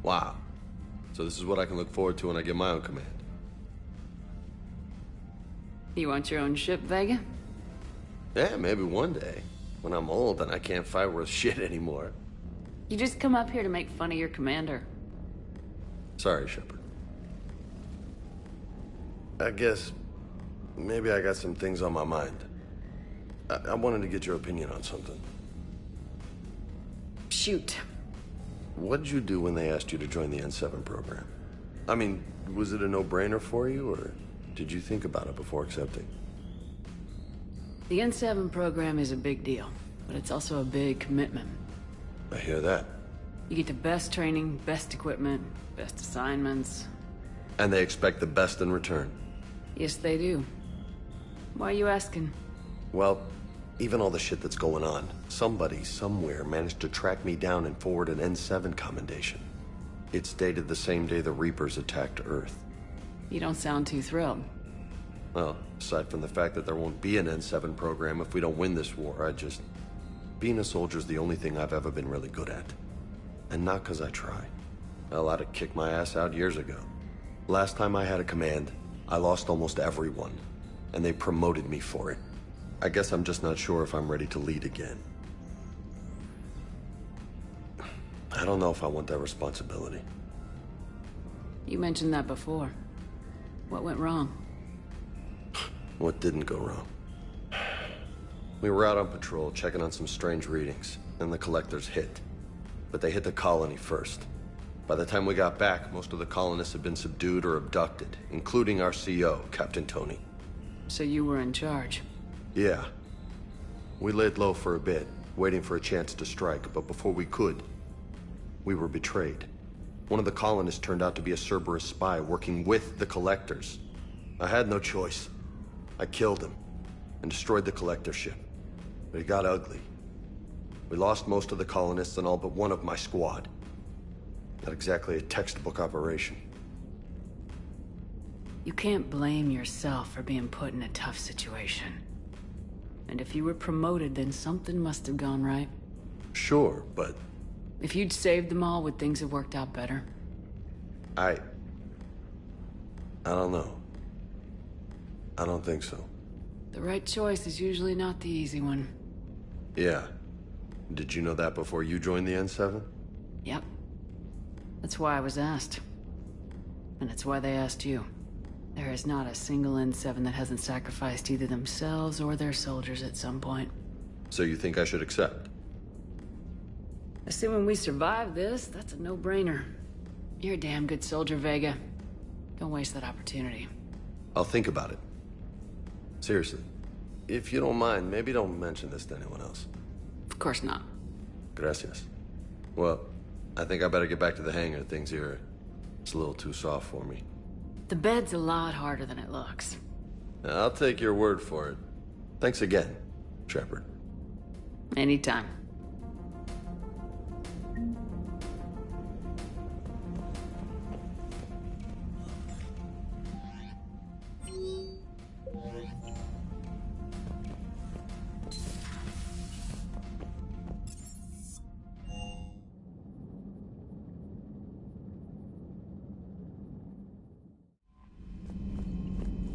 Wow. So this is what I can look forward to when I get my own command. You want your own ship, Vega? Yeah, maybe one day. When I'm old and I can't fight worth shit anymore. You just come up here to make fun of your commander. Sorry, Shepard. I guess maybe I got some things on my mind. I wanted to get your opinion on something. Shoot. What did you do when they asked you to join the N7 program? I mean, was it a no-brainer for you, or did you think about it before accepting? The N7 program is a big deal, but it's also a big commitment. I hear that. You get the best training, best equipment, best assignments. And they expect the best in return. Yes, they do. Why are you asking? Well, even all the shit that's going on, somebody somewhere managed to track me down and forward an N7 commendation. It's dated the same day the Reapers attacked Earth. You don't sound too thrilled. Well, aside from the fact that there won't be an N7 program if we don't win this war, being a soldier's the only thing I've ever been really good at. And not because I try. Hell, I'd have kicked my ass out years ago. Last time I had a command, I lost almost everyone. And they promoted me for it. I guess I'm just not sure if I'm ready to lead again. I don't know if I want that responsibility. You mentioned that before. What went wrong? What didn't go wrong? We were out on patrol, checking on some strange readings, and the collectors hit. But they hit the colony first. By the time we got back, most of the colonists had been subdued or abducted, including our CO, Captain Tony. So you were in charge? Yeah. We laid low for a bit, waiting for a chance to strike, but before we could, we were betrayed. One of the colonists turned out to be a Cerberus spy working with the collectors. I had no choice. I killed him and destroyed the collector ship. But it got ugly. We lost most of the colonists and all but one of my squad. Not exactly a textbook operation. You can't blame yourself for being put in a tough situation. And if you were promoted, then something must have gone right. Sure, but... If you'd saved them all, would things have worked out better? I don't know. I don't think so. The right choice is usually not the easy one. Yeah. Did you know that before you joined the N7? Yep. That's why I was asked. And it's why they asked you. There is not a single N7 that hasn't sacrificed either themselves or their soldiers at some point. So you think I should accept? Assuming we survive this, that's a no-brainer. You're a damn good soldier, Vega. Don't waste that opportunity. I'll think about it. Seriously. If you don't mind, maybe don't mention this to anyone else. Of course not. Gracias. Well, I think I better get back to the hangar. Things here, it's a little too soft for me. The bed's a lot harder than it looks. I'll take your word for it. Thanks again, Shepard. Anytime.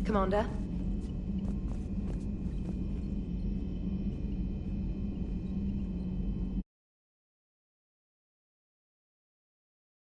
Commander?